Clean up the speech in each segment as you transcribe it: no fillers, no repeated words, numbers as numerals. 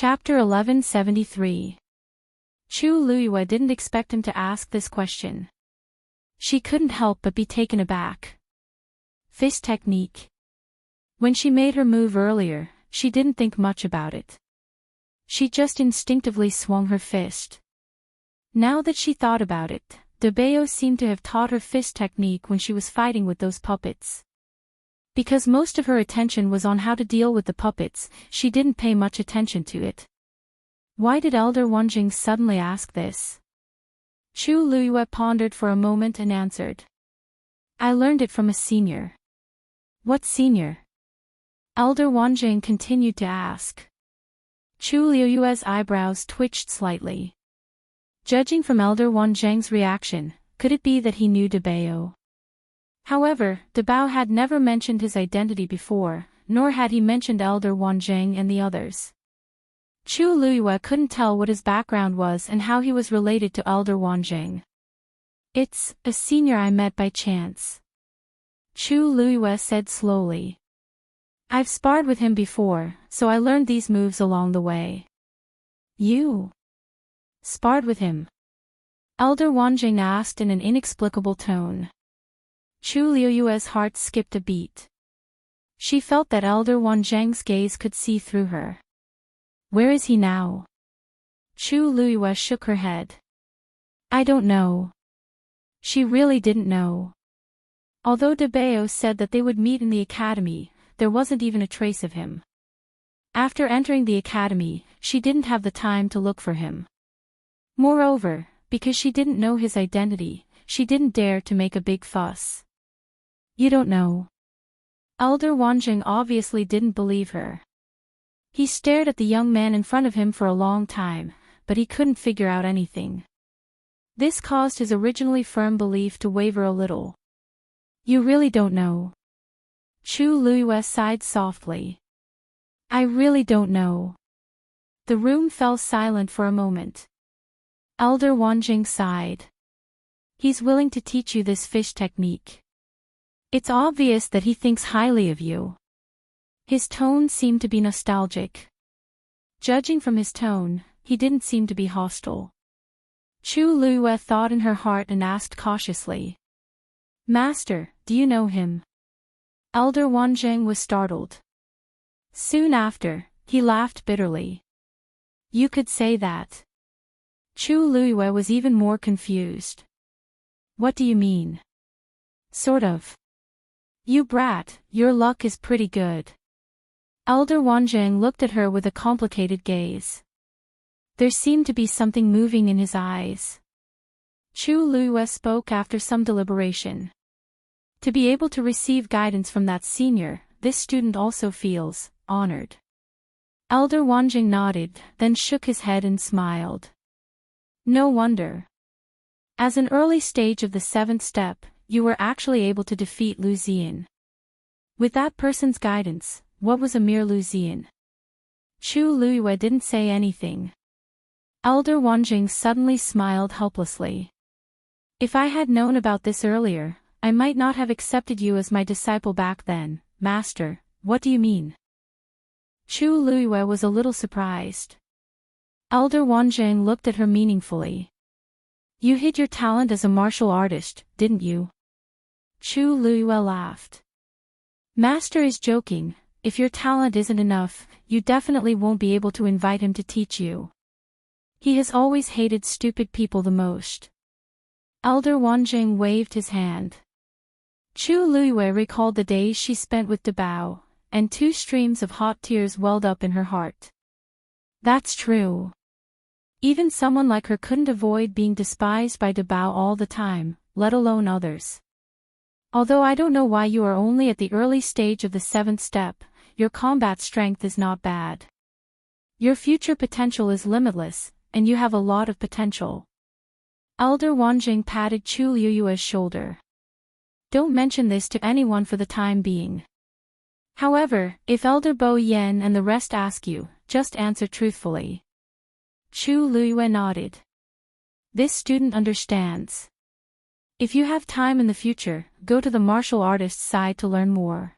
Chapter 1173. Chu Luyue didn't expect him to ask this question. She couldn't help but be taken aback. Fist technique. When she made her move earlier, she didn't think much about it. She just instinctively swung her fist. Now that she thought about it, Debeo seemed to have taught her fist technique when she was fighting with those puppets. Because most of her attention was on how to deal with the puppets, she didn't pay much attention to it. Why did Elder Wanjing suddenly ask this? Chu Luyue pondered for a moment and answered. I learned it from a senior. What senior? Elder Wanjing continued to ask. Chu Luyue's eyebrows twitched slightly. Judging from Elder Wanjing's reaction, could it be that he knew Debeo? However, Debao had never mentioned his identity before, nor had he mentioned Elder Wanjing and the others. Chu Luyue couldn't tell what his background was and how he was related to Elder Wanjing. It's a senior I met by chance. Chu Luyue said slowly. I've sparred with him before, so I learned these moves along the way. You sparred with him? Elder Wanjing asked in an inexplicable tone. Chu Luyue's heart skipped a beat. She felt that Elder Wanjing's gaze could see through her. Where is he now? Chu Luyue shook her head. I don't know. She really didn't know. Although Debeo said that they would meet in the academy, there wasn't even a trace of him. After entering the academy, she didn't have the time to look for him. Moreover, because she didn't know his identity, she didn't dare to make a big fuss. You don't know. Elder Wanjing obviously didn't believe her. He stared at the young man in front of him for a long time, but he couldn't figure out anything. This caused his originally firm belief to waver a little. You really don't know. Chu Luyue sighed softly. I really don't know. The room fell silent for a moment. Elder Wanjing sighed. He's willing to teach you this fish technique. It's obvious that he thinks highly of you. His tone seemed to be nostalgic. Judging from his tone, he didn't seem to be hostile. Chu Luyue thought in her heart and asked cautiously. Master, do you know him? Elder Wanjing was startled. Soon after, he laughed bitterly. You could say that. Chu Luyue was even more confused. What do you mean? Sort of. You brat, your luck is pretty good. Elder Wanjing looked at her with a complicated gaze. There seemed to be something moving in his eyes. Chu Luyue spoke after some deliberation. To be able to receive guidance from that senior, this student also feels honored. Elder Wanjing nodded, then shook his head and smiled. No wonder. As an early stage of the 7th step, you were actually able to defeat Lu Zian. With that person's guidance, what was a mere Lu Zian? Chu Luyue didn't say anything. Elder Wanjing suddenly smiled helplessly. If I had known about this earlier, I might not have accepted you as my disciple back then, Master. What do you mean? Chu Luyue was a little surprised. Elder Wanjing looked at her meaningfully. You hid your talent as a martial artist, didn't you? Chu Luyue laughed. Master is joking. If your talent isn't enough, you definitely won't be able to invite him to teach you. He has always hated stupid people the most. Elder Wanjing waved his hand. Chu Luyue recalled the days she spent with Debao, and 2 streams of hot tears welled up in her heart. That's true. Even someone like her couldn't avoid being despised by Debao all the time, let alone others. Although I don't know why you are only at the early stage of the 7th step, your combat strength is not bad. Your future potential is limitless, and you have a lot of potential. Elder Wanjing patted Chu Luyue's shoulder. Don't mention this to anyone for the time being. However, if Elder Bo Yen and the rest ask you, just answer truthfully. Chu Luyue nodded. This student understands. If you have time in the future, go to the martial artist's side to learn more.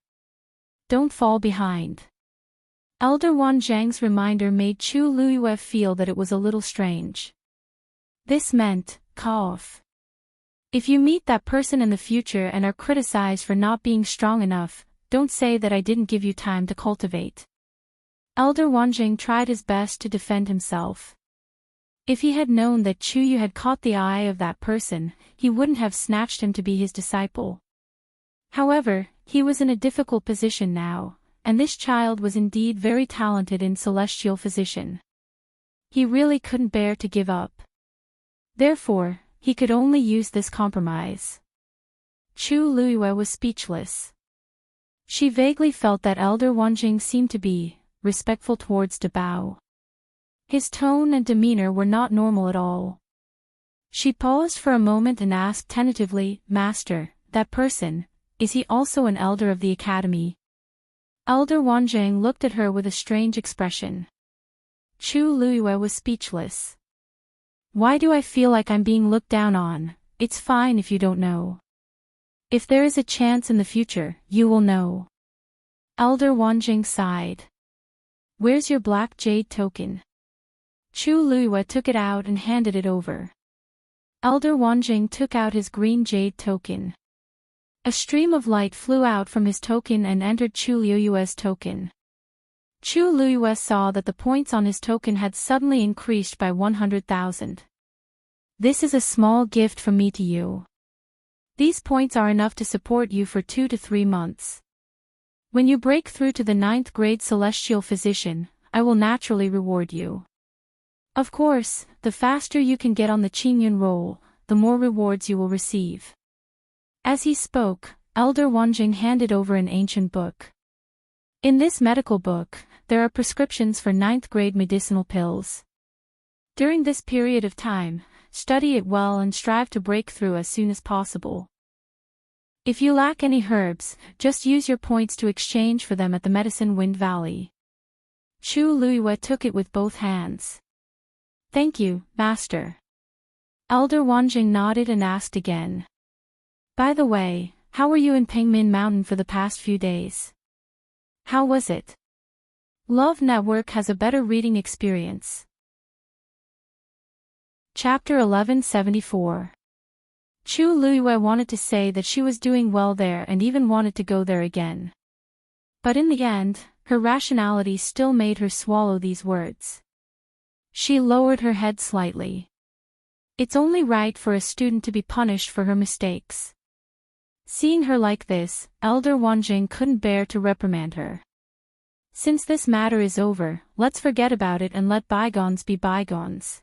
Don't fall behind. Elder Wan Zhang's reminder made Chu Luiyue feel that it was a little strange. This meant, cough. If you meet that person in the future and are criticized for not being strong enough, don't say that I didn't give you time to cultivate. Elder Wanjing tried his best to defend himself. If he had known that Chu Yu had caught the eye of that person, he wouldn't have snatched him to be his disciple. However, he was in a difficult position now, and this child was indeed very talented in celestial physician. He really couldn't bear to give up. Therefore, he could only use this compromise. Chu Luiyue was speechless. She vaguely felt that Elder Wanjing seemed to be respectful towards Dabao. His tone and demeanor were not normal at all. She paused for a moment and asked tentatively, "Master, that person, is he also an elder of the academy?" Elder Wanjing looked at her with a strange expression. Chu Luiyue was speechless. "Why do I feel like I'm being looked down on? It's fine if you don't know. If there is a chance in the future, you will know." Elder Wanjing sighed. "Where's your black jade token?" Chu Luiyue took it out and handed it over. Elder Wanjing took out his green jade token. A stream of light flew out from his token and entered Chu Luiyue's token. Chu Luiyue saw that the points on his token had suddenly increased by 100,000. "This is a small gift from me to you. These points are enough to support you for 2 to 3 months. When you break through to the 9th grade celestial physician, I will naturally reward you. Of course, the faster you can get on the Qingyun roll, the more rewards you will receive." As he spoke, Elder Wanjing handed over an ancient book. In this medical book, there are prescriptions for 9th grade medicinal pills. During this period of time, study it well and strive to break through as soon as possible. If you lack any herbs, just use your points to exchange for them at the Medicine Wind Valley. Chu Luiyue took it with both hands. "Thank you, Master." Elder Wanjing nodded and asked again. "By the way, how were you in Pengmin Mountain for the past few days? How was it? Love Network has a better reading experience." Chapter 1174. Chu Luiyue wanted to say that she was doing well there and even wanted to go there again. But in the end, her rationality still made her swallow these words. She lowered her head slightly. It's only right for a student to be punished for her mistakes. Seeing her like this, Elder Wanjing couldn't bear to reprimand her. "Since this matter is over, let's forget about it and let bygones be bygones.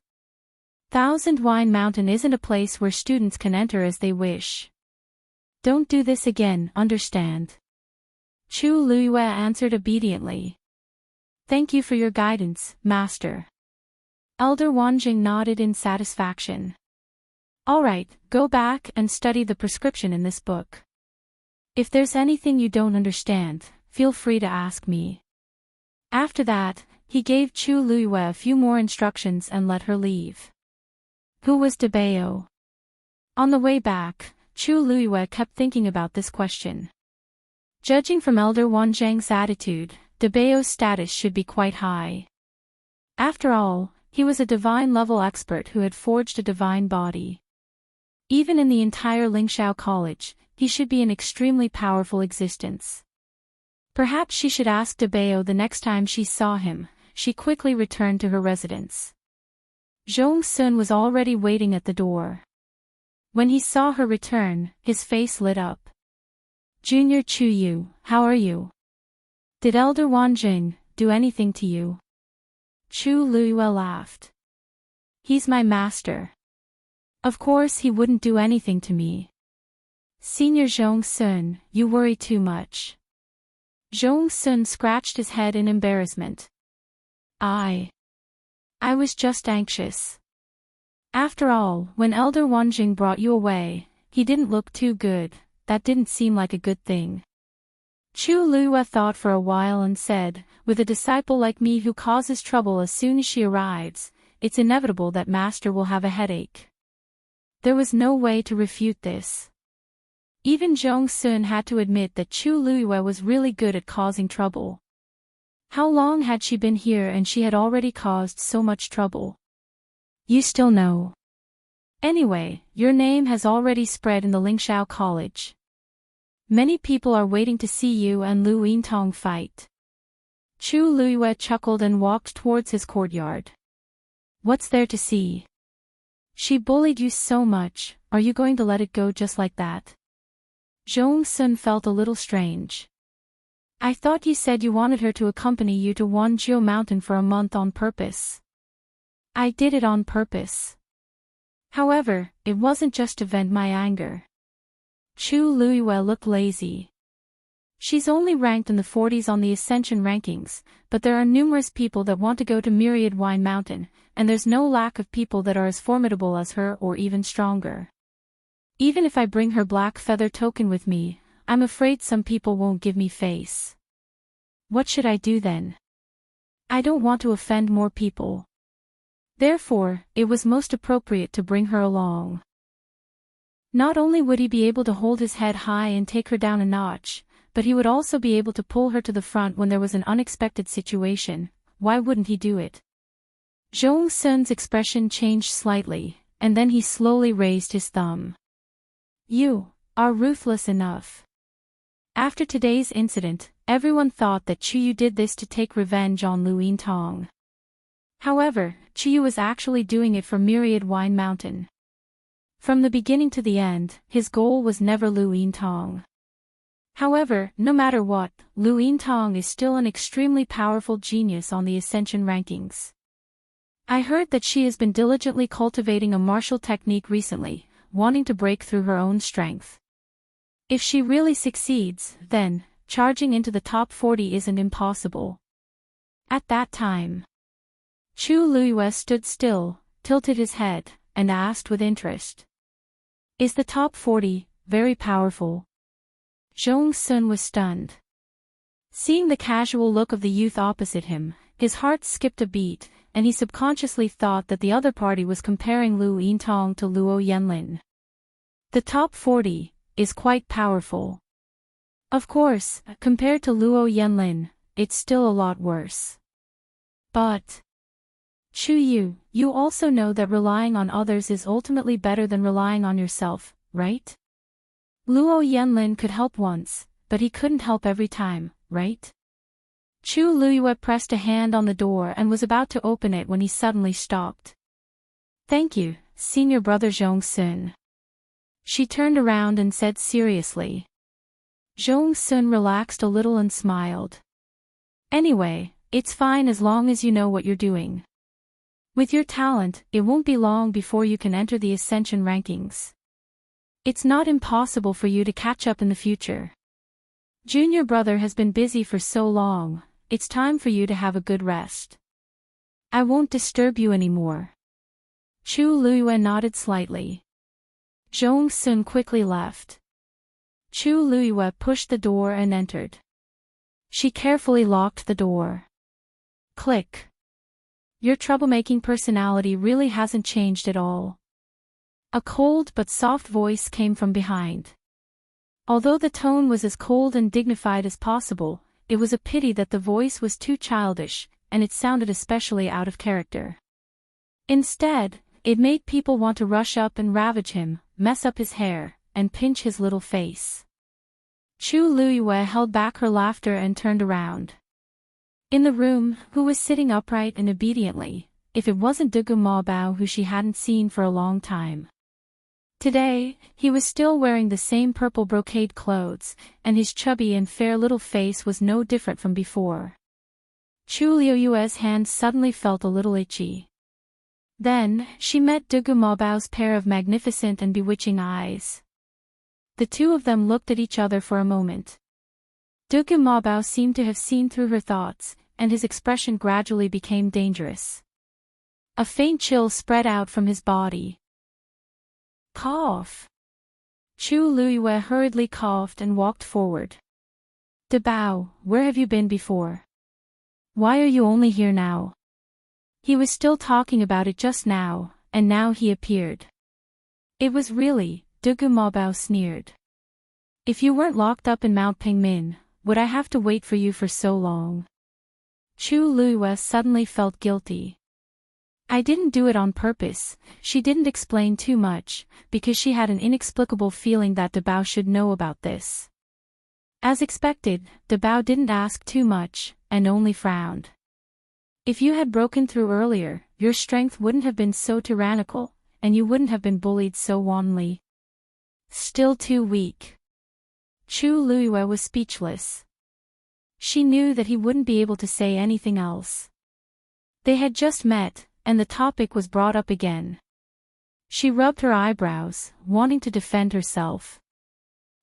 Thousand Wine Mountain isn't a place where students can enter as they wish. Don't do this again, understand?" Chu Luiyue answered obediently. "Thank you for your guidance, Master." Elder Wanjing nodded in satisfaction. "All right, go back and study the prescription in this book. If there's anything you don't understand, feel free to ask me." After that, he gave Chu Luiyue a few more instructions and let her leave. Who was Dabao? On the way back, Chu Luiyue kept thinking about this question. Judging from Elder Wanjing's attitude, Dabao's status should be quite high. After all, he was a divine-level expert who had forged a divine body. Even in the entire Lingxiao College, he should be an extremely powerful existence. Perhaps she should ask Dabao the next time she saw him. She quickly returned to her residence. Zhong Sun was already waiting at the door. When he saw her return, his face lit up. "Junior Chu Yu, how are you? Did Elder Wanjing do anything to you?" Chu Luiyue laughed. "He's my master. Of course he wouldn't do anything to me." "Senior Zhong Sun, you worry too much." Zhong Sun scratched his head in embarrassment. I was just anxious. After all, when Elder Wanjing brought you away, he didn't look too good. That didn't seem like a good thing." Chu Luiyue thought for a while and said, "With a disciple like me who causes trouble as soon as she arrives, it's inevitable that Master will have a headache." There was no way to refute this. Even Zhong Sun had to admit that Chu Luiyue was really good at causing trouble. How long had she been here and she had already caused so much trouble? You still know. Anyway, your name has already spread in the Lingxiao College. Many people are waiting to see you and Lu Yintong fight. Chu Luiyue chuckled and walked towards his courtyard. What's there to see? She bullied you so much, are you going to let it go just like that? Zhong Sun felt a little strange. I thought you said you wanted her to accompany you to Wanzhou Mountain for a month on purpose. I did it on purpose. However, it wasn't just to vent my anger. Chu Luiyue looked lazy. She's only ranked in the 40s on the Ascension rankings, but there are numerous people that want to go to Myriad Wine Mountain, and there's no lack of people that are as formidable as her or even stronger. Even if I bring her black feather token with me, I'm afraid some people won't give me face. What should I do then? I don't want to offend more people. Therefore, it was most appropriate to bring her along. Not only would he be able to hold his head high and take her down a notch, but he would also be able to pull her to the front when there was an unexpected situation. Why wouldn't he do it? Zhong Sun's expression changed slightly, and then he slowly raised his thumb. You are ruthless enough. After today's incident, everyone thought that Chuyu did this to take revenge on Lu Yintong. However, Chuyu was actually doing it for Myriad Wine Mountain. From the beginning to the end, his goal was never Lu Yintong. However, no matter what, Lu Yintong is still an extremely powerful genius on the Ascension rankings. I heard that she has been diligently cultivating a martial technique recently, wanting to break through her own strength. If she really succeeds, then, charging into the top 40 isn't impossible. At that time, Chu Luiyue stood still, tilted his head, and asked with interest. Is the top 40 very powerful? Zhong Sun was stunned. Seeing the casual look of the youth opposite him, his heart skipped a beat, and he subconsciously thought that the other party was comparing Lu Yintong to Luo Yanlin. The top 40 is quite powerful. Of course, compared to Luo Yanlin, it's still a lot worse. But Chu Yu, you also know that relying on others is ultimately better than relying on yourself, right? Luo Yanlin could help once, but he couldn't help every time, right? Chu Luiyue pressed a hand on the door and was about to open it when he suddenly stopped. Thank you, senior brother Zhong Sun. She turned around and said seriously. Zhong Sun relaxed a little and smiled. Anyway, it's fine as long as you know what you're doing. With your talent, it won't be long before you can enter the Ascension rankings. It's not impossible for you to catch up in the future. Junior brother has been busy for so long, it's time for you to have a good rest. I won't disturb you anymore. Chu Luiyue nodded slightly. Zhong Sun quickly left. Chu Luiyue pushed the door and entered. She carefully locked the door. Click. Your troublemaking personality really hasn't changed at all. A cold but soft voice came from behind. Although the tone was as cold and dignified as possible, it was a pity that the voice was too childish, and it sounded especially out of character. Instead, it made people want to rush up and ravage him, mess up his hair, and pinch his little face. Chu Luiyue held back her laughter and turned around. In the room, who was sitting upright and obediently, if it wasn't Dugu Maobao who she hadn't seen for a long time. Today, he was still wearing the same purple brocade clothes, and his chubby and fair little face was no different from before. Chu Luiyue's hand suddenly felt a little itchy. Then, she met Dugu Maobao's pair of magnificent and bewitching eyes. The two of them looked at each other for a moment. Dugu Maobao seemed to have seen through her thoughts, and his expression gradually became dangerous. A faint chill spread out from his body. Cough. Chu Luiyue hurriedly coughed and walked forward. De Bao, where have you been before? Why are you only here now? He was still talking about it just now, and now he appeared. It was really, Dugu Maobao sneered. If you weren't locked up in Mount Pingmin, would I have to wait for you for so long? Chu Luiyue suddenly felt guilty. I didn't do it on purpose, she didn't explain too much, because she had an inexplicable feeling that Dabao should know about this. As expected, Dabao didn't ask too much, and only frowned. If you had broken through earlier, your strength wouldn't have been so tyrannical, and you wouldn't have been bullied so wantonly. Still too weak. Chu Luiyue was speechless. She knew that he wouldn't be able to say anything else. They had just met, and the topic was brought up again. She rubbed her eyebrows, wanting to defend herself.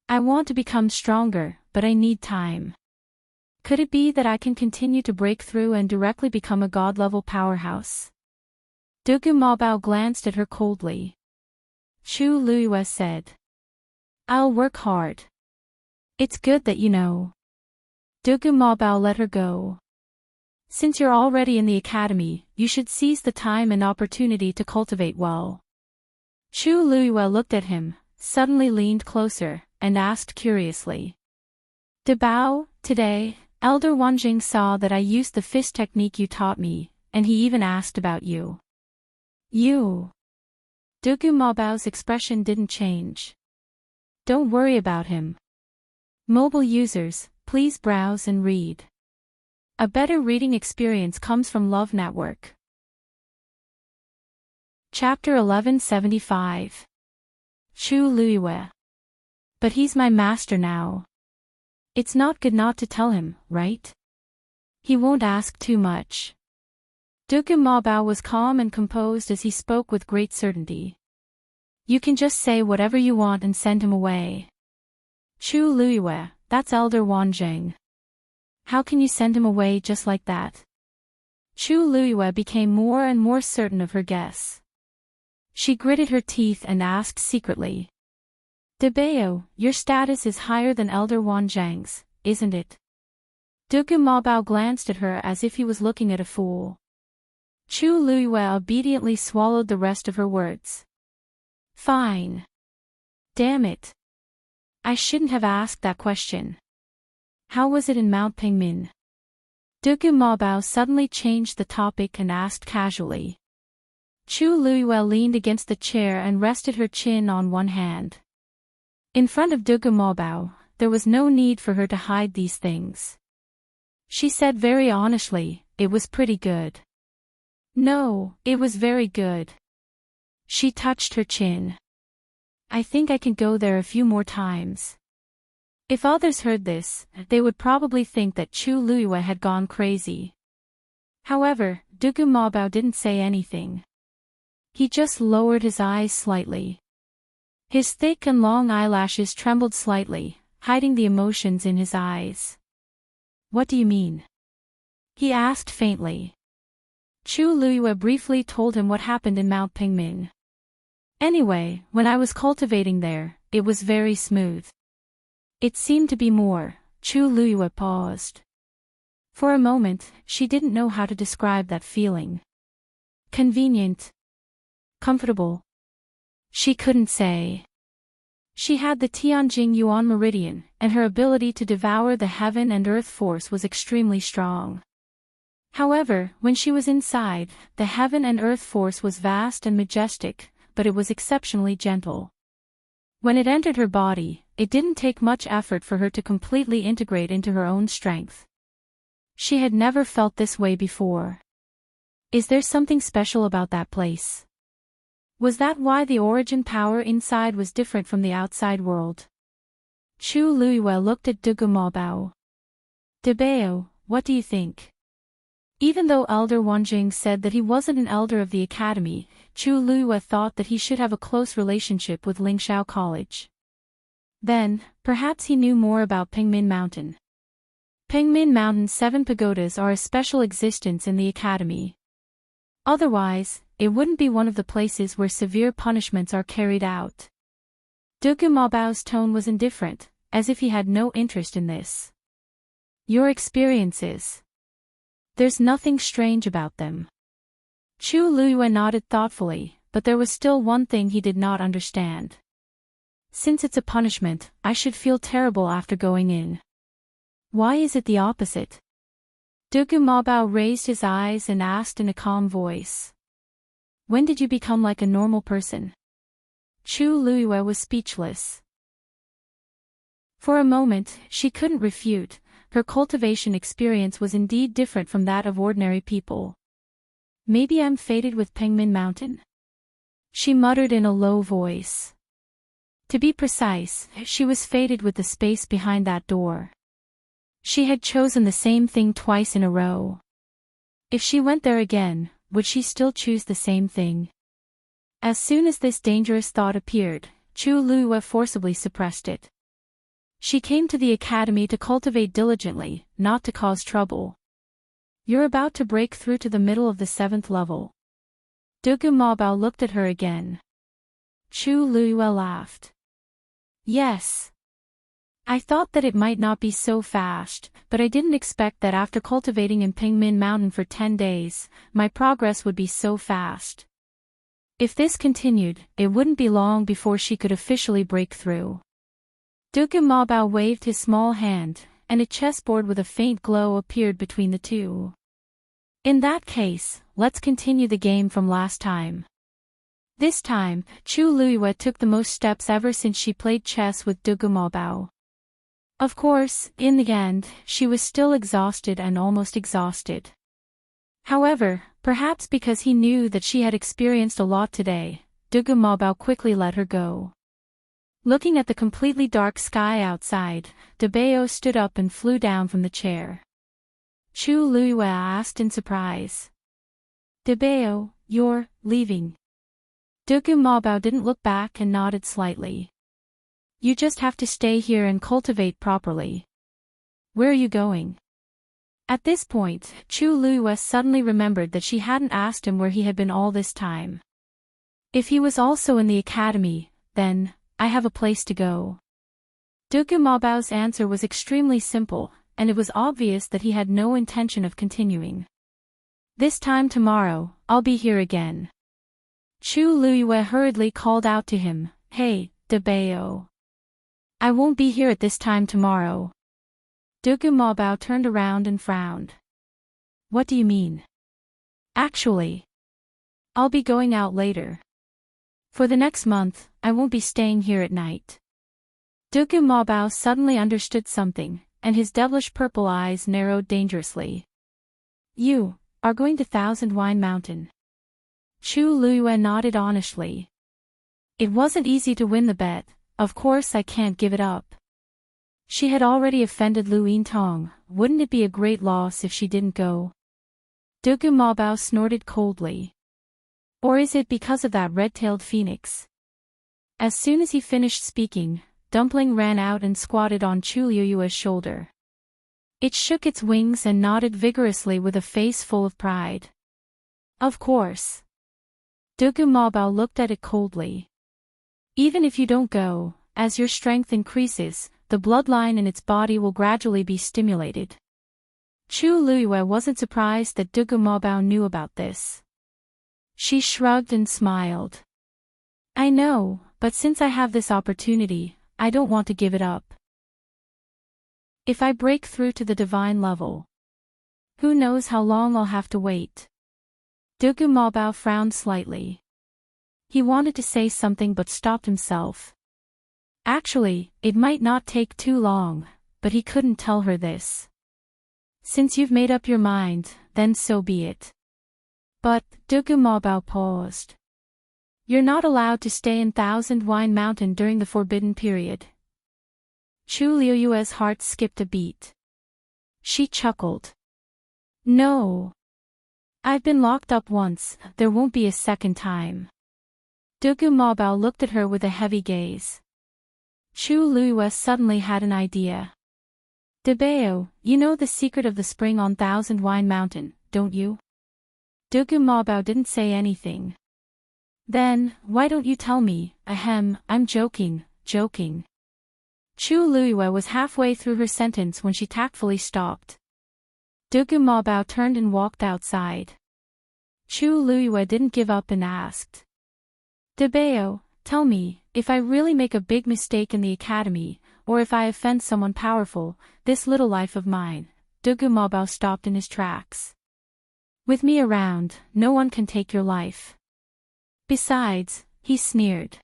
I want to become stronger, but I need time. Could it be that I can continue to break through and directly become a god-level powerhouse? Dugu Mabao glanced at her coldly. Chu Luiyue said. I'll work hard. It's good that you know. Dugu Mabao let her go. Since you're already in the academy, you should seize the time and opportunity to cultivate well. Chu Luiyue looked at him, suddenly leaned closer, and asked curiously. Dabao, today, Elder Wanjing saw that I used the fist technique you taught me, and he even asked about you. You. Dugu Mabao's expression didn't change. Don't worry about him. Mobile users, please browse and read. A better reading experience comes from Love Network. Chapter 1175. Chu Luiyue. But he's my master now. It's not good not to tell him, right? He won't ask too much. Dugu Mabao was calm and composed as he spoke with great certainty. You can just say whatever you want and send him away. Chu Luiyue, that's Elder Wanjing. How can you send him away just like that? Chu Luiyue became more and more certain of her guess. She gritted her teeth and asked secretly. Dabao, your status is higher than Elder Wanjing's, isn't it? Dugu Mabao glanced at her as if he was looking at a fool. Chu Luiyue obediently swallowed the rest of her words. Fine. Damn it. I shouldn't have asked that question. How was it in Mount Pingmin? Dugu Mabao suddenly changed the topic and asked casually. Chu Luiyue leaned against the chair and rested her chin on one hand. In front of Dugu Mabao, there was no need for her to hide these things. She said very honestly, it was pretty good. No, it was very good. She touched her chin. I think I can go there a few more times. If others heard this, they would probably think that Chu Luiyue had gone crazy. However, Dugu Mabao didn't say anything. He just lowered his eyes slightly. His thick and long eyelashes trembled slightly, hiding the emotions in his eyes. What do you mean? He asked faintly. Chu Luiyue briefly told him what happened in Mount Pingmin. Anyway, when I was cultivating there, it was very smooth. It seemed to be more. Chu Luiyue paused. For a moment, she didn't know how to describe that feeling. Convenient. Comfortable. She couldn't say. She had the Tianjing Yuan Meridian, and her ability to devour the heaven and earth force was extremely strong. However, when she was inside, the heaven and earth force was vast and majestic, but it was exceptionally gentle. When it entered her body, it didn't take much effort for her to completely integrate into her own strength. She had never felt this way before. Is there something special about that place? Was that why the origin power inside was different from the outside world? Chu Luiyue looked at Dugu Mabao. Dabao, what do you think? Even though Elder Wanjing said that he wasn't an elder of the academy, Chu Luiyue thought that he should have a close relationship with Lingxiao College. Then, perhaps he knew more about Pingmin Mountain. Pingmin Mountain's 7 pagodas are a special existence in the academy. Otherwise, it wouldn't be one of the places where severe punishments are carried out. Dugu Mabao's tone was indifferent, as if he had no interest in this. Your experiences. There's nothing strange about them. Chu Luiyue nodded thoughtfully, but there was still one thing he did not understand. Since it's a punishment, I should feel terrible after going in. Why is it the opposite? Dugu Mabao raised his eyes and asked in a calm voice. When did you become like a normal person? Chu Luiyue was speechless. For a moment, she couldn't refute. Her cultivation experience was indeed different from that of ordinary people. Maybe I'm fated with Pengmin Mountain? She muttered in a low voice. To be precise, she was fated with the space behind that door. She had chosen the same thing twice in a row. If she went there again, would she still choose the same thing? As soon as this dangerous thought appeared, Chu Luiyue forcibly suppressed it. She came to the academy to cultivate diligently, not to cause trouble. You're about to break through to the middle of the 7th level. Dugu Mabao looked at her again. Chu Luiyue laughed. Yes. I thought that it might not be so fast, but I didn't expect that after cultivating in Pengmin Mountain for 10 days, my progress would be so fast. If this continued, it wouldn't be long before she could officially break through. Dugu Mabao waved his small hand, and a chessboard with a faint glow appeared between the two. In that case, let's continue the game from last time. This time, Chu Luiyue took the most steps ever since she played chess with Dugu Mabao. Of course, in the end, she was still exhausted and almost exhausted. However, perhaps because he knew that she had experienced a lot today, Dugu Mabao quickly let her go. Looking at the completely dark sky outside, Debeo stood up and flew down from the chair. Chu Luiyue asked in surprise. Debeo, you're leaving? Dugu Mabao didn't look back and nodded slightly. You just have to stay here and cultivate properly. Where are you going? At this point, Chu Luiyue suddenly remembered that she hadn't asked him where he had been all this time. If he was also in the academy, then, I have a place to go. Dugu Mabao's answer was extremely simple, and it was obvious that he had no intention of continuing. This time tomorrow, I'll be here again. Chu Luiyue hurriedly called out to him, Hey, Debeo. I won't be here at this time tomorrow. Dugu Mabao turned around and frowned. What do you mean? Actually, I'll be going out later. For the next month, I won't be staying here at night. Dugu Mabao suddenly understood something, and his devilish purple eyes narrowed dangerously. You are going to Thousand Wine Mountain. Chu Luiyue nodded honestly. It wasn't easy to win the bet, of course I can't give it up. She had already offended Lu Yintong, wouldn't it be a great loss if she didn't go? Dugu Mabao snorted coldly. Or is it because of that red-tailed phoenix? As soon as he finished speaking, Dumpling ran out and squatted on Chu Luiyue's shoulder. It shook its wings and nodded vigorously with a face full of pride. Of course. Dugu Mabao looked at it coldly. Even if you don't go, as your strength increases, the bloodline in its body will gradually be stimulated. Chu Luiyue wasn't surprised that Dugu Mabao knew about this. She shrugged and smiled. I know, but since I have this opportunity, I don't want to give it up. If I break through to the divine level, who knows how long I'll have to wait? Dugu Mabao frowned slightly. He wanted to say something but stopped himself. Actually, it might not take too long, but he couldn't tell her this. Since you've made up your mind, then so be it. But, Dugu Mabao paused. You're not allowed to stay in Thousand Wine Mountain during the forbidden period. Chu Luiyue's heart skipped a beat. She chuckled. No. I've been locked up once, there won't be a second time. Dugu Mabao looked at her with a heavy gaze. Chu Luiyue suddenly had an idea. Debeo, you know the secret of the spring on Thousand Wine Mountain, don't you? Dugu Mabao didn't say anything. Then, why don't you tell me? Ahem, I'm joking. Chu Luiyue was halfway through her sentence when she tactfully stopped. Dugu Mabao turned and walked outside. Chu Luiyue didn't give up and asked. Debeo, tell me, if I really make a big mistake in the academy, or if I offend someone powerful, this little life of mine, Dugu Mabao stopped in his tracks. With me around, no one can take your life. Besides, he sneered.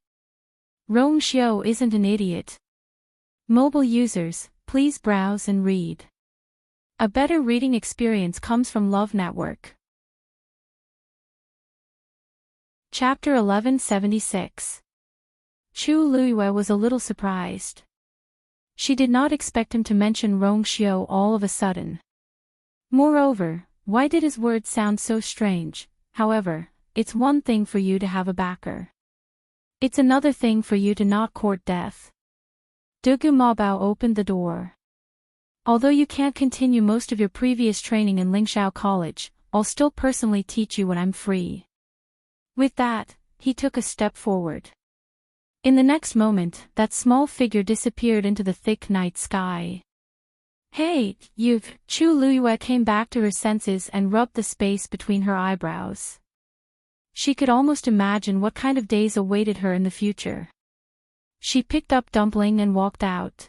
Rong Xiao isn't an idiot. Mobile users, please browse and read. A better reading experience comes from Love Network. Chapter 1176. Chu Luiyue was a little surprised. She did not expect him to mention Rong Xiao all of a sudden. Moreover, why did his words sound so strange? However, it's one thing for you to have a backer. It's another thing for you to not court death. Dugu Mabao opened the door. Although you can't continue most of your previous training in Lingxiao College, I'll still personally teach you when I'm free. With that, he took a step forward. In the next moment, that small figure disappeared into the thick night sky. Hey, you've... Chu Luiyue came back to her senses and rubbed the space between her eyebrows. She could almost imagine what kind of days awaited her in the future. She picked up Dumpling and walked out.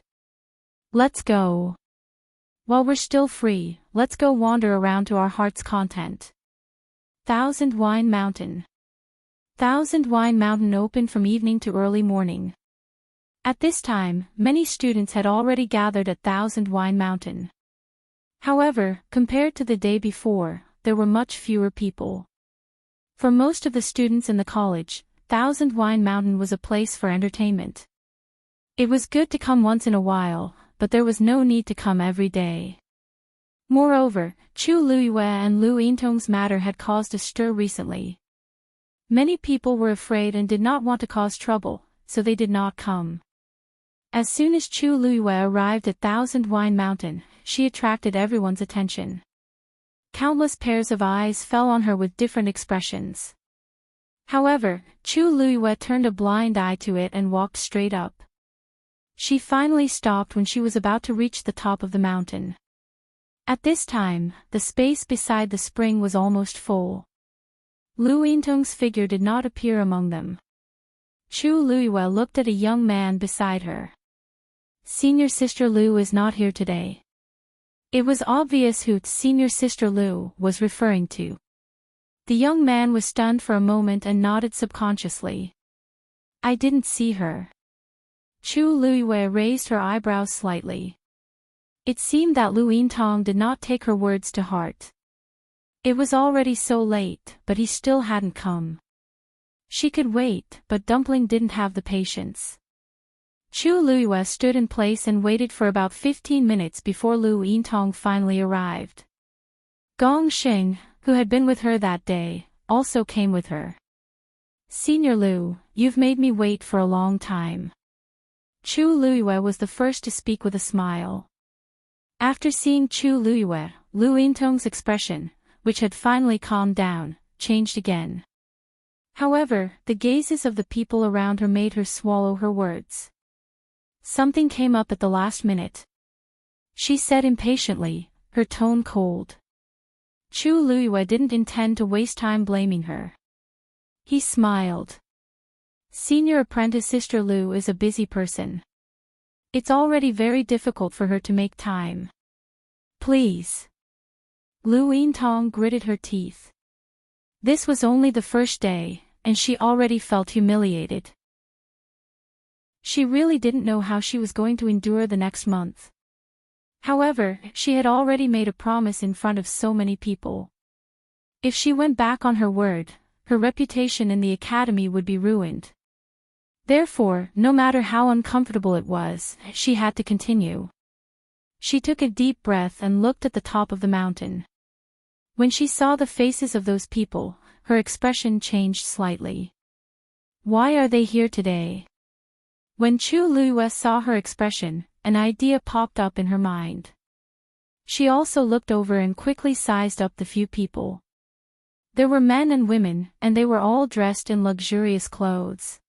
Let's go. While we're still free, let's go wander around to our heart's content. Thousand Wine Mountain. Thousand Wine Mountain opened from evening to early morning. At this time, many students had already gathered at Thousand Wine Mountain. However, compared to the day before, there were much fewer people. For most of the students in the college, Thousand Wine Mountain was a place for entertainment. It was good to come once in a while, but there was no need to come every day. Moreover, Chu Luiyue and Lu Yintong's matter had caused a stir recently. Many people were afraid and did not want to cause trouble, so they did not come. As soon as Chu Luiyue arrived at Thousand Wine Mountain, she attracted everyone's attention. Countless pairs of eyes fell on her with different expressions. However, Chu Luiyue turned a blind eye to it and walked straight up. She finally stopped when she was about to reach the top of the mountain. At this time, the space beside the spring was almost full. Lu Yintong's figure did not appear among them. Chu Luiyue looked at a young man beside her. Senior Sister Lu is not here today. It was obvious who Senior Sister Lu was referring to. The young man was stunned for a moment and nodded subconsciously. I didn't see her. Chu Luiyue raised her eyebrows slightly. It seemed that Lu Yintong did not take her words to heart. It was already so late, but he still hadn't come. She could wait, but Dumpling didn't have the patience. Chu Luiyue stood in place and waited for about 15 minutes before Lu Yintong finally arrived. Gong Xing, who had been with her that day, also came with her. Senior Lu, you've made me wait for a long time. Chu Luiyue was the first to speak with a smile. After seeing Chu Luiyue, Lu Yintong's expression, which had finally calmed down, changed again. However, the gazes of the people around her made her swallow her words. Something came up at the last minute. She said impatiently, her tone cold. Chu Luiyue didn't intend to waste time blaming her. He smiled. Senior Apprentice Sister Lu is a busy person. It's already very difficult for her to make time. Please. Lu Yintong gritted her teeth. This was only the first day, and she already felt humiliated. She really didn't know how she was going to endure the next month. However, she had already made a promise in front of so many people. If she went back on her word, her reputation in the academy would be ruined. Therefore, no matter how uncomfortable it was, she had to continue. She took a deep breath and looked at the top of the mountain. When she saw the faces of those people, her expression changed slightly. Why are they here today? When Chu Luiyue saw her expression, an idea popped up in her mind. She also looked over and quickly sized up the few people. There were men and women, and they were all dressed in luxurious clothes.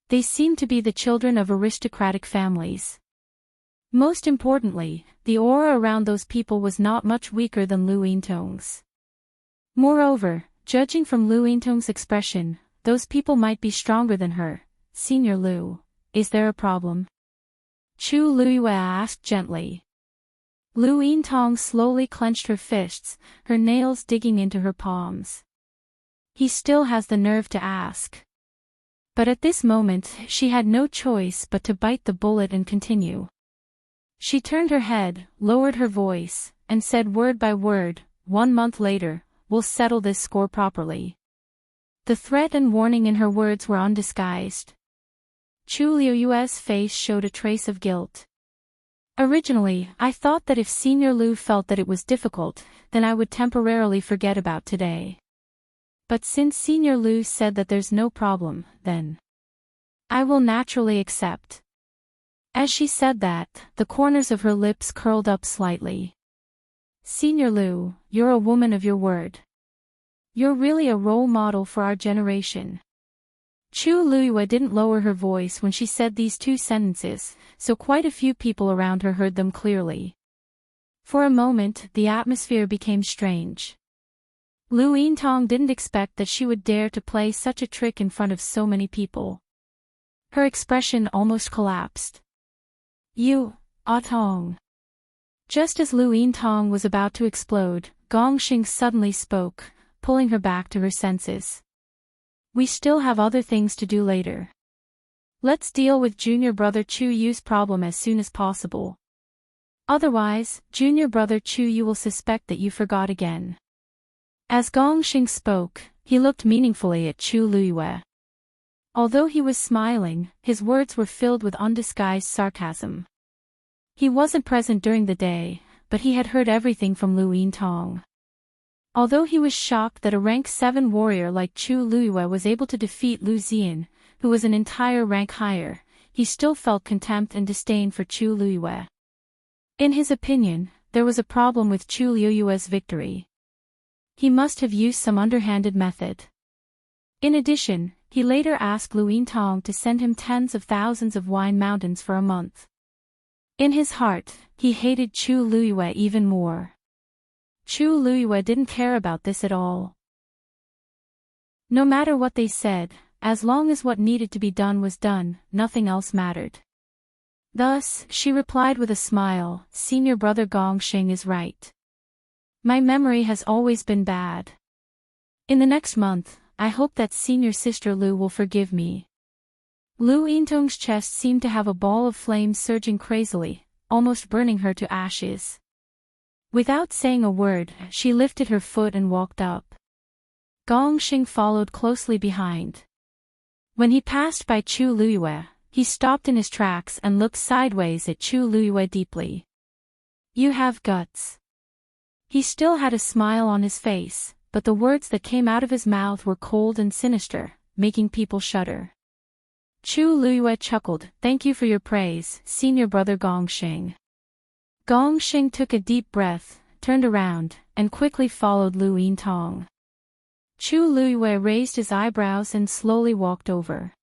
They seemed to be the children of aristocratic families. Most importantly, the aura around those people was not much weaker than Lu Yintong's. Moreover, judging from Lu Yintong's expression, those people might be stronger than her. Senior Lu, is there a problem? Chu Luiyue asked gently. Lu Yintong slowly clenched her fists, her nails digging into her palms. He still has the nerve to ask. But at this moment, she had no choice but to bite the bullet and continue. She turned her head, lowered her voice, and said word by word, 1 month later, we'll settle this score properly. The threat and warning in her words were undisguised. Chu Liuyue's face showed a trace of guilt. Originally, I thought that if Senior Lu felt that it was difficult, then I would temporarily forget about today. But since Senior Lu said that there's no problem, then I will naturally accept. As she said that, the corners of her lips curled up slightly. Senior Lu, you're a woman of your word. You're really a role model for our generation. Chu Luyue didn't lower her voice when she said these 2 sentences, so quite a few people around her heard them clearly. For a moment, the atmosphere became strange. Lu Yintong didn't expect that she would dare to play such a trick in front of so many people. Her expression almost collapsed. You, Tong. Just as Lu Yintong was about to explode, Gongxing suddenly spoke, pulling her back to her senses. We still have other things to do later. Let's deal with junior brother Chu Yu's problem as soon as possible. Otherwise, junior brother Chu Yu will suspect that you forgot again. As Gongxing spoke, he looked meaningfully at Chu Luyue. Although he was smiling, his words were filled with undisguised sarcasm. He wasn't present during the day, but he had heard everything from Lu Yintong. Although he was shocked that a rank 7 warrior like Chu Luyue was able to defeat Lu Zian, who was an entire rank higher, he still felt contempt and disdain for Chu Luyue. In his opinion, there was a problem with Chu Luyue's victory. He must have used some underhanded method. In addition, he later asked Lu Yintong to send him tens of thousands of wine mountains for a month. In his heart, he hated Chu Luyue even more. Chu Luyue didn't care about this at all. No matter what they said, as long as what needed to be done was done, nothing else mattered. Thus, she replied with a smile, Senior brother Gongxing is right. My memory has always been bad. In the next month, I hope that senior sister Lu will forgive me. Lu Yintong's chest seemed to have a ball of flame surging crazily, almost burning her to ashes. Without saying a word, she lifted her foot and walked up. Gongxing followed closely behind. When he passed by Chu Luyue, he stopped in his tracks and looked sideways at Chu Luyue deeply. You have guts. He still had a smile on his face, but the words that came out of his mouth were cold and sinister, making people shudder. Chu Luyue chuckled, Thank you for your praise, senior brother Gongxing. Gongxing took a deep breath, turned around, and quickly followed Lu Yintong. Chu Luyue raised his eyebrows and slowly walked over.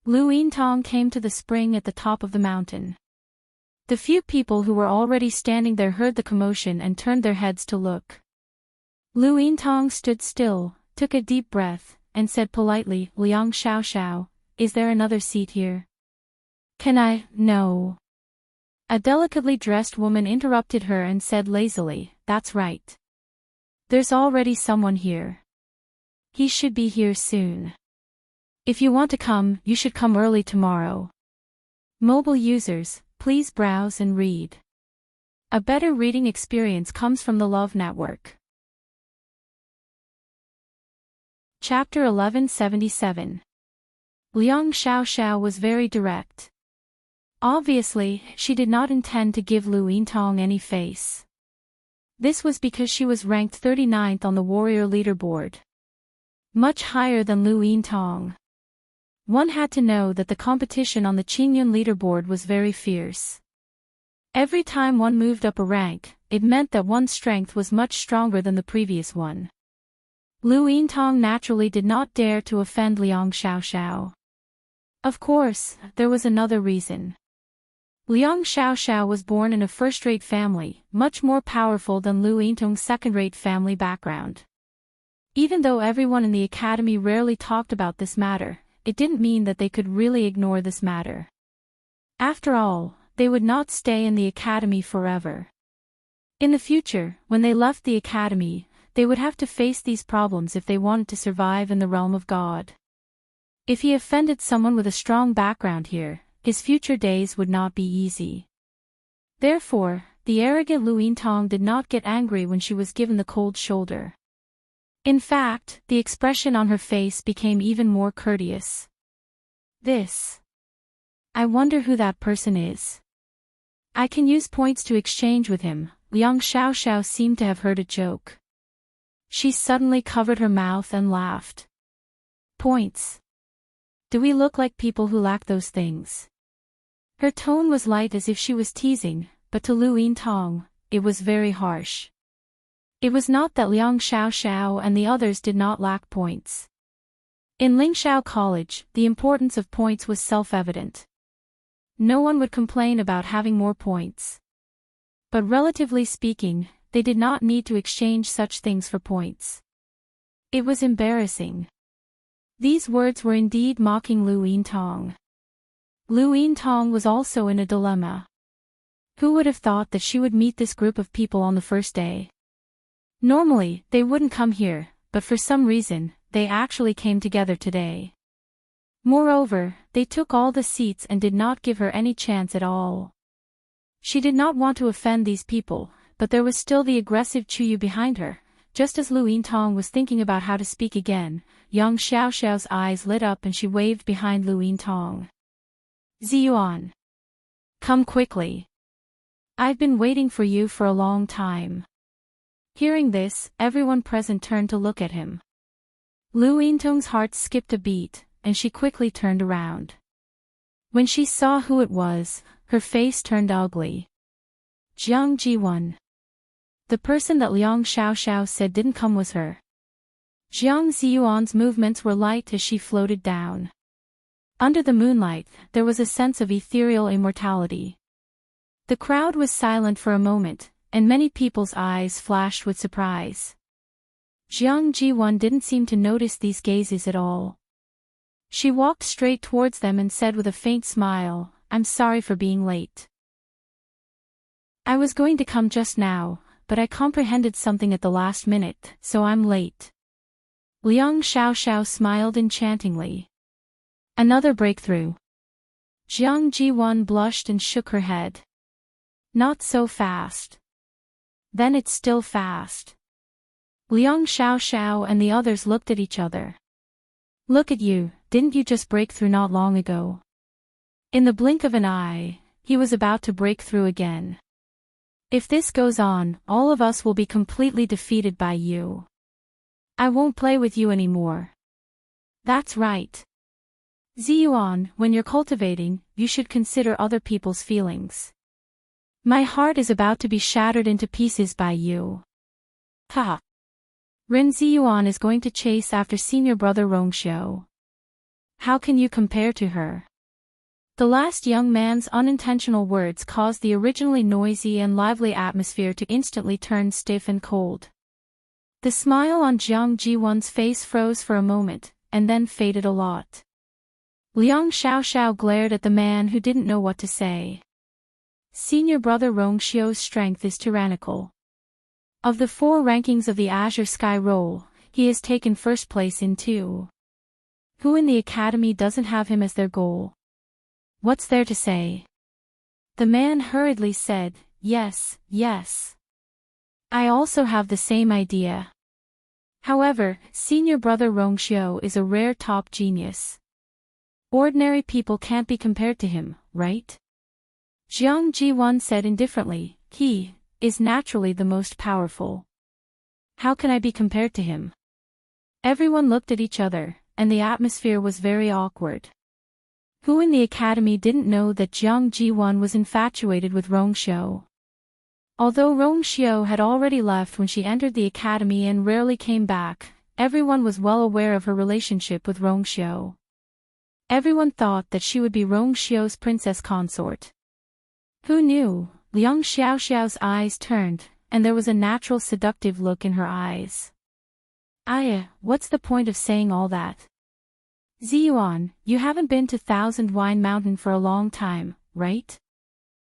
Lu Yintong came to the spring at the top of the mountain. The few people who were already standing there heard the commotion and turned their heads to look. Lu Yintong stood still, took a deep breath, and said politely, Liang Xiao, is there another seat here? Can I? No. A delicately dressed woman interrupted her and said lazily, That's right. There's already someone here. He should be here soon. If you want to come, you should come early tomorrow. Mobile users, please browse and read. A better reading experience comes from the Love Network. Chapter 1177. Liang Xiao was very direct. Obviously, she did not intend to give Lu Yintong any face. This was because she was ranked 39th on the warrior leaderboard. Much higher than Lu Yintong. One had to know that the competition on the Qingyun leaderboard was very fierce. Every time one moved up a rank, it meant that one's strength was much stronger than the previous one. Lu Yintong naturally did not dare to offend Liang Xiao. Of course, there was another reason. Liang Xiao was born in a first-rate family, much more powerful than Lu Yintong's second-rate family background. Even though everyone in the academy rarely talked about this matter, it didn't mean that they could really ignore this matter. After all, they would not stay in the academy forever. In the future, when they left the academy, they would have to face these problems if they wanted to survive in the realm of God. If he offended someone with a strong background here, his future days would not be easy. Therefore, the arrogant Luin Tong did not get angry when she was given the cold shoulder. In fact, the expression on her face became even more courteous. I wonder who that person is. I can use points to exchange with him. Liang Xiaoxiao seemed to have heard a joke. She suddenly covered her mouth and laughed. Points. Do we look like people who lack those things? Her tone was light as if she was teasing, but to Luin Tong, it was very harsh. It was not that Liang Xiaoxiao and the others did not lack points. In Lingxiao College, the importance of points was self-evident. No one would complain about having more points. But relatively speaking, they did not need to exchange such things for points. It was embarrassing. These words were indeed mocking Luin Tong. Luin Tong was also in a dilemma. Who would have thought that she would meet this group of people on the first day? Normally, they wouldn't come here, but for some reason, they actually came together today. Moreover, they took all the seats and did not give her any chance at all. She did not want to offend these people, but there was still the aggressive Chuyu behind her. Just as Luin Tong was thinking about how to speak again, Yang Xiaoxiao's eyes lit up and she waved behind Luin Tong. Ziyuan. Come quickly. I've been waiting for you for a long time. Hearing this, everyone present turned to look at him. Luin Tong's heart skipped a beat, and she quickly turned around. When she saw who it was, her face turned ugly. Jiang Jiwan. The person that Liang Xiaoxiao said didn't come was her. Jiang Ziyuan's movements were light as she floated down. Under the moonlight, there was a sense of ethereal immortality. The crowd was silent for a moment, and many people's eyes flashed with surprise. Jiang Jiwan didn't seem to notice these gazes at all. She walked straight towards them and said with a faint smile, I'm sorry for being late. I was going to come just now, but I comprehended something at the last minute, so I'm late. Liang Xiaoxiao smiled enchantingly. Another breakthrough. Jiang Jiwan blushed and shook her head. Not so fast. Then it's still fast. Liang Xiaoxiao and the others looked at each other. Look at you, didn't you just break through not long ago? In the blink of an eye, he was about to break through again. If this goes on, all of us will be completely defeated by you. I won't play with you anymore. That's right. Ziyuan, when you're cultivating, you should consider other people's feelings. My heart is about to be shattered into pieces by you. Ha! Ren Ziyuan is going to chase after senior brother Rongxiu. How can you compare to her? The last young man's unintentional words caused the originally noisy and lively atmosphere to instantly turn stiff and cold. The smile on Jiang Jiwan's face froze for a moment, and then faded a lot. Liang Xiaoxiao glared at the man who didn't know what to say. Senior brother Rongxiu's strength is tyrannical. Of the 4 rankings of the Azure Sky Roll, he has taken first place in 2. Who in the academy doesn't have him as their goal? What's there to say? The man hurriedly said, yes, yes. I also have the same idea. However, senior brother Rongxiu is a rare top genius. Ordinary people can't be compared to him, right? Jiang Jiwan said indifferently, he is naturally the most powerful. How can I be compared to him? Everyone looked at each other, and the atmosphere was very awkward. Who in the academy didn't know that Jiang Jiwan was infatuated with Rongxiu? Although Rongxiu had already left when she entered the academy and rarely came back, everyone was well aware of her relationship with Rongxiu. Everyone thought that she would be Rongxiu's princess consort. Who knew? Liang Xiaoxiao's eyes turned, and there was a natural seductive look in her eyes. What's the point of saying all that? Ziyuan, you haven't been to Thousand Wine Mountain for a long time, right?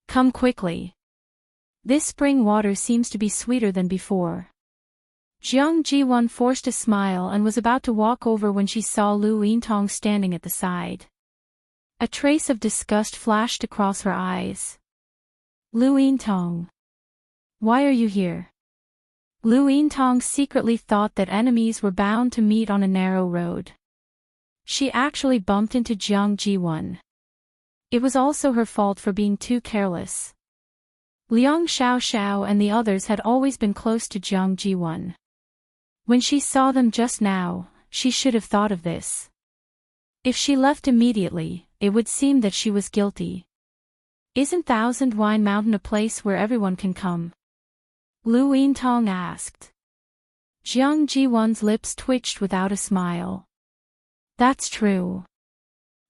Come quickly. This spring water seems to be sweeter than before. Jiang Jiwon forced a smile and was about to walk over when she saw Lu Yintong standing at the side. A trace of disgust flashed across her eyes. Lu Yintong. Why are you here? Lu Yintong secretly thought that enemies were bound to meet on a narrow road. She actually bumped into Jiang Jiwon. It was also her fault for being too careless. Liang Xiaoxiao and the others had always been close to Jiang Jiwon. When she saw them just now, she should have thought of this. If she left immediately, it would seem that she was guilty. Isn't Thousand Wine Mountain a place where everyone can come? Lu Yintong asked. Jiang Jiwon's lips twitched without a smile. That's true.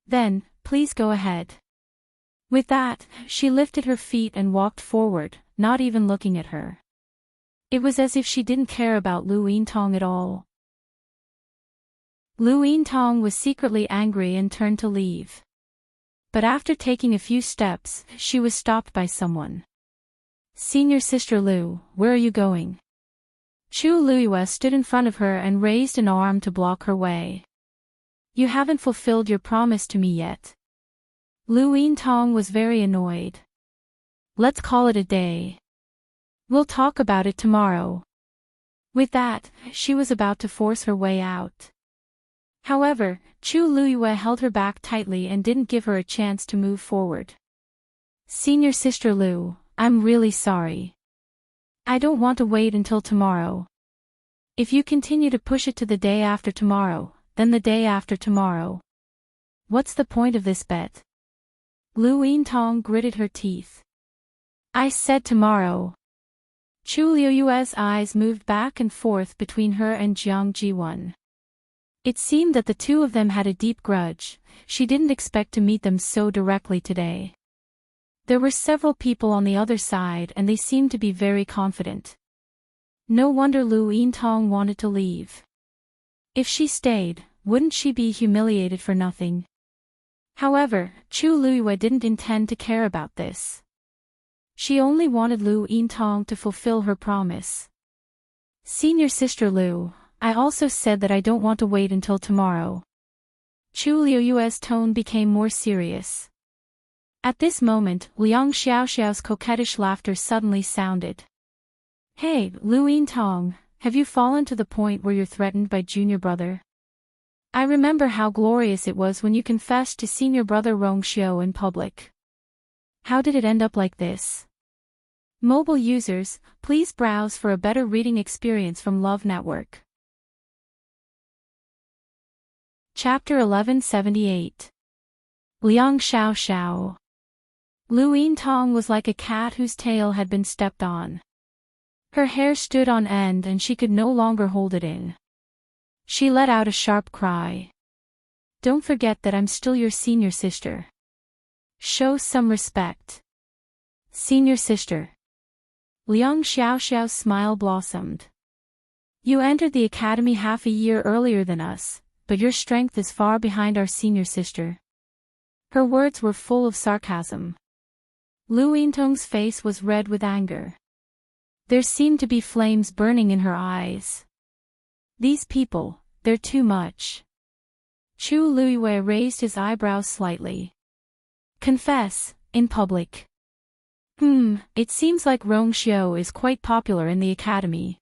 Then, please go ahead. With that, she lifted her feet and walked forward, not even looking at her. It was as if she didn't care about Lu Yintong at all. Lu Yintong was secretly angry and turned to leave. But after taking a few steps, she was stopped by someone. Senior Sister Lu, where are you going? Chu Luyue stood in front of her and raised an arm to block her way. You haven't fulfilled your promise to me yet. Lu Yintong was very annoyed. Let's call it a day. We'll talk about it tomorrow. With that, she was about to force her way out. However, Chu Luyue held her back tightly and didn't give her a chance to move forward. Senior Sister Lu, I'm really sorry. I don't want to wait until tomorrow. If you continue to push it to the day after tomorrow, then the day after tomorrow. What's the point of this bet? Lu Yintong gritted her teeth. I said tomorrow. Chu Luyue's eyes moved back and forth between her and Jiang Jiwon. It seemed that the two of them had a deep grudge. She didn't expect to meet them so directly today. There were several people on the other side and they seemed to be very confident. No wonder Lu Yintong wanted to leave. If she stayed, wouldn't she be humiliated for nothing? However, Chu Luyue didn't intend to care about this. She only wanted Lu Yintong to fulfill her promise. Senior Sister Lu, I also said that I don't want to wait until tomorrow. Chu Luyue's tone became more serious. At this moment, Liang Xiaoxiao's coquettish laughter suddenly sounded. Hey, Lu Yintong, have you fallen to the point where you're threatened by junior brother? I remember how glorious it was when you confessed to senior brother Rongxiu in public. How did it end up like this? Mobile users, please browse for a better reading experience from Love Network. Chapter 1178. Liang Xiaoxiao. Lu Yintong was like a cat whose tail had been stepped on. Her hair stood on end and she could no longer hold it in. She let out a sharp cry. Don't forget that I'm still your senior sister. Show some respect. Senior sister. Liang Xiaoxiao's smile blossomed. You entered the academy half a year earlier than us, but your strength is far behind our senior sister. Her words were full of sarcasm. Lu Yintong's face was red with anger. There seemed to be flames burning in her eyes. These people, they're too much. Chu Luyue raised his eyebrows slightly. Confess, in public. It seems like Rongxiu is quite popular in the academy.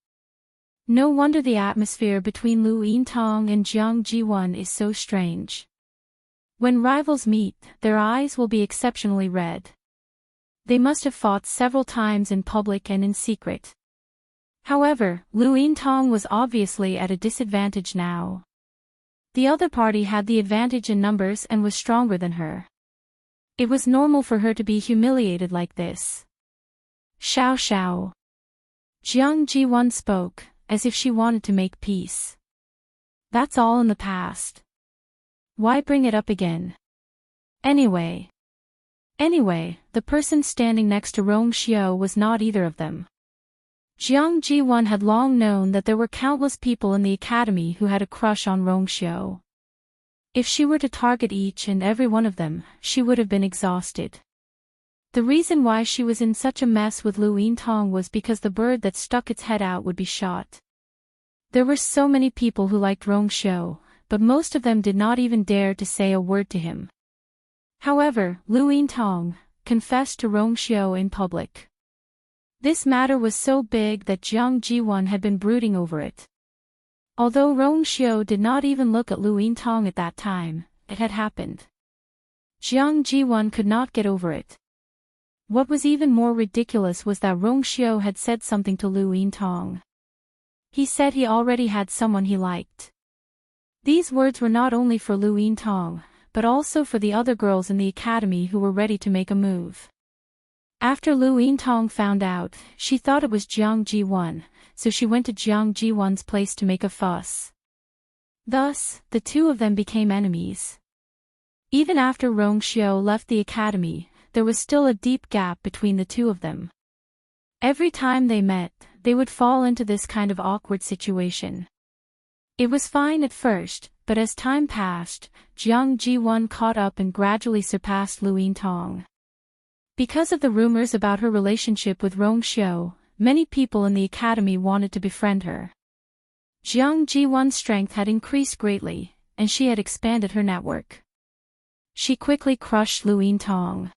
No wonder the atmosphere between Lu Yintong and Jiang Jiwon is so strange. When rivals meet, their eyes will be exceptionally red. They must have fought several times in public and in secret. However, Lu Yintong was obviously at a disadvantage now. The other party had the advantage in numbers and was stronger than her. It was normal for her to be humiliated like this. Xiao. Jiang Jiwon spoke, as if she wanted to make peace. That's all in the past. Why bring it up again? Anyway, the person standing next to Rongxiu was not either of them. Jiang Jiwon had long known that there were countless people in the academy who had a crush on Rongxiu. If she were to target each and every one of them, she would have been exhausted. The reason why she was in such a mess with Lu Yintong was because the bird that stuck its head out would be shot. There were so many people who liked Rong Xiu, but most of them did not even dare to say a word to him. However, Lu Yintong confessed to Rong Xiu in public. This matter was so big that Jiang Jiwan had been brooding over it. Although Rong Xiu did not even look at Lu Yintong at that time, it had happened. Jiang Jiwan could not get over it. What was even more ridiculous was that Rong Xiu had said something to Lu Yintong. He said he already had someone he liked. These words were not only for Lu Yintong, but also for the other girls in the academy who were ready to make a move. After Lu Yintong found out, she thought it was Jiang Jiwan, so she went to Jiang Jiwan's place to make a fuss. Thus, the two of them became enemies. Even after Rong Xiu left the academy, there was still a deep gap between the two of them. Every time they met, they would fall into this kind of awkward situation. It was fine at first, but as time passed, Jiang Jiwan caught up and gradually surpassed Lu Yintong. Because of the rumors about her relationship with Rong Xiu, many people in the academy wanted to befriend her. Jiang Jiwan's strength had increased greatly, and she had expanded her network. She quickly crushed Lu Yintong.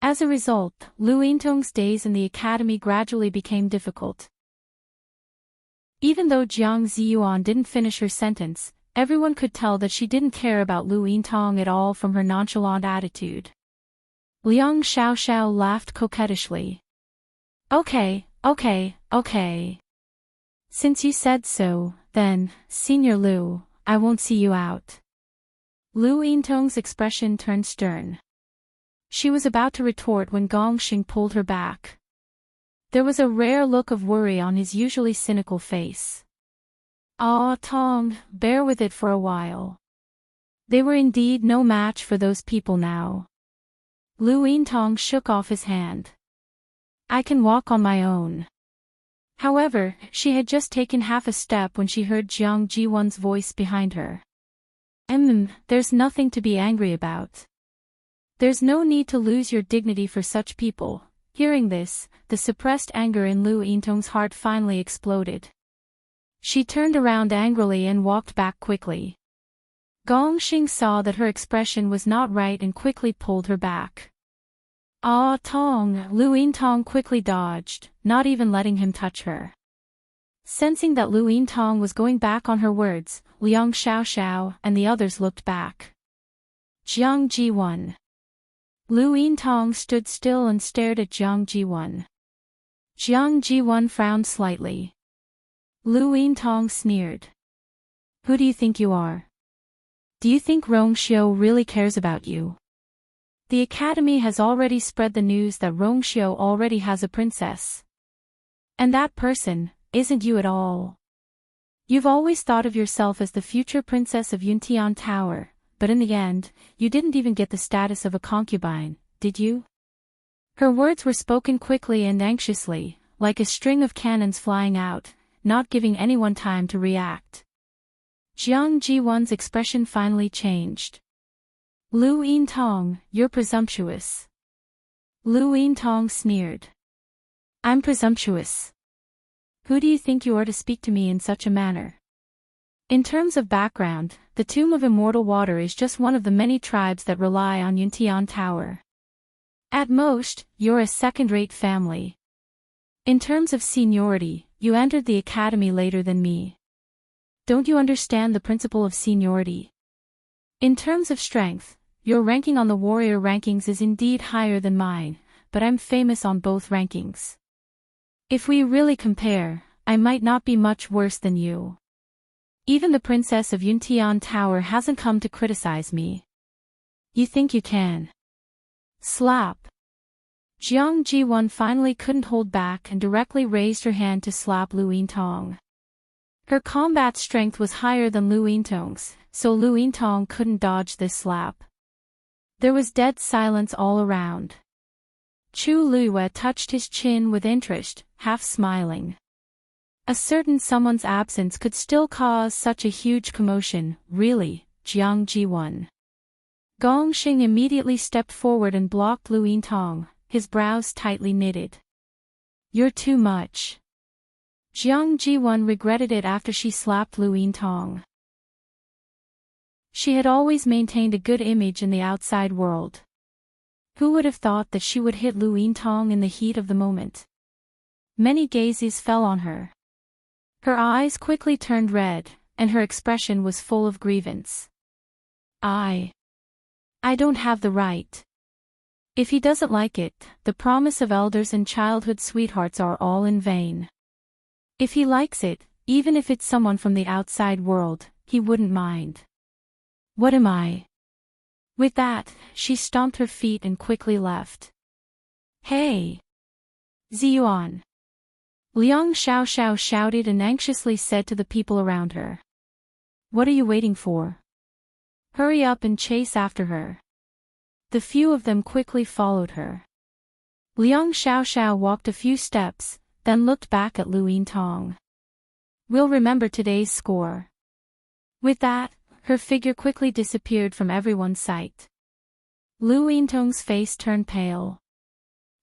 As a result, Lu Yintong's days in the academy gradually became difficult. Even though Jiang Ziyuan didn't finish her sentence, everyone could tell that she didn't care about Lu Yintong at all from her nonchalant attitude. Liang Xiaoxiao laughed coquettishly. Okay. Since you said so, then, Senior Lu, I won't see you out. Lu Yintong's expression turned stern. She was about to retort when Gongxing pulled her back. There was a rare look of worry on his usually cynical face. Ah, Tong, bear with it for a while. They were indeed no match for those people now. Lu Yintong shook off his hand. I can walk on my own. However, she had just taken half a step when she heard Jiang Jiwan's voice behind her. There's nothing to be angry about. There's no need to lose your dignity for such people. Hearing this, the suppressed anger in Lu Yintong's heart finally exploded. She turned around angrily and walked back quickly. Gongxing saw that her expression was not right and quickly pulled her back. Ah, Tong, Lu Yintong quickly dodged, not even letting him touch her. Sensing that Lu Yintong was going back on her words, Liang Xiaoxiao and the others looked back. Jiang Jiwan. Lu Yintong stood still and stared at Jiang Jiwan. Jiang Jiwan frowned slightly. Lu Yintong sneered. Who do you think you are? Do you think Rong Xiu really cares about you? The academy has already spread the news that Rong Xiu already has a princess. And that person isn't you at all. You've always thought of yourself as the future princess of Yuntian Tower, but in the end, you didn't even get the status of a concubine, did you? Her words were spoken quickly and anxiously, like a string of cannons flying out, not giving anyone time to react. Jiang Jiwan's expression finally changed. Lu Yintong, you're presumptuous. Lu Yintong sneered. I'm presumptuous. Who do you think you are to speak to me in such a manner? In terms of background, the Tomb of Immortal Water is just one of the many tribes that rely on Yuntian Tower. At most, you're a second-rate family. In terms of seniority, you entered the academy later than me. Don't you understand the principle of seniority? In terms of strength, your ranking on the warrior rankings is indeed higher than mine, but I'm famous on both rankings. If we really compare, I might not be much worse than you. Even the princess of Yuntian Tower hasn't come to criticize me. You think you can? Slap. Jiang Jiwan finally couldn't hold back and directly raised her hand to slap Lu Yintong. Her combat strength was higher than Lu Yintong's, so Lu Yintong couldn't dodge this slap. There was dead silence all around. Chu Luiyue touched his chin with interest, half smiling. A certain someone's absence could still cause such a huge commotion, really, Jiang Jiwan. Gongxing immediately stepped forward and blocked Lu Yintong, his brows tightly knitted. "You're too much." Jiang Ji-won regretted it after she slapped Lu Yintong. She had always maintained a good image in the outside world. Who would have thought that she would hit Lu Yintong in the heat of the moment? Many gazes fell on her. Her eyes quickly turned red, and her expression was full of grievance. I don't have the right. If he doesn't like it, the promise of elders and childhood sweethearts are all in vain. If he likes it, even if it's someone from the outside world, he wouldn't mind. What am I? With that, she stomped her feet and quickly left. Hey! Ziyuan! Liang Xiaoxiao shouted and anxiously said to the people around her. What are you waiting for? Hurry up and chase after her. The few of them quickly followed her. Liang Xiaoxiao walked a few steps, then looked back at Lu Yintong. We'll remember today's score. With that, her figure quickly disappeared from everyone's sight. Lu Yintong's face turned pale.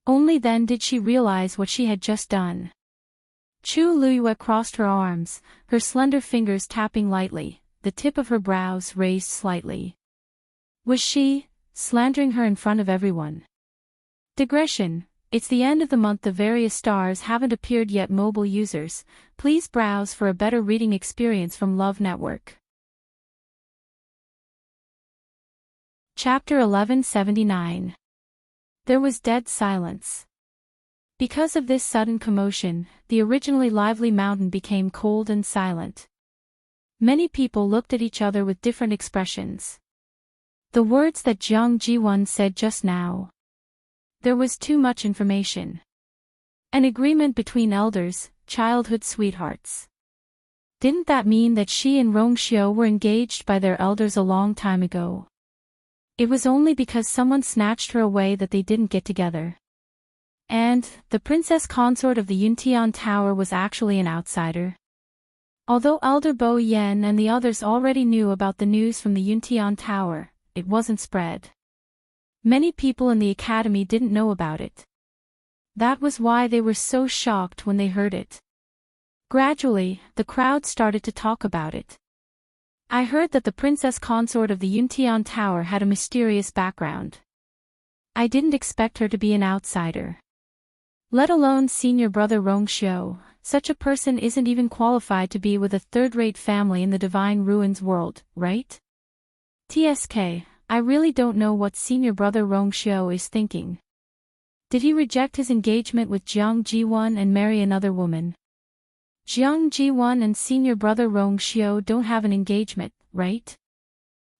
Only then did she realize what she had just done. Chu Luyue crossed her arms, her slender fingers tapping lightly, the tip of her brows raised slightly. Was she slandering her in front of everyone? Digression. It's the end of the month. The various stars haven't appeared yet. Mobile users, please browse for a better reading experience from Love Network. Chapter 1179. There was dead silence. Because of this sudden commotion, the originally lively mountain became cold and silent. Many people looked at each other with different expressions. The words that Jiang Ji-won said just now. There was too much information. An agreement between elders, childhood sweethearts. Didn't that mean that she and Rongxiu were engaged by their elders a long time ago? It was only because someone snatched her away that they didn't get together. And, the princess consort of the Yuntian Tower was actually an outsider. Although Elder Bo Yen and the others already knew about the news from the Yuntian Tower, it wasn't spread. Many people in the academy didn't know about it. That was why they were so shocked when they heard it. Gradually, the crowd started to talk about it. I heard that the princess consort of the Yuntian Tower had a mysterious background. I didn't expect her to be an outsider. Let alone senior brother Rongxiu, such a person isn't even qualified to be with a third-rate family in the Divine Ruins world, right? TSK, I really don't know what senior brother Rongxiu is thinking. Did he reject his engagement with Jiang Ji-won and marry another woman? Jiang Ji-won and senior brother Rongxiu don't have an engagement, right?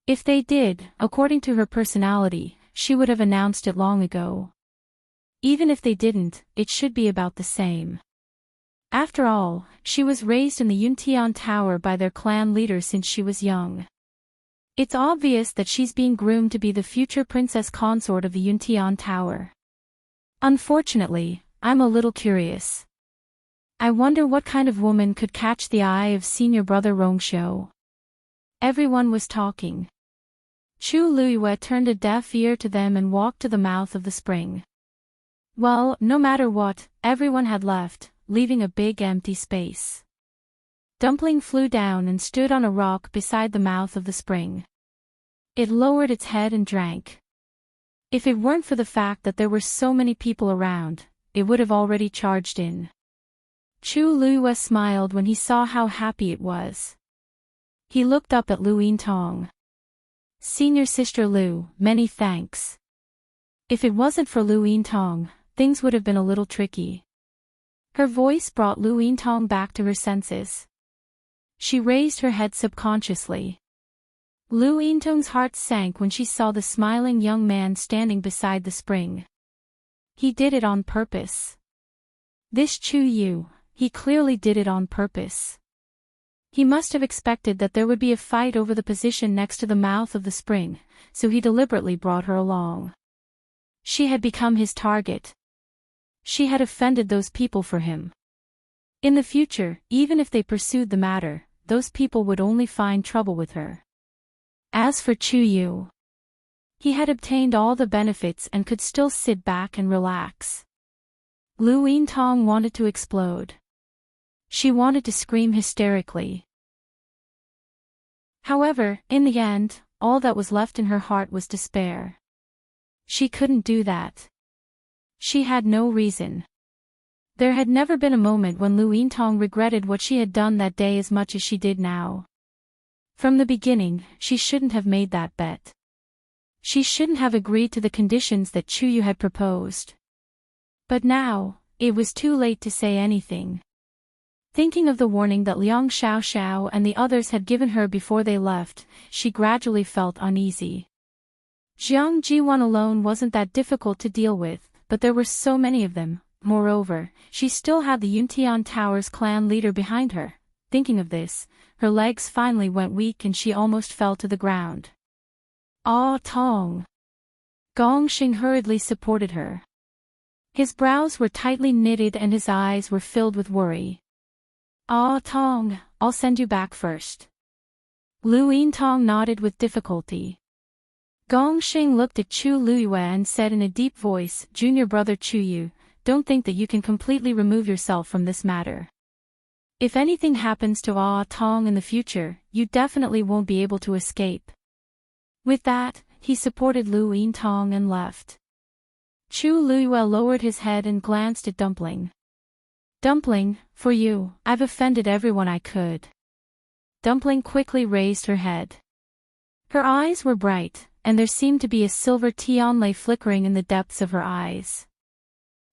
If they did, according to her personality, she would have announced it long ago. Even if they didn't, it should be about the same. After all, she was raised in the Yuntian Tower by their clan leader since she was young. It's obvious that she's being groomed to be the future princess consort of the Yuntian Tower. Unfortunately, I'm a little curious. I wonder what kind of woman could catch the eye of senior brother Rongxiu. Everyone was talking. Chu Luyue turned a deaf ear to them and walked to the mouth of the spring. Well, no matter what, everyone had left, leaving a big empty space. Dumpling flew down and stood on a rock beside the mouth of the spring. It lowered its head and drank. If it weren't for the fact that there were so many people around, it would have already charged in. Chu Luyue smiled when he saw how happy it was. He looked up at Lu Yintong. Senior sister Lu, many thanks. If it wasn't for Lu Yintong, things would have been a little tricky. Her voice brought Lu Yintong back to her senses. She raised her head subconsciously. Lu Yintong's heart sank when she saw the smiling young man standing beside the spring. He did it on purpose. This Chu Yu, he clearly did it on purpose. He must have expected that there would be a fight over the position next to the mouth of the spring, so he deliberately brought her along. She had become his target. She had offended those people for him. In the future, even if they pursued the matter, those people would only find trouble with her. As for Chu Yu, He had obtained all the benefits and could still sit back and relax. Lu Yintong wanted to explode. She wanted to scream hysterically. However, in the end, all that was left in her heart was despair. She couldn't do that. She had no reason. There had never been a moment when Lu Yintong regretted what she had done that day as much as she did now. From the beginning, she shouldn't have made that bet. She shouldn't have agreed to the conditions that Chuyu had proposed. But now, it was too late to say anything. Thinking of the warning that Liang Xiaoxiao and the others had given her before they left, she gradually felt uneasy. Jiang Jiwan alone wasn't that difficult to deal with, but there were so many of them. Moreover, she still had the Yuntian Tower's clan leader behind her. Thinking of this, her legs finally went weak and she almost fell to the ground. Ah Tong! Gong Xing hurriedly supported her. His brows were tightly knitted and his eyes were filled with worry. Ah Tong, I'll send you back first. Lu Yintong nodded with difficulty. Gong Xing looked at Chu Luyue and said in a deep voice, "Junior brother Chuyu, don't think that you can completely remove yourself from this matter. If anything happens to Ah Tong in the future, you definitely won't be able to escape." With that, he supported Lu Yintong and left. Chu Luyue lowered his head and glanced at Dumpling. "Dumpling, for you, I've offended everyone I could." Dumpling quickly raised her head. Her eyes were bright, and there seemed to be a silver tianlei flickering in the depths of her eyes.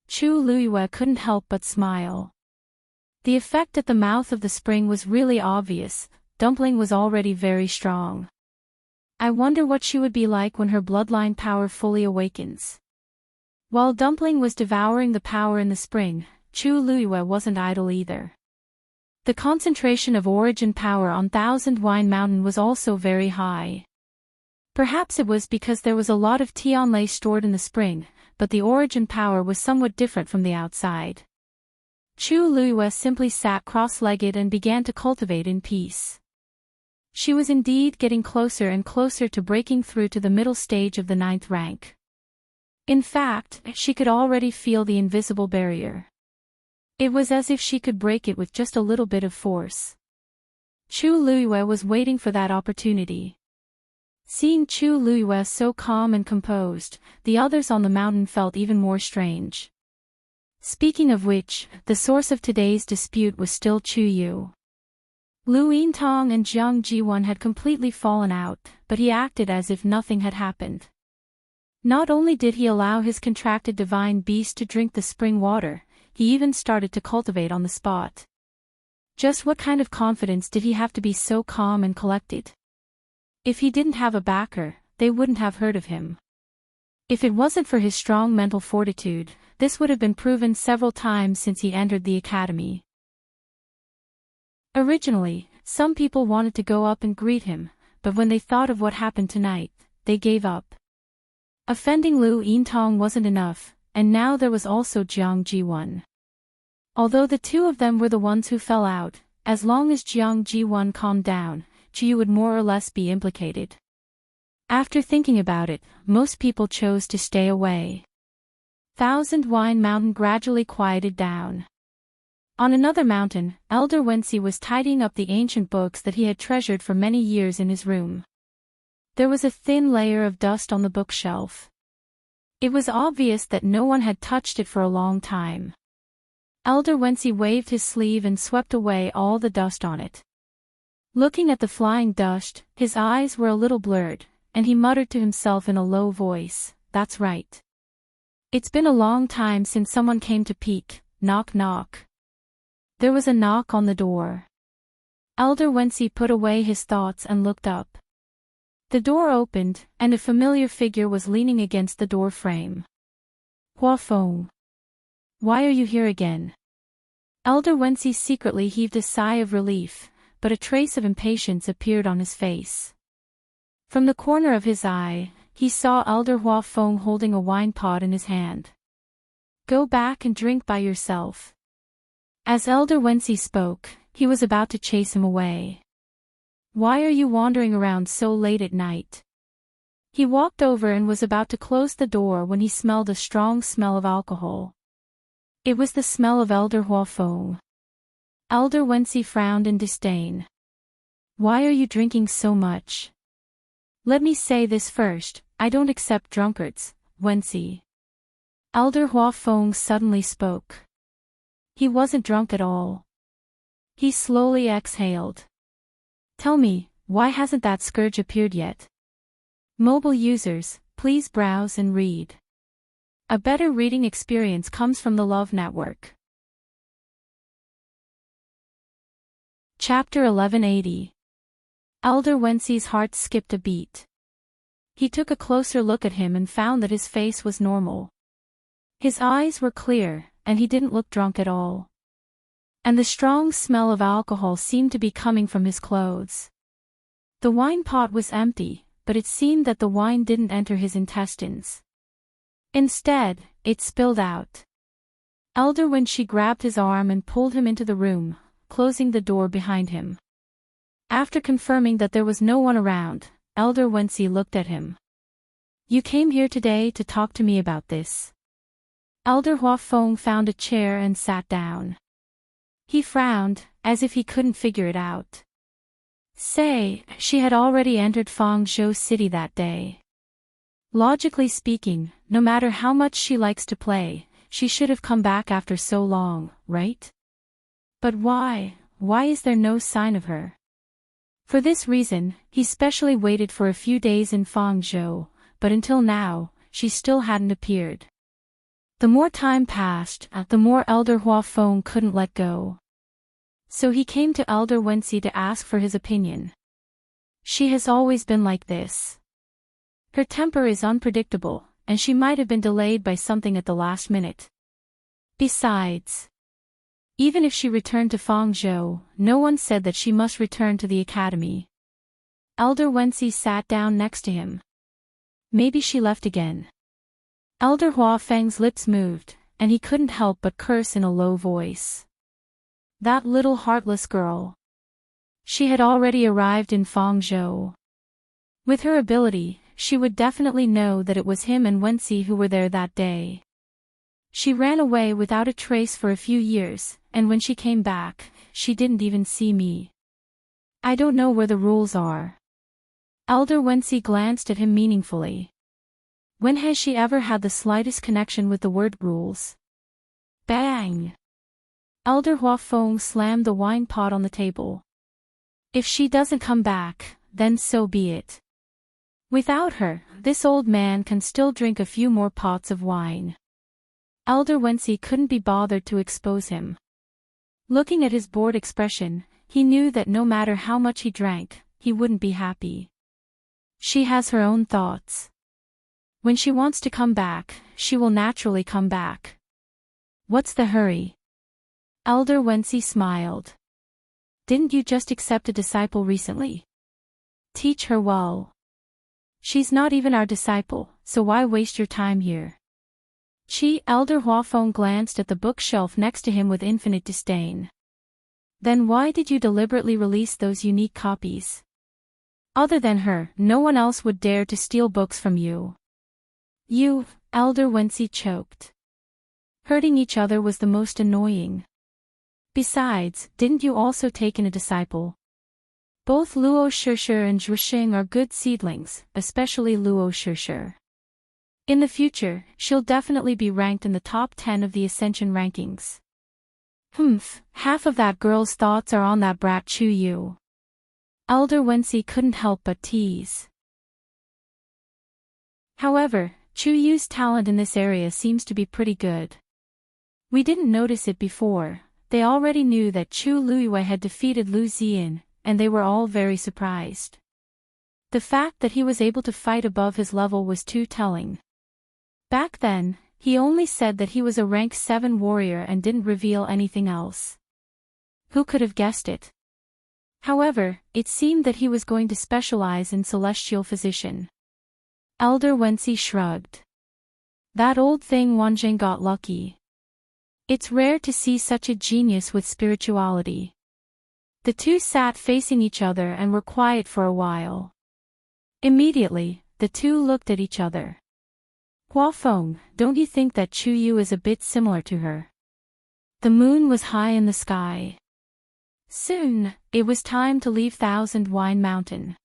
Chu Luyue couldn't help but smile. The effect at the mouth of the spring was really obvious. Dumpling was already very strong. I wonder what she would be like when her bloodline power fully awakens. While Dumpling was devouring the power in the spring, Chu Luyue wasn't idle either. The concentration of origin power on Thousand Wine Mountain was also very high. Perhaps it was because there was a lot of tianlei stored in the spring, but the origin power was somewhat different from the outside. Chu Luyue simply sat cross-legged and began to cultivate in peace. She was indeed getting closer and closer to breaking through to the middle stage of the 9th rank. In fact, she could already feel the invisible barrier. It was as if she could break it with just a little bit of force. Chu Luyue was waiting for that opportunity. Seeing Chu Luyue so calm and composed, the others on the mountain felt even more strange. Speaking of which, the source of today's dispute was still Chuyu. Lu Yintong and Jiang Jiwan had completely fallen out, but he acted as if nothing had happened. Not only did he allow his contracted divine beast to drink the spring water, he even started to cultivate on the spot. Just what kind of confidence did he have to be so calm and collected? If he didn't have a backer, they wouldn't have heard of him. If it wasn't for his strong mental fortitude, this would have been proven several times since he entered the academy. Originally, some people wanted to go up and greet him, but when they thought of what happened tonight, they gave up. Offending Lu Yintong wasn't enough, and now there was also Jiang Jiwan. Although the two of them were the ones who fell out, as long as Jiang Jiwan calmed down, Chuyu would more or less be implicated. After thinking about it, most people chose to stay away. Thousand Wine Mountain gradually quieted down. On another mountain, Elder Wensi was tidying up the ancient books that he had treasured for many years in his room. There was a thin layer of dust on the bookshelf. It was obvious that no one had touched it for a long time. Elder Wensi waved his sleeve and swept away all the dust on it. Looking at the flying dust, his eyes were a little blurred, and he muttered to himself in a low voice, "That's right. It's been a long time since someone came to peek, knock knock." There was a knock on the door. Elder Wensi put away his thoughts and looked up. The door opened, and a familiar figure was leaning against the door frame. "Hua Feng. Why are you here again?" Elder Wensi secretly heaved a sigh of relief, but a trace of impatience appeared on his face. From the corner of his eye, he saw Elder Hua Feng holding a wine pot in his hand. "Go back and drink by yourself." As Elder Wensi spoke, he was about to chase him away. "Why are you wandering around so late at night?" He walked over and was about to close the door when he smelled a strong smell of alcohol. It was the smell of Elder Huafeng. Elder Wensi frowned in disdain. Why are you drinking so much? Let me say this first, I don't accept drunkards, Wensi. Elder Huafeng suddenly spoke. He wasn't drunk at all. He slowly exhaled. Tell me, why hasn't that scourge appeared yet? Mobile users, please browse and read. A better reading experience comes from the Love Network. Chapter 1180. Elder Wensi's heart skipped a beat. He took a closer look at him and found that his face was normal. His eyes were clear, and he didn't look drunk at all. And the strong smell of alcohol seemed to be coming from his clothes. The wine pot was empty, but it seemed that the wine didn't enter his intestines. Instead, it spilled out. Elder Wensi grabbed his arm and pulled him into the room, closing the door behind him. After confirming that there was no one around, Elder Wensi looked at him. You came here today to talk to me about this. Elder Huafeng found a chair and sat down. He frowned, as if he couldn't figure it out. Say, she had already entered Fangzhou City that day. Logically speaking, no matter how much she likes to play, she should have come back after so long, right? But why is there no sign of her? For this reason, he specially waited for a few days in Fangzhou, but until now, she still hadn't appeared. The more time passed, the more Elder Huafeng couldn't let go. So he came to Elder Wensi to ask for his opinion. She has always been like this. Her temper is unpredictable, and she might have been delayed by something at the last minute. Besides, even if she returned to Fangzhou, no one said that she must return to the academy. Elder Wensi sat down next to him. Maybe she left again. Elder Huafeng's lips moved, and he couldn't help but curse in a low voice. That little heartless girl. She had already arrived in Fangzhou. With her ability, she would definitely know that it was him and Wensi who were there that day. She ran away without a trace for a few years, and when she came back, she didn't even see me. I don't know where the rules are. Elder Wensi glanced at him meaningfully. When has she ever had the slightest connection with the word rules? Bang! Elder Huafeng slammed the wine pot on the table. If she doesn't come back, then so be it. Without her, this old man can still drink a few more pots of wine. Elder Wensi couldn't be bothered to expose him. Looking at his bored expression, he knew that no matter how much he drank, he wouldn't be happy. She has her own thoughts. When she wants to come back, she will naturally come back. What's the hurry? Elder Wensi smiled. Didn't you just accept a disciple recently? Teach her well. She's not even our disciple, so why waste your time here? Elder Huafeng glanced at the bookshelf next to him with infinite disdain. Then why did you deliberately release those unique copies? Other than her, no one else would dare to steal books from you. You, Elder Wensi choked. Hurting each other was the most annoying. Besides, didn't you also take in a disciple? Both Luo Shishir and Zhuxing are good seedlings, especially Luo Shishir. In the future, she'll definitely be ranked in the top 10 of the Ascension rankings. Half of that girl's thoughts are on that brat Chu Yu. Elder Wensi couldn't help but tease. However, Chu Yu's talent in this area seems to be pretty good. We didn't notice it before. They already knew that Chu Luiyue had defeated Lu Ziyan, and they were all very surprised. The fact that he was able to fight above his level was too telling. Back then, he only said that he was a rank 7 warrior and didn't reveal anything else. Who could have guessed it? However, it seemed that he was going to specialize in celestial physician. Elder Wensi shrugged. That old thing Wanzheng got lucky. It's rare to see such a genius with spirituality. The two sat facing each other and were quiet for a while. Immediately, the two looked at each other. Hua Feng, don't you think that Chu Yu is a bit similar to her? The moon was high in the sky. Soon, it was time to leave Thousand Wine Mountain.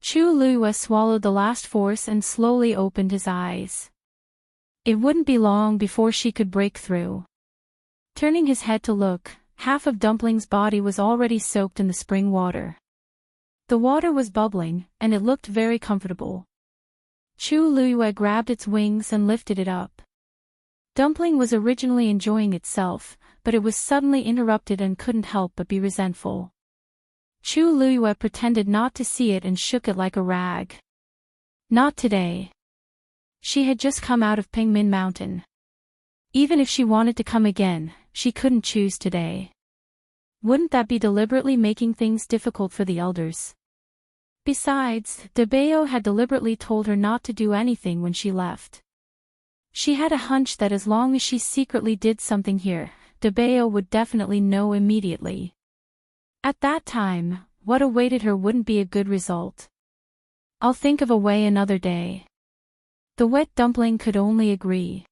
Chu Liyue swallowed the last force and slowly opened his eyes. It wouldn't be long before she could break through. Turning his head to look, half of Dumpling's body was already soaked in the spring water. The water was bubbling, and it looked very comfortable. Chu Liyue grabbed its wings and lifted it up. Dumpling was originally enjoying itself, but it was suddenly interrupted and couldn't help but be resentful. Chu Liyue pretended not to see it and shook it like a rag. Not today. She had just come out of Pingmin Mountain. Even if she wanted to come again, she couldn't choose today. Wouldn't that be deliberately making things difficult for the elders? Besides, De Bao had deliberately told her not to do anything when she left. She had a hunch that as long as she secretly did something here, De Bao would definitely know immediately. At that time, what awaited her wouldn't be a good result. I'll think of a way another day. The wet dumpling could only agree.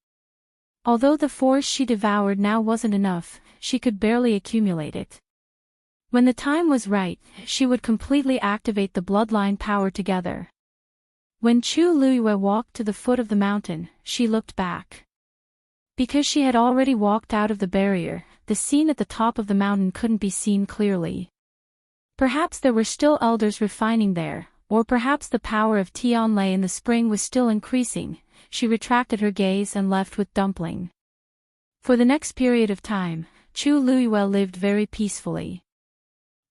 Although the force she devoured now wasn't enough, she could barely accumulate it. When the time was right, she would completely activate the bloodline power together. When Chu Liyue walked to the foot of the mountain, she looked back. Because she had already walked out of the barrier, the scene at the top of the mountain couldn't be seen clearly. Perhaps there were still elders refining there, or perhaps the power of Tianlei in the spring was still increasing. She retracted her gaze and left with Dumpling. For the next period of time, Chu Liyue lived very peacefully.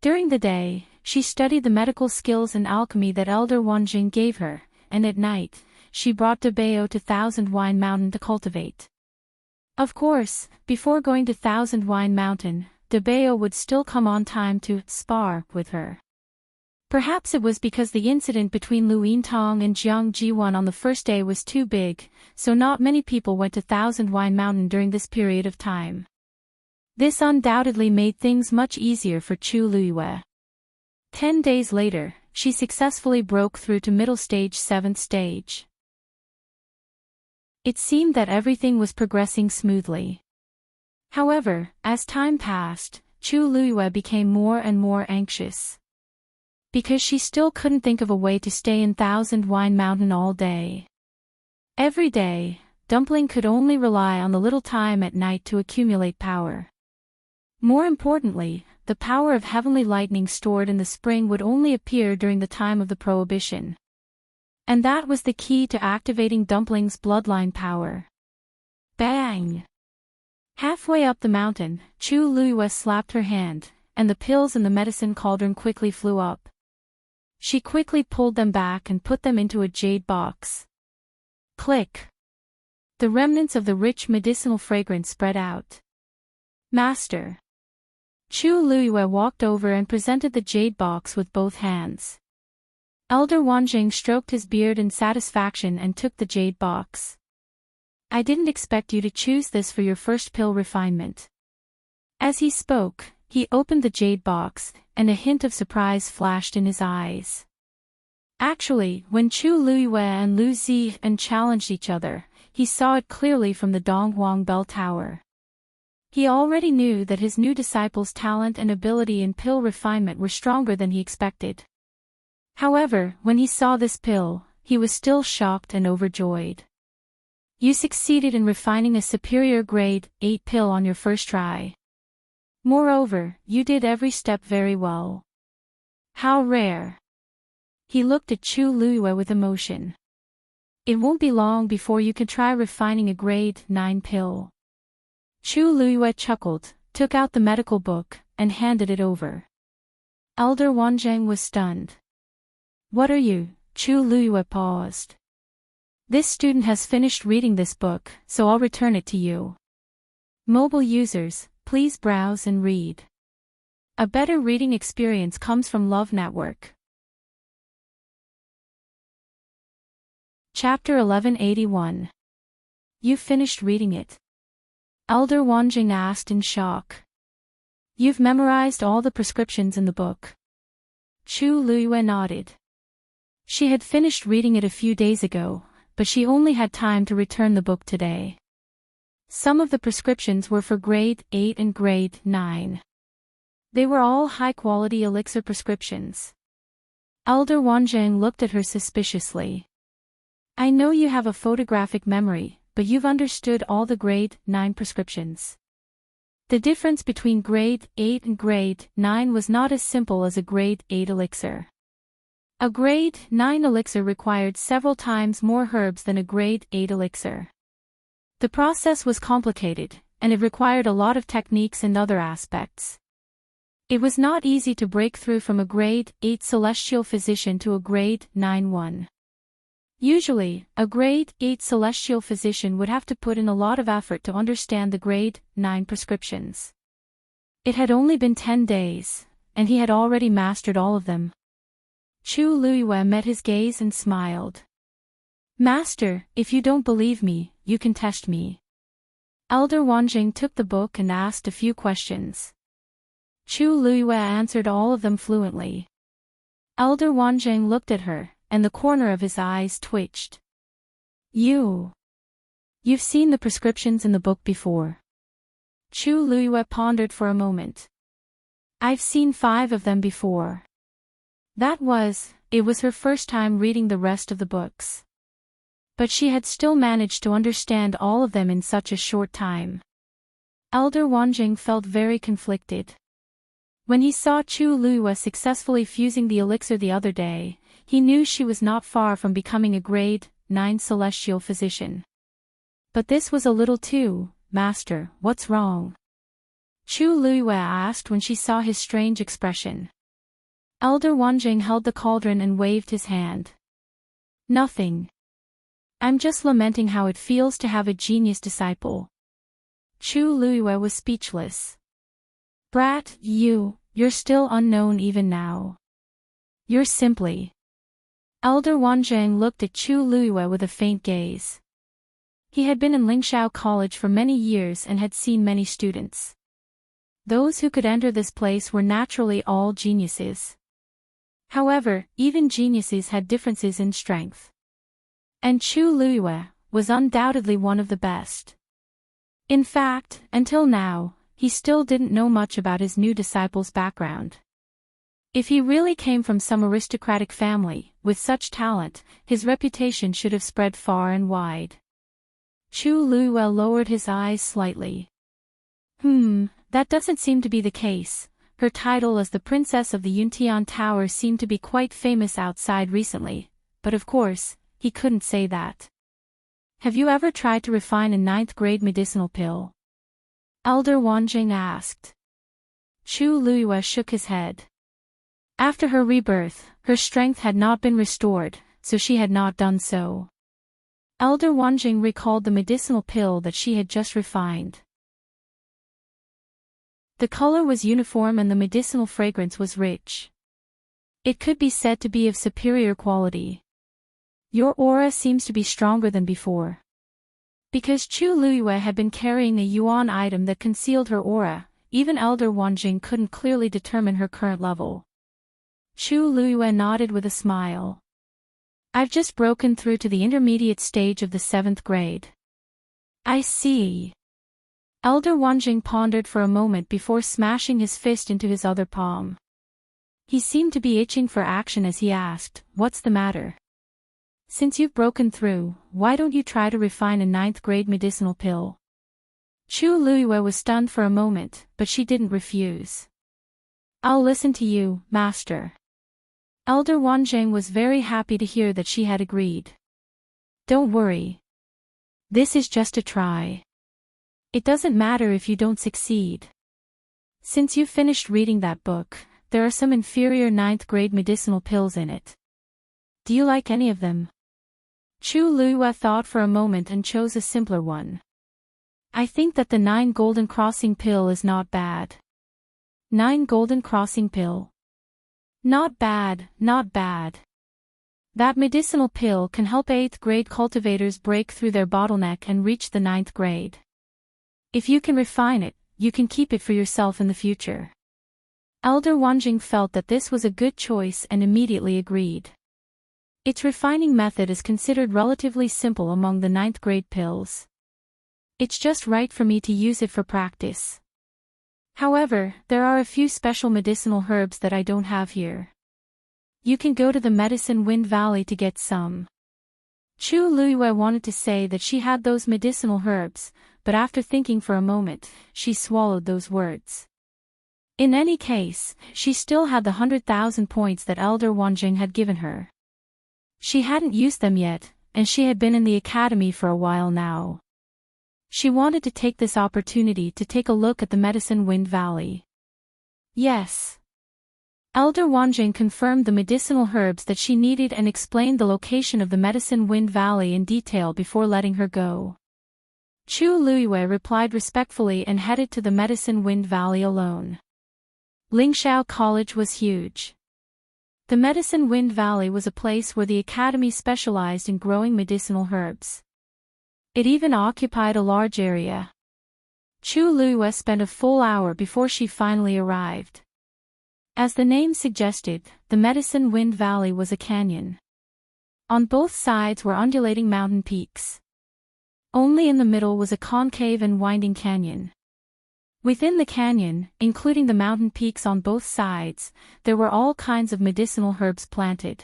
During the day, she studied the medical skills and alchemy that Elder Wanjing gave her, and at night, she brought De Bao to Thousand Wine Mountain to cultivate. Of course, before going to Thousand Wine Mountain, De Bao would still come on time to spar with her. Perhaps it was because the incident between Lu Yintang and Jiang Jiwan on the first day was too big, so not many people went to Thousand Wine Mountain during this period of time. This undoubtedly made things much easier for Chu Liyue. 10 days later, she successfully broke through to middle stage 7th stage. It seemed that everything was progressing smoothly. However, as time passed, Chu Liyue became more and more anxious. Because she still couldn't think of a way to stay in Thousand Wine Mountain all day. Every day, Dumpling could only rely on the little time at night to accumulate power. More importantly, the power of heavenly lightning stored in the spring would only appear during the time of the prohibition. And that was the key to activating Dumpling's bloodline power. Bang! Halfway up the mountain, Chu Liyue slapped her hand, and the pills in the medicine cauldron quickly flew up. She quickly pulled them back and put them into a jade box. Click! The remnants of the rich medicinal fragrance spread out. Master! Chu Liyue walked over and presented the jade box with both hands. Elder Wanjing stroked his beard in satisfaction and took the jade box. I didn't expect you to choose this for your first pill refinement. As he spoke, he opened the jade box, and a hint of surprise flashed in his eyes. Actually, when Chu Liyue and Lu Ziyan challenged each other, he saw it clearly from the Donghuang Bell Tower. He already knew that his new disciple's talent and ability in pill refinement were stronger than he expected. However, when he saw this pill, he was still shocked and overjoyed. You succeeded in refining a superior grade 8 pill on your first try. Moreover, you did every step very well. How rare. He looked at Chu Liyue with emotion. It won't be long before you can try refining a grade 9 pill. Chu Liyue chuckled, took out the medical book, and handed it over. Elder Wanjing was stunned. What are you? Chu Liyue paused. This student has finished reading this book, so I'll return it to you. Mobile users, please browse and read. A better reading experience comes from Love Network. Chapter 1181. You finished reading it? Elder Wanjing asked in shock. You've memorized all the prescriptions in the book? Chu Liyue nodded. She had finished reading it a few days ago, but she only had time to return the book today. Some of the prescriptions were for grade 8 and grade 9. They were all high-quality elixir prescriptions. Elder Wanzheng looked at her suspiciously. I know you have a photographic memory, but you've understood all the grade 9 prescriptions. The difference between grade 8 and grade 9 was not as simple as a grade 8 elixir. A grade 9 elixir required several times more herbs than a grade 8 elixir. The process was complicated, and it required a lot of techniques and other aspects. It was not easy to break through from a grade 8 celestial physician to a grade 9 one. Usually, a grade 8 celestial physician would have to put in a lot of effort to understand the grade 9 prescriptions. It had only been 10 days, and he had already mastered all of them. Chu Luiyue met his gaze and smiled. Master, if you don't believe me, you can test me. Elder Wanjing took the book and asked a few questions. Chu Luiyue answered all of them fluently. Elder Wanjing looked at her, and the corner of his eyes twitched. You've seen the prescriptions in the book before. Chu Luiyue pondered for a moment. I've seen 5 of them before. It was her first time reading the rest of the books. But she had still managed to understand all of them in such a short time. Elder Wanjing felt very conflicted. When he saw Chu Luiyue successfully fusing the elixir the other day, he knew she was not far from becoming a grade 9 celestial physician. But this was a little too, Master, what's wrong? Chu Luiyue asked when she saw his strange expression. Elder Wanjing held the cauldron and waved his hand. Nothing. I'm just lamenting how it feels to have a genius disciple. Chu Luiyue was speechless. Brat, you're still unknown even now. You're simply... Elder Wanzheng looked at Chu Luiyue with a faint gaze. He had been in Lingxiao College for many years and had seen many students. Those who could enter this place were naturally all geniuses. However, even geniuses had differences in strength. And Chu Luiyue was undoubtedly one of the best. In fact, until now, he still didn't know much about his new disciple's background. If he really came from some aristocratic family, with such talent, his reputation should have spread far and wide. Chu Luiyue lowered his eyes slightly. That doesn't seem to be the case. Her title as the Princess of the Yuntian Tower seemed to be quite famous outside recently, but of course, he couldn't say that. Have you ever tried to refine a 9th grade medicinal pill? Elder Wanjing asked. Chu Luiyue shook his head. After her rebirth, her strength had not been restored, so she had not done so. Elder Wanjing recalled the medicinal pill that she had just refined. The color was uniform and the medicinal fragrance was rich. It could be said to be of superior quality. Your aura seems to be stronger than before. Because Chu Luiyue had been carrying a yuan item that concealed her aura, even Elder Wanjing couldn't clearly determine her current level. Chu Luiyue nodded with a smile. I've just broken through to the intermediate stage of the 7th grade. I see. Elder Wanjing pondered for a moment before smashing his fist into his other palm. He seemed to be itching for action as he asked, What's the matter? Since you've broken through, why don't you try to refine a 9th grade medicinal pill? Chu Luiyue was stunned for a moment, but she didn't refuse. I'll listen to you, Master. Elder Wanjing was very happy to hear that she had agreed. Don't worry. This is just a try. It doesn't matter if you don't succeed. Since you finished reading that book, there are some inferior 9th grade medicinal pills in it. Do you like any of them? Chu Luiyue thought for a moment and chose a simpler one. I think that the 9 Golden Crossing pill is not bad. 9 Golden Crossing pill. Not bad, not bad. That medicinal pill can help 8th grade cultivators break through their bottleneck and reach the 9th grade. If you can refine it, you can keep it for yourself in the future. Elder Wanjing felt that this was a good choice and immediately agreed. Its refining method is considered relatively simple among the ninth-grade pills. It's just right for me to use it for practice. However, there are a few special medicinal herbs that I don't have here. You can go to the Medicine Wind Valley to get some. Chu Luiyue wanted to say that she had those medicinal herbs, but after thinking for a moment, she swallowed those words. In any case, she still had the 100,000 points that Elder Wanjing had given her. She hadn't used them yet, and she had been in the academy for a while now. She wanted to take this opportunity to take a look at the Medicine Wind Valley. Yes. Elder Wanjing confirmed the medicinal herbs that she needed and explained the location of the Medicine Wind Valley in detail before letting her go. Chu Luiyue replied respectfully and headed to the Medicine Wind Valley alone. Lingxiao College was huge. The Medicine Wind Valley was a place where the academy specialized in growing medicinal herbs. It even occupied a large area. Chu Luiyue spent a full hour before she finally arrived. As the name suggested, the Medicine Wind Valley was a canyon. On both sides were undulating mountain peaks. Only in the middle was a concave and winding canyon. Within the canyon, including the mountain peaks on both sides, there were all kinds of medicinal herbs planted.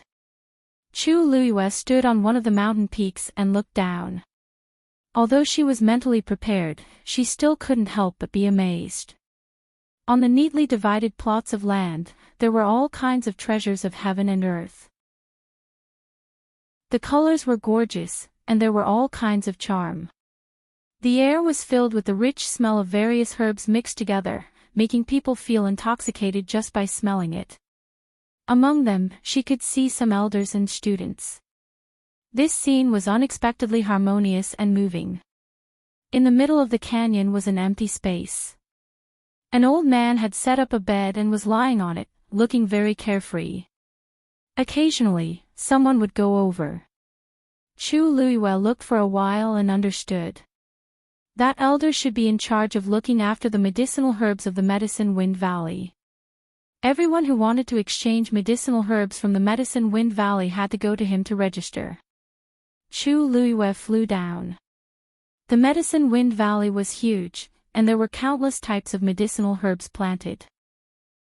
Chu Luiyue stood on one of the mountain peaks and looked down. Although she was mentally prepared, she still couldn't help but be amazed. On the neatly divided plots of land, there were all kinds of treasures of heaven and earth. The colors were gorgeous, and there were all kinds of charm. The air was filled with the rich smell of various herbs mixed together, making people feel intoxicated just by smelling it. Among them, she could see some elders and students. This scene was unexpectedly harmonious and moving. In the middle of the canyon was an empty space. An old man had set up a bed and was lying on it, looking very carefree. Occasionally, someone would go over. Chu Luiyue looked for a while and understood. That elder should be in charge of looking after the medicinal herbs of the Medicine Wind Valley. Everyone who wanted to exchange medicinal herbs from the Medicine Wind Valley had to go to him to register. Chu Luiyue flew down. The Medicine Wind Valley was huge, and there were countless types of medicinal herbs planted.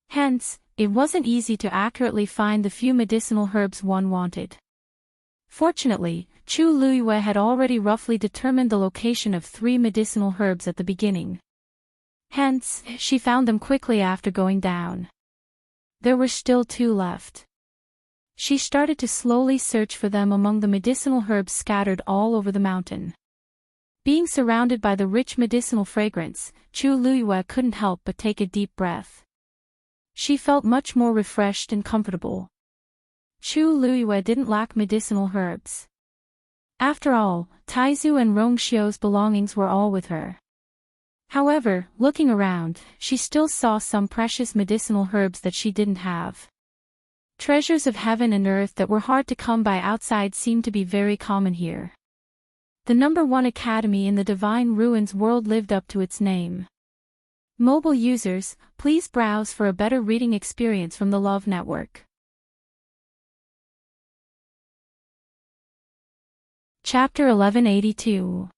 Hence, it wasn't easy to accurately find the few medicinal herbs one wanted. Fortunately, Chu Luiyue had already roughly determined the location of 3 medicinal herbs at the beginning. Hence, she found them quickly after going down. There were still 2 left. She started to slowly search for them among the medicinal herbs scattered all over the mountain. Being surrounded by the rich medicinal fragrance, Chu Luiyue couldn't help but take a deep breath. She felt much more refreshed and comfortable. Chu Luiyue didn't lack medicinal herbs. After all, Taizu and Rongxiu's belongings were all with her. However, looking around, she still saw some precious medicinal herbs that she didn't have. Treasures of heaven and earth that were hard to come by outside seemed to be very common here. The #1 academy in the Divine Ruins world lived up to its name. Mobile users, please browse for a better reading experience from the Love Network. Chapter 1182.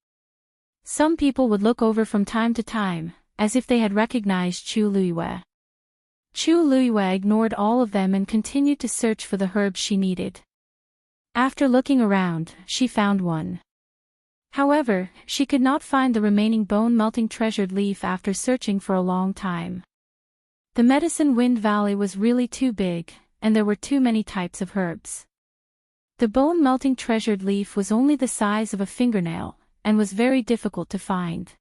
Some people would look over from time to time, as if they had recognized Chu Luiyue. Chu Luiyue ignored all of them and continued to search for the herbs she needed. After looking around, she found one. However, she could not find the remaining bone-melting treasured leaf after searching for a long time. The Medicine Wind Valley was really too big, and there were too many types of herbs. The bone-melting treasured leaf was only the size of a fingernail, and was very difficult to find.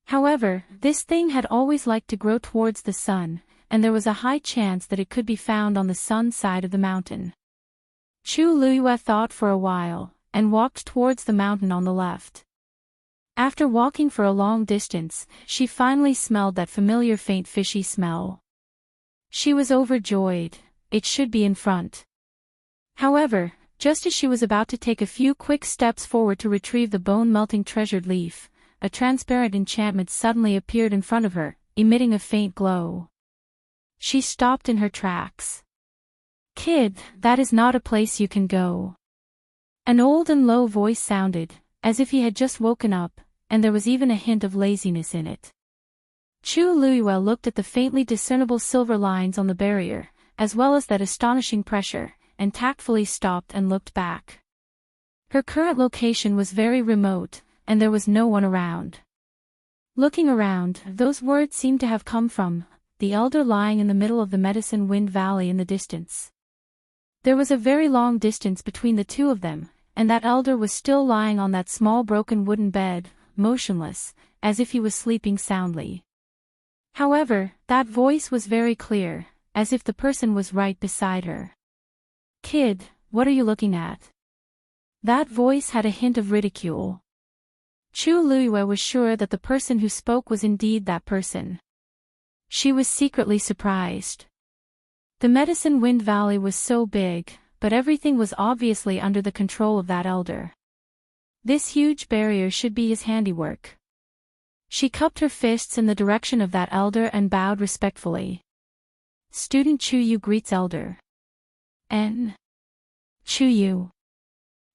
However, this thing had always liked to grow towards the sun, and there was a high chance that it could be found on the sun side of the mountain. Chu Luiyue thought for a while, and walked towards the mountain on the left. After walking for a long distance, she finally smelled that familiar faint fishy smell. She was overjoyed. It should be in front. However, just as she was about to take a few quick steps forward to retrieve the bone-melting treasured leaf, a transparent enchantment suddenly appeared in front of her, emitting a faint glow. She stopped in her tracks. Kid, that is not a place you can go. An old and low voice sounded, as if he had just woken up, and there was even a hint of laziness in it. Chu Luiyue looked at the faintly discernible silver lines on the barrier, as well as that astonishing pressure, and tactfully stopped and looked back. Her current location was very remote, and there was no one around. Looking around, those words seemed to have come from the elder lying in the middle of the Medicine Wind Valley in the distance. There was a very long distance between the two of them, and that elder was still lying on that small broken wooden bed, motionless, as if he was sleeping soundly. However, that voice was very clear, as if the person was right beside her. Kid, what are you looking at? That voice had a hint of ridicule. Chu Luiyue was sure that the person who spoke was indeed that person. She was secretly surprised. The Medicine Wind Valley was so big, but everything was obviously under the control of that elder. This huge barrier should be his handiwork. She cupped her fists in the direction of that elder and bowed respectfully. Student Chu Yu greets elder. Chu Yu.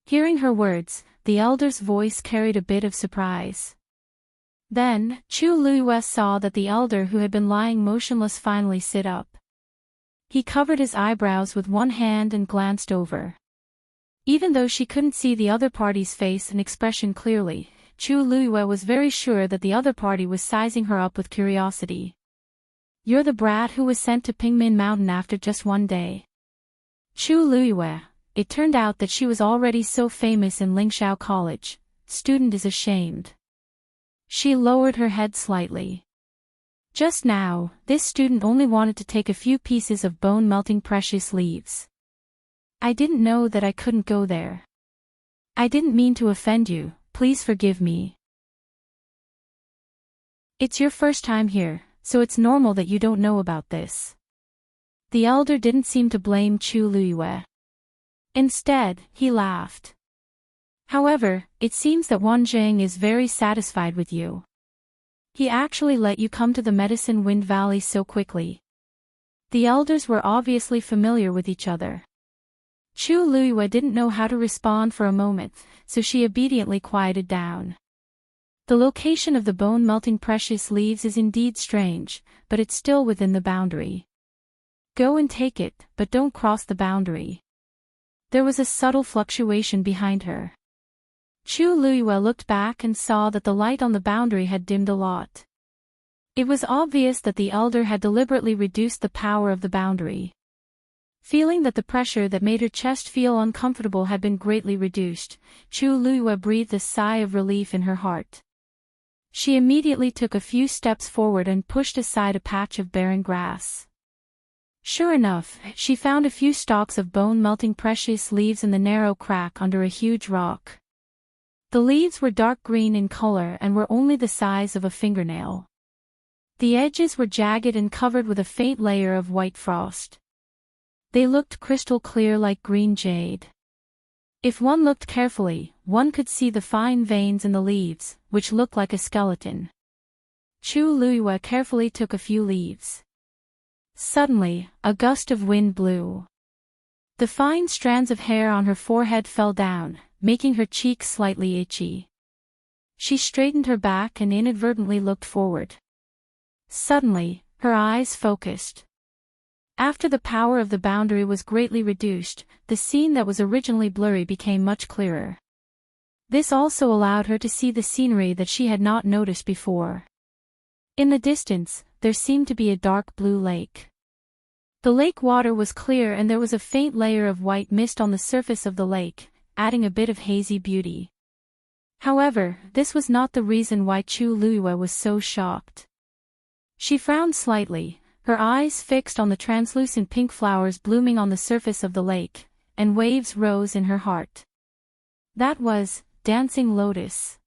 Hearing her words, the elder's voice carried a bit of surprise. Then, Chu Luiyue saw that the elder who had been lying motionless finally sit up. He covered his eyebrows with one hand and glanced over. Even though she couldn't see the other party's face and expression clearly, Chu Luiyue was very sure that the other party was sizing her up with curiosity. You're the brat who was sent to Pingmin Mountain after just one day. Chu Luiyue, it turned out that she was already so famous in Lingxiao College. Student is ashamed. She lowered her head slightly. Just now, this student only wanted to take a few pieces of bone-melting precious leaves. I didn't know that I couldn't go there. I didn't mean to offend you, please forgive me. It's your first time here, so it's normal that you don't know about this. The elder didn't seem to blame Chu Luiyue. Instead, he laughed. However, it seems that Wan Jing is very satisfied with you. He actually let you come to the Medicine Wind Valley so quickly. The elders were obviously familiar with each other. Chu Luiyue didn't know how to respond for a moment, so she obediently quieted down. The location of the bone-melting precious leaves is indeed strange, but it's still within the boundary. Go and take it, but don't cross the boundary. There was a subtle fluctuation behind her. Chu Luiyue looked back and saw that the light on the boundary had dimmed a lot. It was obvious that the elder had deliberately reduced the power of the boundary. Feeling that the pressure that made her chest feel uncomfortable had been greatly reduced, Chu Luiyue breathed a sigh of relief in her heart. She immediately took a few steps forward and pushed aside a patch of barren grass. Sure enough, she found a few stalks of bone-melting precious leaves in the narrow crack under a huge rock. The leaves were dark green in color and were only the size of a fingernail. The edges were jagged and covered with a faint layer of white frost. They looked crystal clear like green jade. If one looked carefully, one could see the fine veins in the leaves, which looked like a skeleton. Chu Luiyue carefully took a few leaves. Suddenly, a gust of wind blew. The fine strands of hair on her forehead fell down, making her cheeks slightly itchy. She straightened her back and inadvertently looked forward. Suddenly, her eyes focused. After the power of the boundary was greatly reduced, the scene that was originally blurry became much clearer. This also allowed her to see the scenery that she had not noticed before. In the distance, there seemed to be a dark blue lake. The lake water was clear and there was a faint layer of white mist on the surface of the lake, adding a bit of hazy beauty. However, this was not the reason why Chu Luiyue was so shocked. She frowned slightly, her eyes fixed on the translucent pink flowers blooming on the surface of the lake, and waves rose in her heart. That was dancing lotus.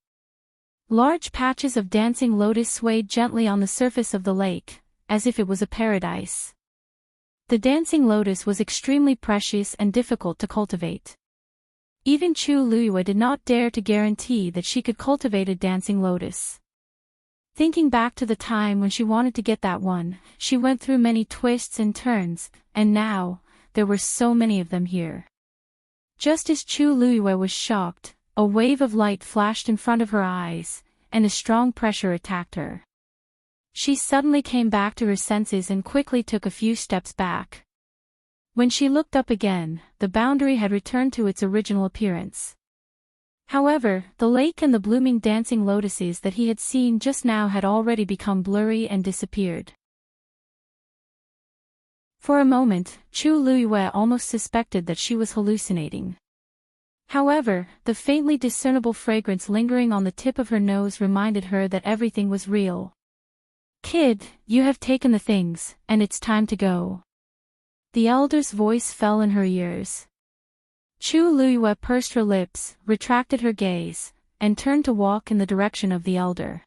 Large patches of dancing lotus swayed gently on the surface of the lake, as if it was a paradise. The dancing lotus was extremely precious and difficult to cultivate. Even Chu Luiyue did not dare to guarantee that she could cultivate a dancing lotus. Thinking back to the time when she wanted to get that one, she went through many twists and turns, and now, there were so many of them here. Just as Chu Luiyue was shocked, a wave of light flashed in front of her eyes, and a strong pressure attacked her. She suddenly came back to her senses and quickly took a few steps back. When she looked up again, the boundary had returned to its original appearance. However, the lake and the blooming dancing lotuses that he had seen just now had already become blurry and disappeared. For a moment, Chu Luiyue almost suspected that she was hallucinating. However, the faintly discernible fragrance lingering on the tip of her nose reminded her that everything was real. "Kid, you have taken the things, and it's time to go." The elder's voice fell in her ears. Chu Luiyue pursed her lips, retracted her gaze, and turned to walk in the direction of the elder.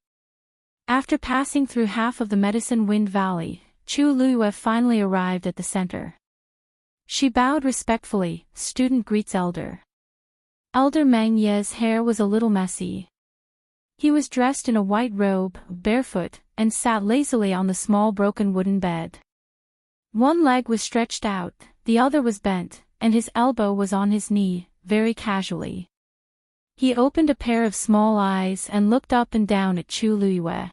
After passing through half of the Medicine Wind Valley, Chu Luiyue finally arrived at the center. She bowed respectfully. "Student greets elder." Elder Meng Ye's hair was a little messy. He was dressed in a white robe, barefoot, and sat lazily on the small broken wooden bed. One leg was stretched out, the other was bent, and his elbow was on his knee, very casually. He opened a pair of small eyes and looked up and down at Chu Luiyue.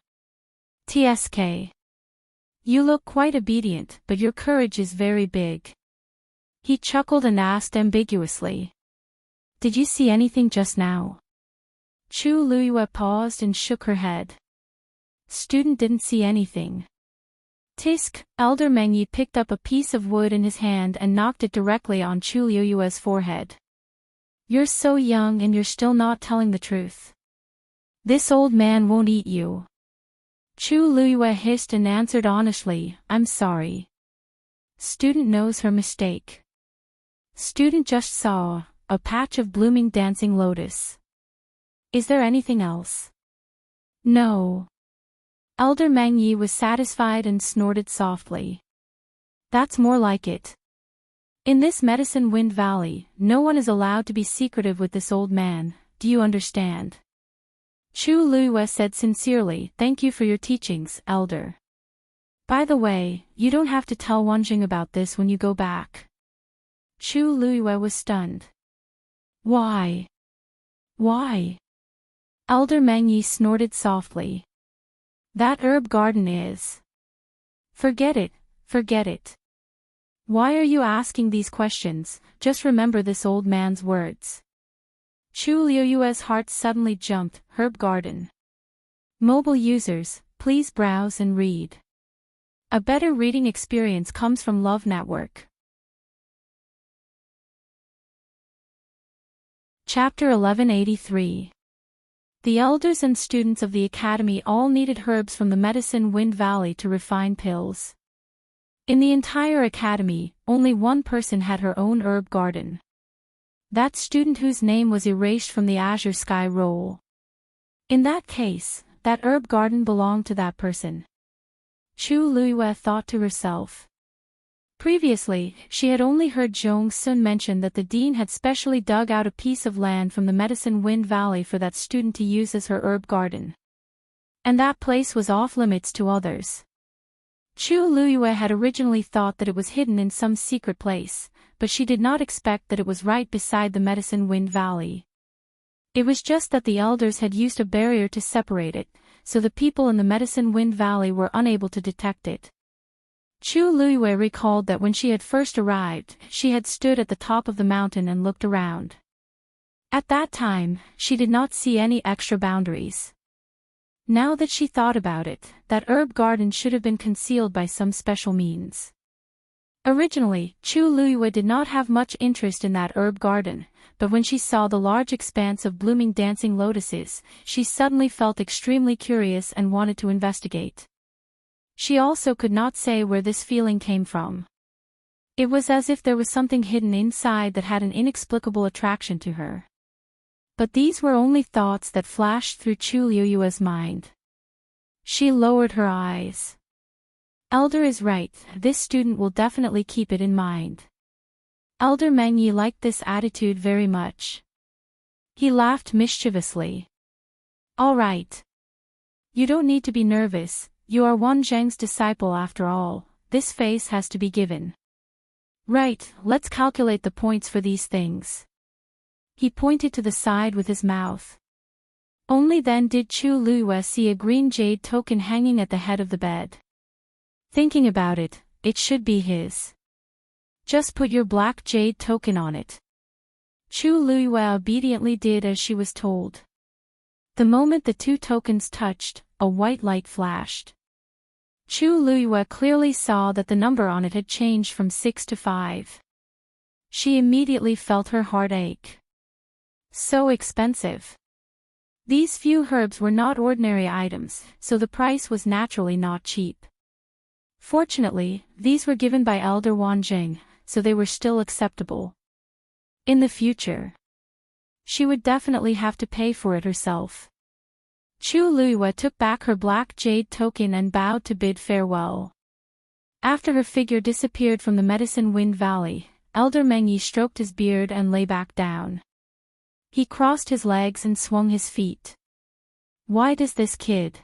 "Tsk. You look quite obedient, but your courage is very big." He chuckled and asked ambiguously. "Did you see anything just now?" Chu Luiyue paused and shook her head. "Student didn't see anything." "Tisk." Elder Meng Ye picked up a piece of wood in his hand and knocked it directly on Chu Luiyue's forehead. "You're so young and you're still not telling the truth. This old man won't eat you." Chu Luiyue hissed and answered honestly, "I'm sorry." Student knows her mistake. Student just saw a patch of blooming dancing lotus. "Is there anything else?" "No." Elder Meng Ye was satisfied and snorted softly. "That's more like it. In this Medicine Wind Valley, no one is allowed to be secretive with this old man, do you understand?" Chu Luiyue said sincerely, "Thank you for your teachings, elder. By the way, you don't have to tell Wanjing about this when you go back." Chu Luiyue was stunned. "Why? Why?" Elder Meng Ye snorted softly. "That herb garden is—" "Forget it, forget it. Why are you asking these questions? Just remember this old man's words." Chu Luiyue's heart suddenly jumped. Herb garden. Mobile users, please browse and read. A better reading experience comes from Love Network. Chapter 1183. The elders and students of the academy all needed herbs from the Medicine Wind Valley to refine pills. In the entire academy, only one person had her own herb garden. That student whose name was erased from the Azure Sky roll. In that case, that herb garden belonged to that person. Chu Luiyue thought to herself. Previously, she had only heard Zhong Sun mention that the dean had specially dug out a piece of land from the Medicine Wind Valley for that student to use as her herb garden. And that place was off-limits to others. Chu Luiyue had originally thought that it was hidden in some secret place, but she did not expect that it was right beside the Medicine Wind Valley. It was just that the elders had used a barrier to separate it, so the people in the Medicine Wind Valley were unable to detect it. Chu Luiyue recalled that when she had first arrived, she had stood at the top of the mountain and looked around. At that time, she did not see any extra boundaries. Now that she thought about it, that herb garden should have been concealed by some special means. Originally, Chu Luiyue did not have much interest in that herb garden, but when she saw the large expanse of blooming dancing lotuses, she suddenly felt extremely curious and wanted to investigate. She also could not say where this feeling came from. It was as if there was something hidden inside that had an inexplicable attraction to her. But these were only thoughts that flashed through Chu Luiyue's mind. She lowered her eyes. Elder is right, this student will definitely keep it in mind. Elder Meng Ye liked this attitude very much. He laughed mischievously. "All right. You don't need to be nervous. You are Wan Zheng's disciple after all, this face has to be given." Right, let's calculate the points for these things. He pointed to the side with his mouth. Only then did Chu Luiyue see a green jade token hanging at the head of the bed. Thinking about it, it should be his. Just put your black jade token on it. Chu Luiyue obediently did as she was told. The moment the two tokens touched, a white light flashed. Chu Luiyue clearly saw that the number on it had changed from 6 to 5. She immediately felt her heart ache. So expensive. These few herbs were not ordinary items, so the price was naturally not cheap. Fortunately, these were given by Elder Wanjing, so they were still acceptable. In the future, she would definitely have to pay for it herself. Chu Luiyue took back her black jade token and bowed to bid farewell. After her figure disappeared from the Medicine Wind Valley, Elder Mengyi stroked his beard and lay back down. He crossed his legs and swung his feet. Why does this kid?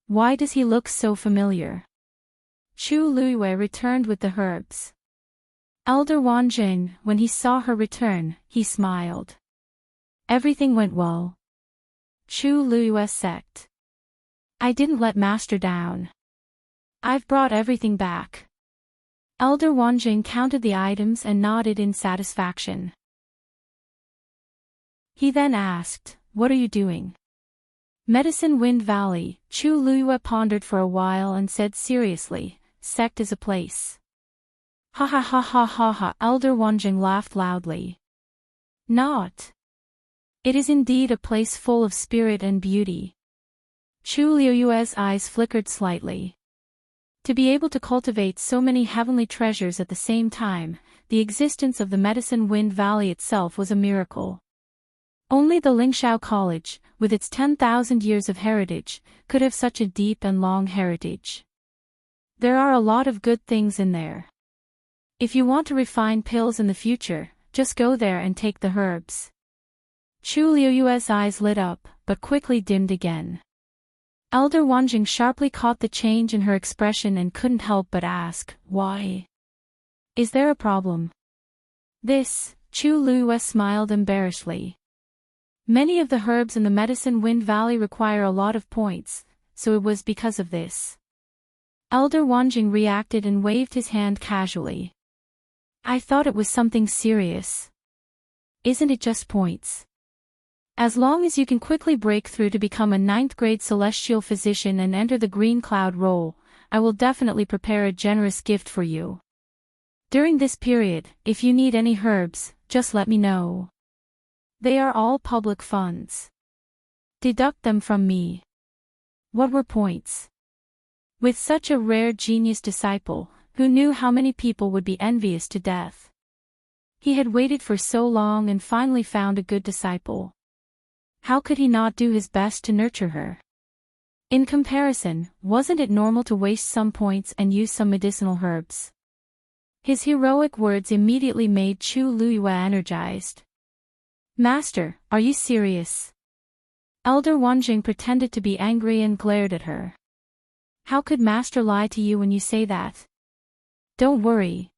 Why does he look so familiar? Chu Luiyue returned with the herbs. Elder Wanjing, when he saw her return, he smiled. Everything went well. Chu Luiyue said. I didn't let Master down. I've brought everything back. Elder Wanjing counted the items and nodded in satisfaction. He then asked, What are you doing? Medicine Wind Valley, Chu Luiyue pondered for a while and said seriously, Sect is a place. Ha ha ha ha ha ha, Elder Wanjing laughed loudly. Not. It is indeed a place full of spirit and beauty. Chu Luiyue's eyes flickered slightly. To be able to cultivate so many heavenly treasures at the same time, the existence of the Medicine Wind Valley itself was a miracle. Only the Lingxiao College, with its 10,000 years of heritage, could have such a deep and long heritage. There are a lot of good things in there. If you want to refine pills in the future, just go there and take the herbs. Chu Luiyue's eyes lit up, but quickly dimmed again. Elder Wanjing sharply caught the change in her expression and couldn't help but ask, Why? Is there a problem? This, Chu Luiyue smiled embarrassedly. Many of the herbs in the Medicine Wind Valley require a lot of points, so it was because of this. Elder Wanjing reacted and waved his hand casually. I thought it was something serious. Isn't it just points? As long as you can quickly break through to become a 9th grade celestial physician and enter the green cloud role, I will definitely prepare a generous gift for you. During this period, if you need any herbs, just let me know. They are all public funds. Deduct them from me. What were points? With such a rare genius disciple, who knew how many people would be envious to death? He had waited for so long and finally found a good disciple. How could he not do his best to nurture her? In comparison, wasn't it normal to waste some points and use some medicinal herbs? His heroic words immediately made Chu Luiyue energized. Master, are you serious? Elder Wanjing pretended to be angry and glared at her. How could Master lie to you when you say that? Don't worry.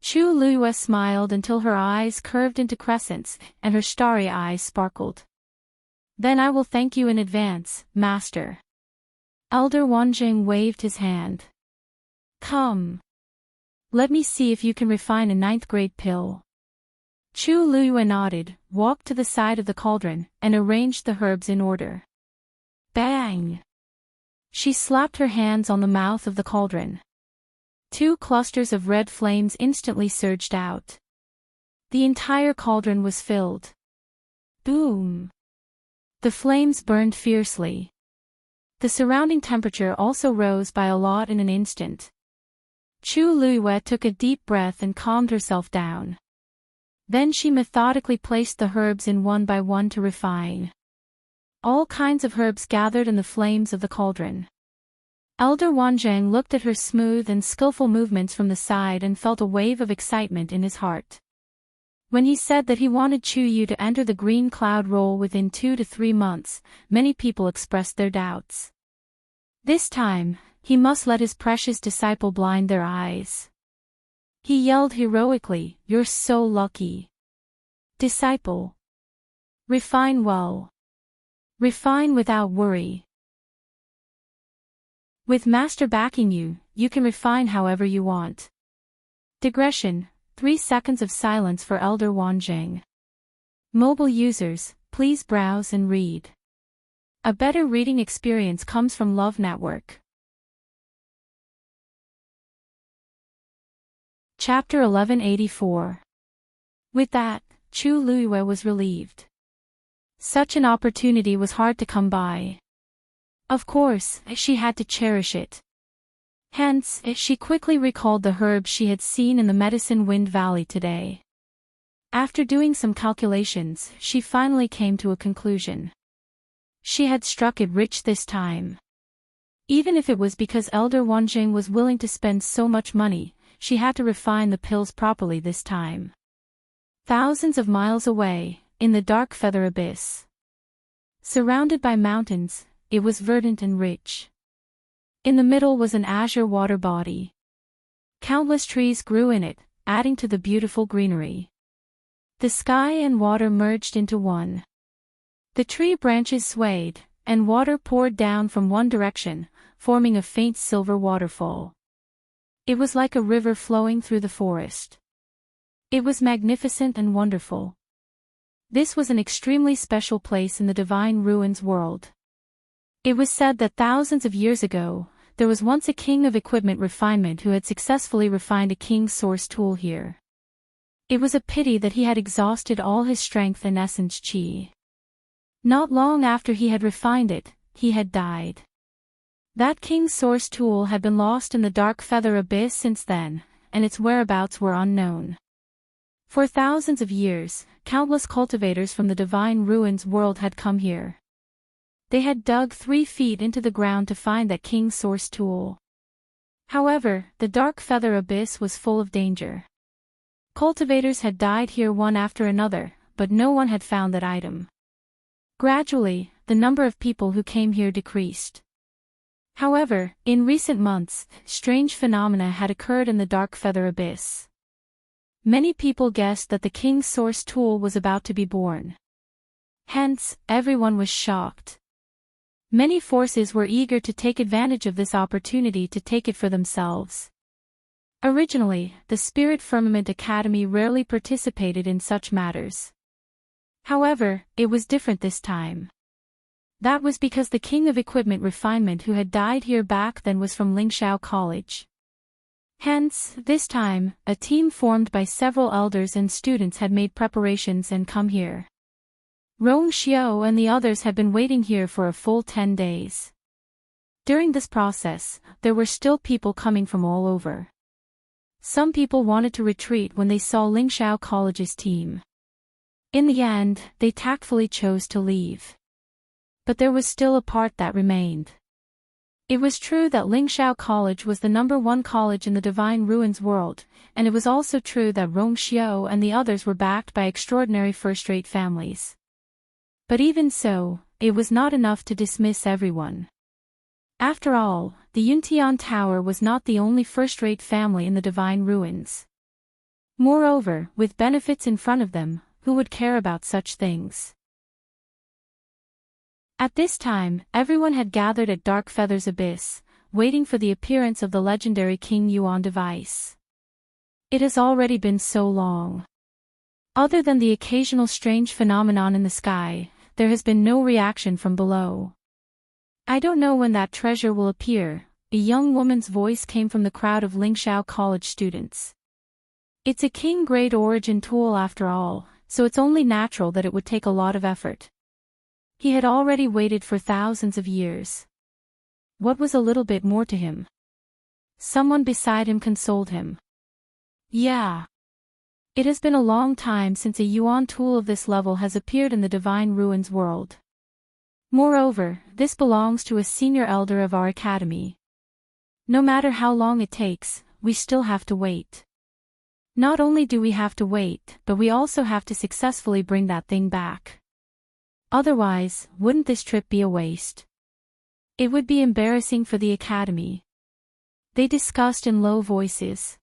Chu Luiyue smiled until her eyes curved into crescents, and her starry eyes sparkled. Then I will thank you in advance, Master. Elder Wanjing waved his hand. Come. Let me see if you can refine a 9th grade pill. Chu Luiyue nodded, walked to the side of the cauldron, and arranged the herbs in order. Bang! She slapped her hands on the mouth of the cauldron. 2 clusters of red flames instantly surged out. The entire cauldron was filled. Boom! The flames burned fiercely. The surrounding temperature also rose by a lot in an instant. Chu Luiyue took a deep breath and calmed herself down. Then she methodically placed the herbs in one by one to refine. All kinds of herbs gathered in the flames of the cauldron. Elder Wanjing looked at her smooth and skillful movements from the side and felt a wave of excitement in his heart. When he said that he wanted Chu Yu to enter the green cloud role within 2 to 3 months, many people expressed their doubts. This time, he must let his precious disciple blind their eyes. He yelled heroically, "You're so lucky. Disciple. Refine well. Refine without worry. With Master backing you, you can refine however you want." Digression, 3 seconds of silence for Elder Wanjing. Mobile users, please browse and read. A better reading experience comes from Love Network. Chapter 1184. With that, Chu Luiyue was relieved. Such an opportunity was hard to come by. Of course, she had to cherish it. Hence, she quickly recalled the herb she had seen in the Medicine Wind Valley today. After doing some calculations, she finally came to a conclusion. She had struck it rich this time. Even if it was because Elder Wanjing was willing to spend so much money, she had to refine the pills properly this time. Thousands of miles away, in the dark feather abyss. Surrounded by mountains, it was verdant and rich. In the middle was an azure water body. Countless trees grew in it, adding to the beautiful greenery. The sky and water merged into one. The tree branches swayed, and water poured down from one direction, forming a faint silver waterfall. It was like a river flowing through the forest. It was magnificent and wonderful. This was an extremely special place in the Divine Ruins world. It was said that thousands of years ago, there was once a king of equipment refinement who had successfully refined a king's source tool here. It was a pity that he had exhausted all his strength and essence chi. Not long after he had refined it, he had died. That king's source tool had been lost in the dark feather abyss since then, and its whereabouts were unknown. For thousands of years, countless cultivators from the Divine Ruins world had come here. They had dug 3 feet into the ground to find that king's source tool. However, the dark feather abyss was full of danger. Cultivators had died here one after another, but no one had found that item. Gradually, the number of people who came here decreased. However, in recent months, strange phenomena had occurred in the dark feather abyss. Many people guessed that the king's source tool was about to be born. Hence, everyone was shocked. Many forces were eager to take advantage of this opportunity to take it for themselves. Originally, the Spirit Firmament Academy rarely participated in such matters. However, it was different this time. That was because the king of equipment refinement who had died here back then was from Lingxiao College. Hence, this time, a team formed by several elders and students had made preparations and come here. Rong Xiao and the others had been waiting here for a full 10 days. During this process, there were still people coming from all over. Some people wanted to retreat when they saw Lingxiao College's team. In the end, they tactfully chose to leave. But there was still a part that remained. It was true that Lingxiao College was the #1 college in the Divine Ruins world, and it was also true that Rong Xiao and the others were backed by extraordinary first-rate families. But even so, it was not enough to dismiss everyone. After all, the Yuntian Tower was not the only first-rate family in the Divine Ruins. Moreover, with benefits in front of them, who would care about such things? At this time, everyone had gathered at Dark Feather's Abyss, waiting for the appearance of the legendary King Yuan device. It has already been so long. Other than the occasional strange phenomenon in the sky, there has been no reaction from below. "I don't know when that treasure will appear," a young woman's voice came from the crowd of Lingxiao College students. "It's a king-grade origin tool after all, so it's only natural that it would take a lot of effort." He had already waited for thousands of years. What was a little bit more to him? Someone beside him consoled him. "Yeah. It has been a long time since a Yuan tool of this level has appeared in the Divine Ruins world. Moreover, this belongs to a senior elder of our academy. No matter how long it takes, we still have to wait. Not only do we have to wait, but we also have to successfully bring that thing back. Otherwise, wouldn't this trip be a waste? It would be embarrassing for the academy." They discussed in low voices.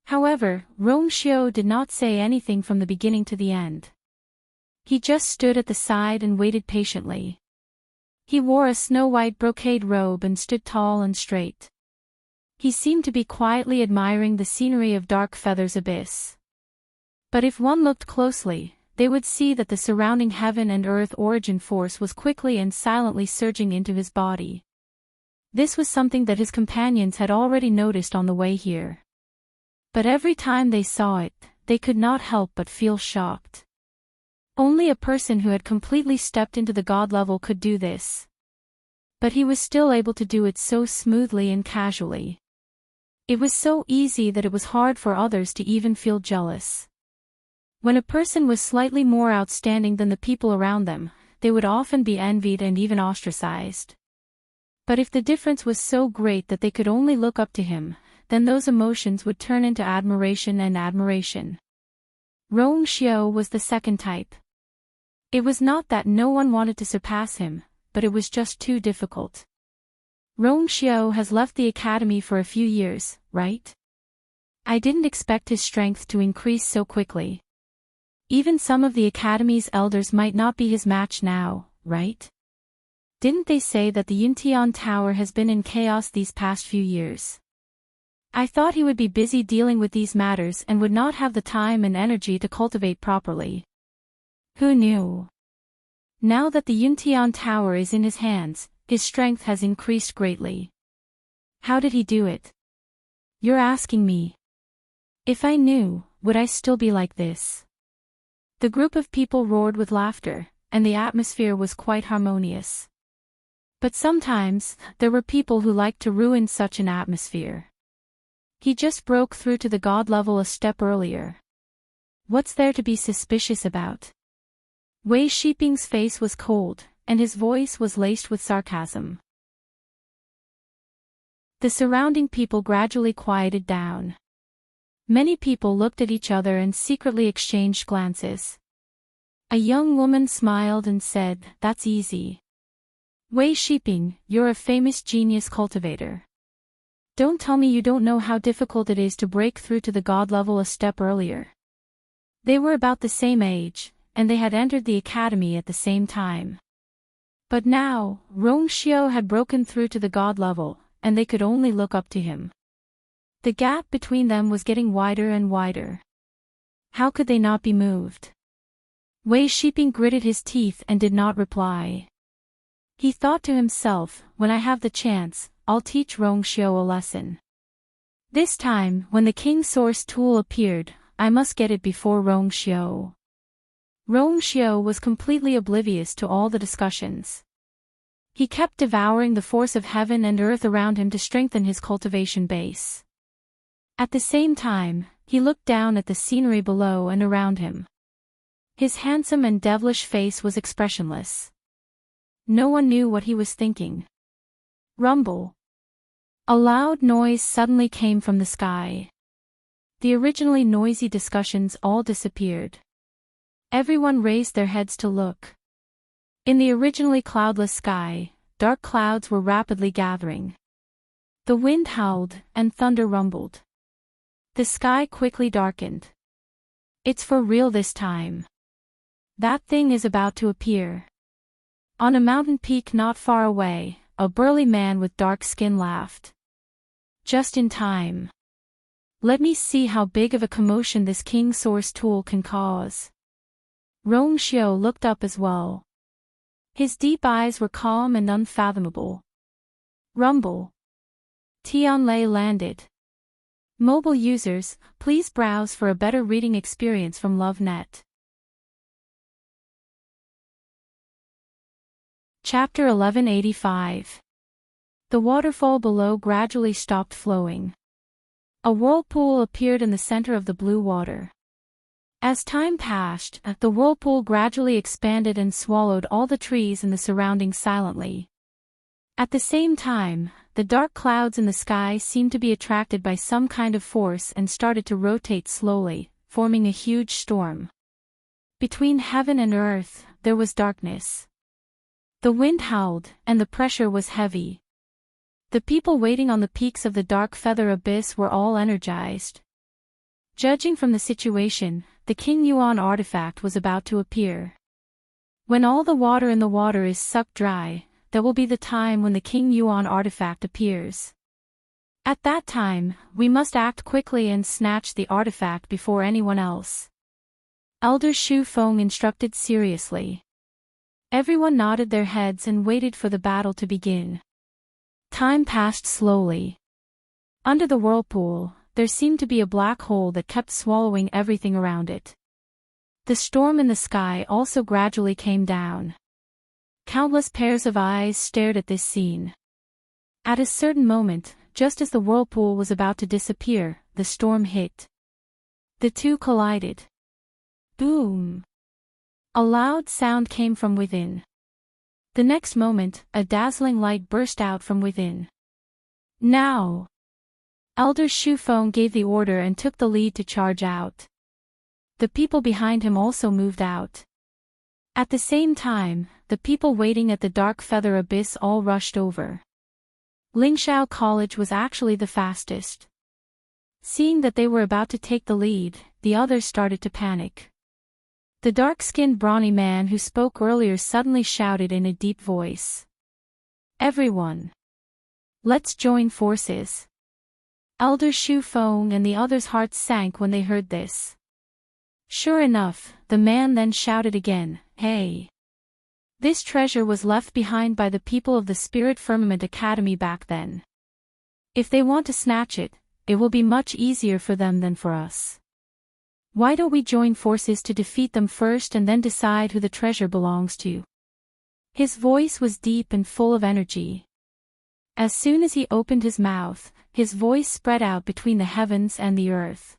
However, Rongxiu did not say anything from the beginning to the end. He just stood at the side and waited patiently. He wore a snow-white brocade robe and stood tall and straight. He seemed to be quietly admiring the scenery of Dark Feather's abyss. But if one looked closely, they would see that the surrounding heaven and earth origin force was quickly and silently surging into his body. This was something that his companions had already noticed on the way here. But every time they saw it, they could not help but feel shocked. Only a person who had completely stepped into the god level could do this. But he was still able to do it so smoothly and casually. It was so easy that it was hard for others to even feel jealous. When a person was slightly more outstanding than the people around them, they would often be envied and even ostracized. But if the difference was so great that they could only look up to him, then those emotions would turn into admiration and admiration. Rongxiu was the second type. It was not that no one wanted to surpass him, but it was just too difficult. Rongxiu has left the academy for a few years, right? I didn't expect his strength to increase so quickly. Even some of the academy's elders might not be his match now, right? Didn't they say that the Yuntian Tower has been in chaos these past few years? I thought he would be busy dealing with these matters and would not have the time and energy to cultivate properly. Who knew? Now that the Yuntian Tower is in his hands, his strength has increased greatly. How did he do it? You're asking me. If I knew, would I still be like this? The group of people roared with laughter, and the atmosphere was quite harmonious. But sometimes, there were people who liked to ruin such an atmosphere. He just broke through to the god level a step earlier. What's there to be suspicious about? Wei Shiping's face was cold, and his voice was laced with sarcasm. The surrounding people gradually quieted down. Many people looked at each other and secretly exchanged glances. A young woman smiled and said, "That's easy. Wei Shiping, you're a famous genius cultivator. Don't tell me you don't know how difficult it is to break through to the god level a step earlier." They were about the same age, and they had entered the academy at the same time. But now, Rongxiu had broken through to the god level, and they could only look up to him. The gap between them was getting wider and wider. How could they not be moved? Wei Shiping gritted his teeth and did not reply. He thought to himself, when I have the chance, I'll teach Rongxiu a lesson. This time, when the King's Source tool appeared, I must get it before Rongxiu. Rongxiu was completely oblivious to all the discussions. He kept devouring the force of heaven and earth around him to strengthen his cultivation base. At the same time, he looked down at the scenery below and around him. His handsome and devilish face was expressionless. No one knew what he was thinking. Rumble. A loud noise suddenly came from the sky. The originally noisy discussions all disappeared. Everyone raised their heads to look. In the originally cloudless sky, dark clouds were rapidly gathering. The wind howled, and thunder rumbled. The sky quickly darkened. It's for real this time. That thing is about to appear. On a mountain peak not far away, a burly man with dark skin laughed. Just in time. Let me see how big of a commotion this King's Source tool can cause. Rongxiu looked up as well. His deep eyes were calm and unfathomable. Rumble. Tianlei landed. Mobile users, please browse for a better reading experience from LoveNet. Chapter 1185. The waterfall below gradually stopped flowing. A whirlpool appeared in the center of the blue water. As time passed, the whirlpool gradually expanded and swallowed all the trees in the surroundings silently. At the same time, the dark clouds in the sky seemed to be attracted by some kind of force and started to rotate slowly, forming a huge storm. Between heaven and earth, there was darkness. The wind howled, and the pressure was heavy. The people waiting on the peaks of the Dark Feather Abyss were all energized. Judging from the situation, the King Yuan artifact was about to appear. When all the water in the water is sucked dry, that will be the time when the King Yuan artifact appears. At that time, we must act quickly and snatch the artifact before anyone else. Elder Shu Feng instructed seriously. Everyone nodded their heads and waited for the battle to begin. Time passed slowly. Under the whirlpool, there seemed to be a black hole that kept swallowing everything around it. The storm in the sky also gradually came down. Countless pairs of eyes stared at this scene. At a certain moment, just as the whirlpool was about to disappear, the storm hit. The two collided. Boom! A loud sound came from within. The next moment, a dazzling light burst out from within. Now! Elder Shu Feng gave the order and took the lead to charge out. The people behind him also moved out. At the same time, the people waiting at the dark feather abyss all rushed over. Lingxiao College was actually the fastest. Seeing that they were about to take the lead, the others started to panic. The dark-skinned brawny man who spoke earlier suddenly shouted in a deep voice. Everyone! Let's join forces! Elder Shu Feng and the others' hearts sank when they heard this. Sure enough, the man then shouted again, Hey! This treasure was left behind by the people of the Spirit Firmament Academy back then. If they want to snatch it, it will be much easier for them than for us. Why don't we join forces to defeat them first and then decide who the treasure belongs to? His voice was deep and full of energy. As soon as he opened his mouth, his voice spread out between the heavens and the earth.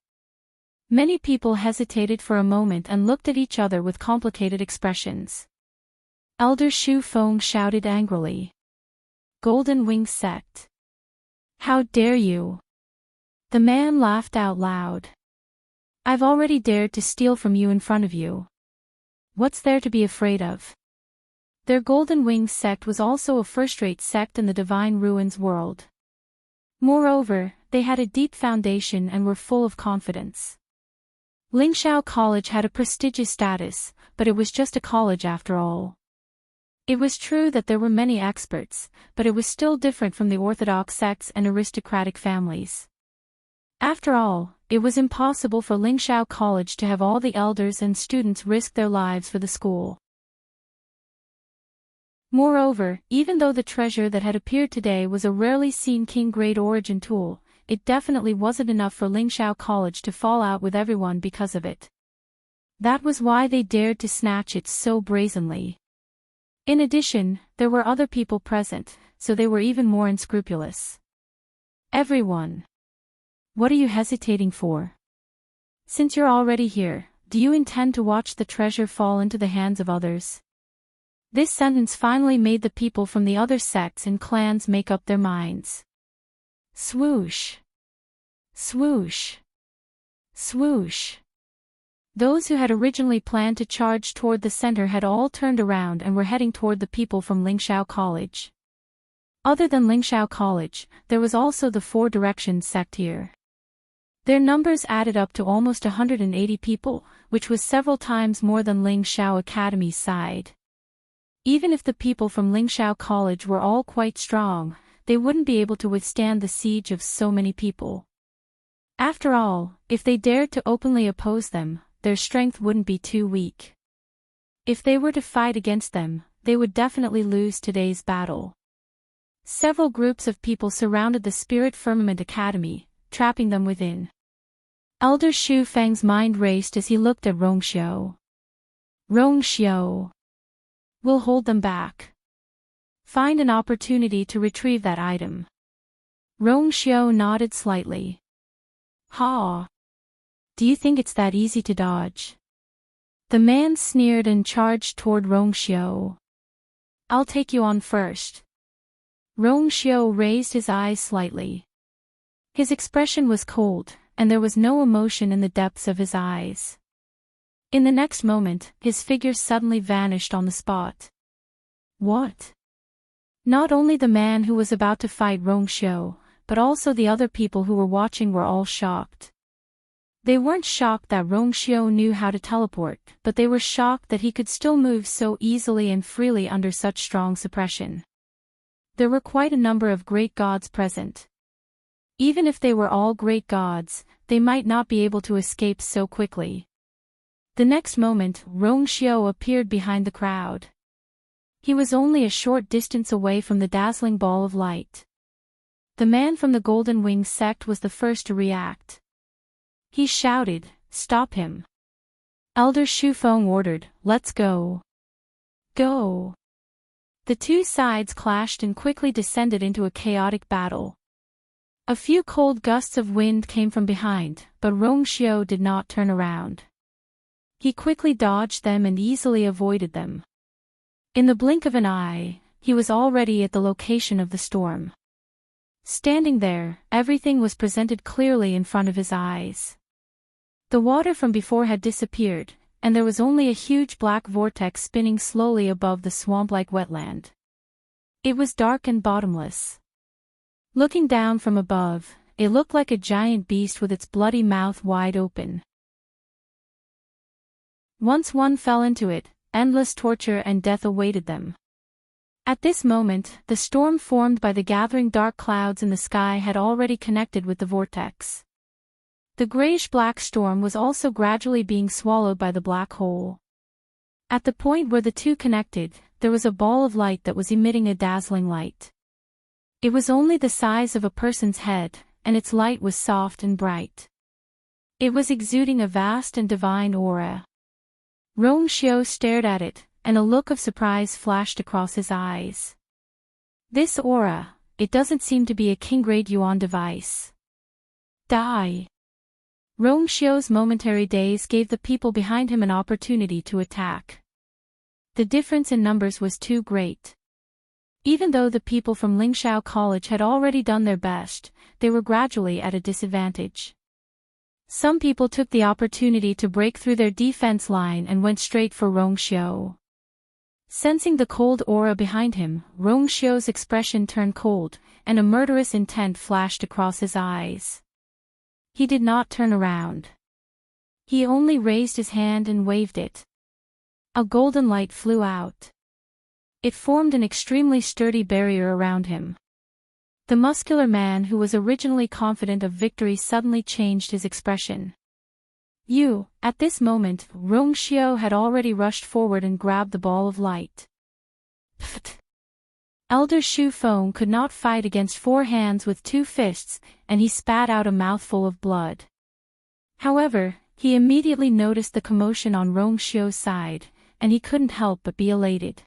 Many people hesitated for a moment and looked at each other with complicated expressions. Elder Shu Feng shouted angrily. Golden Wing Sect! How dare you! The man laughed out loud. I've already dared to steal from you in front of you. What's there to be afraid of? Their Golden Wing Sect was also a first-rate sect in the Divine Ruins world. Moreover, they had a deep foundation and were full of confidence. Lingxiao College had a prestigious status, but it was just a college after all. It was true that there were many experts, but it was still different from the orthodox sects and aristocratic families. After all, it was impossible for Lingxiao College to have all the elders and students risk their lives for the school. Moreover, even though the treasure that had appeared today was a rarely seen king-grade origin tool, it definitely wasn't enough for Lingxiao College to fall out with everyone because of it. That was why they dared to snatch it so brazenly. In addition, there were other people present, so they were even more unscrupulous. Everyone! What are you hesitating for? Since you're already here, do you intend to watch the treasure fall into the hands of others? This sentence finally made the people from the other sects and clans make up their minds. Swoosh! Swoosh! Swoosh! Those who had originally planned to charge toward the center had all turned around and were heading toward the people from Lingxiao College. Other than Lingxiao College, there was also the Four Directions sect here. Their numbers added up to almost 180 people, which was several times more than Lingxiao Academy's side. Even if the people from Lingxiao College were all quite strong, they wouldn't be able to withstand the siege of so many people. After all, if they dared to openly oppose them, their strength wouldn't be too weak. If they were to fight against them, they would definitely lose today's battle. Several groups of people surrounded the Spirit Firmament Academy, trapping them within. Elder Shu Feng's mind raced as he looked at Rongxiu. Rongxiu! We'll hold them back. Find an opportunity to retrieve that item. Rongxiu nodded slightly. Ha! Do you think it's that easy to dodge? The man sneered and charged toward Rongxiu. I'll take you on first. Rongxiu raised his eyes slightly. His expression was cold, and there was no emotion in the depths of his eyes. In the next moment, his figure suddenly vanished on the spot. What? Not only the man who was about to fight Rongxiu, but also the other people who were watching were all shocked. They weren't shocked that Rongxiao knew how to teleport, but they were shocked that he could still move so easily and freely under such strong suppression. There were quite a number of great gods present. Even if they were all great gods, they might not be able to escape so quickly. The next moment, Rongxiao appeared behind the crowd. He was only a short distance away from the dazzling ball of light. The man from the Golden Wings sect was the first to react. He shouted, "Stop him." Elder Shufeng ordered, "Let's go." Go. The two sides clashed and quickly descended into a chaotic battle. A few cold gusts of wind came from behind, but Rongxiao did not turn around. He quickly dodged them and easily avoided them. In the blink of an eye, he was already at the location of the storm. Standing there, everything was presented clearly in front of his eyes. The water from before had disappeared, and there was only a huge black vortex spinning slowly above the swamp-like wetland. It was dark and bottomless. Looking down from above, it looked like a giant beast with its bloody mouth wide open. Once one fell into it, endless torture and death awaited them. At this moment, the storm formed by the gathering dark clouds in the sky had already connected with the vortex. The grayish-black storm was also gradually being swallowed by the black hole. At the point where the two connected, there was a ball of light that was emitting a dazzling light. It was only the size of a person's head, and its light was soft and bright. It was exuding a vast and divine aura. Rongxiao stared at it, and a look of surprise flashed across his eyes. This aura, it doesn't seem to be a King-grade Yuan device. Die. Rongxiao's momentary daze gave the people behind him an opportunity to attack. The difference in numbers was too great. Even though the people from Lingxiao College had already done their best, they were gradually at a disadvantage. Some people took the opportunity to break through their defense line and went straight for Rongxiao. Sensing the cold aura behind him, Rongxiao's expression turned cold, and a murderous intent flashed across his eyes. He did not turn around. He only raised his hand and waved it. A golden light flew out. It formed an extremely sturdy barrier around him. The muscular man who was originally confident of victory suddenly changed his expression. At this moment, Rongxiao had already rushed forward and grabbed the ball of light. Pfft! Elder Shufeng could not fight against 4 hands with 2 fists, and he spat out a mouthful of blood. However, he immediately noticed the commotion on Rongxiao's side, and he couldn't help but be elated.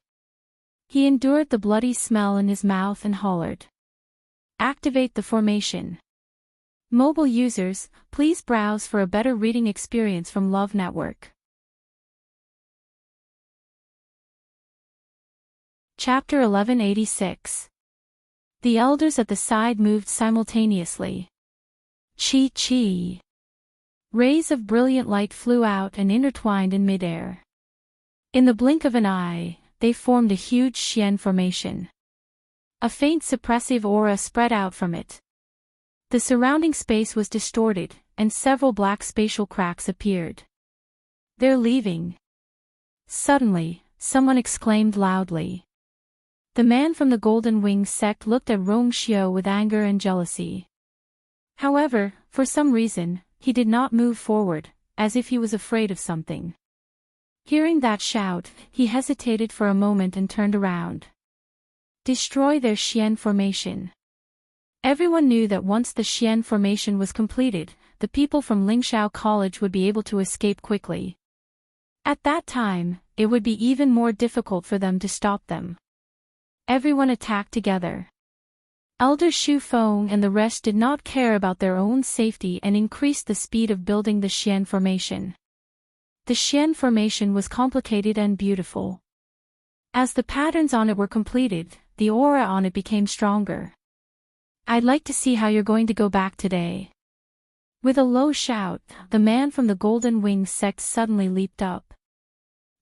He endured the bloody smell in his mouth and hollered, "Activate the formation." Mobile users, please browse for a better reading experience from Love Network. Chapter 1186. The elders at the side moved simultaneously. Chi. Rays of brilliant light flew out and intertwined in midair. In the blink of an eye, they formed a huge Xian formation. A faint suppressive aura spread out from it. The surrounding space was distorted, and several black spatial cracks appeared. "They're leaving." Suddenly, someone exclaimed loudly. The man from the Golden Wings sect looked at Rongxiao with anger and jealousy. However, for some reason, he did not move forward, as if he was afraid of something. Hearing that shout, he hesitated for a moment and turned around. Destroy their Xian formation. Everyone knew that once the Xian formation was completed, the people from Lingxiao College would be able to escape quickly. At that time, it would be even more difficult for them to stop them. Everyone attacked together. Elder Shufeng and the rest did not care about their own safety and increased the speed of building the Xian formation. The Xian formation was complicated and beautiful. As the patterns on it were completed, the aura on it became stronger. "I'd like to see how you're going to go back today." With a low shout, the man from the Golden Wings sect suddenly leaped up.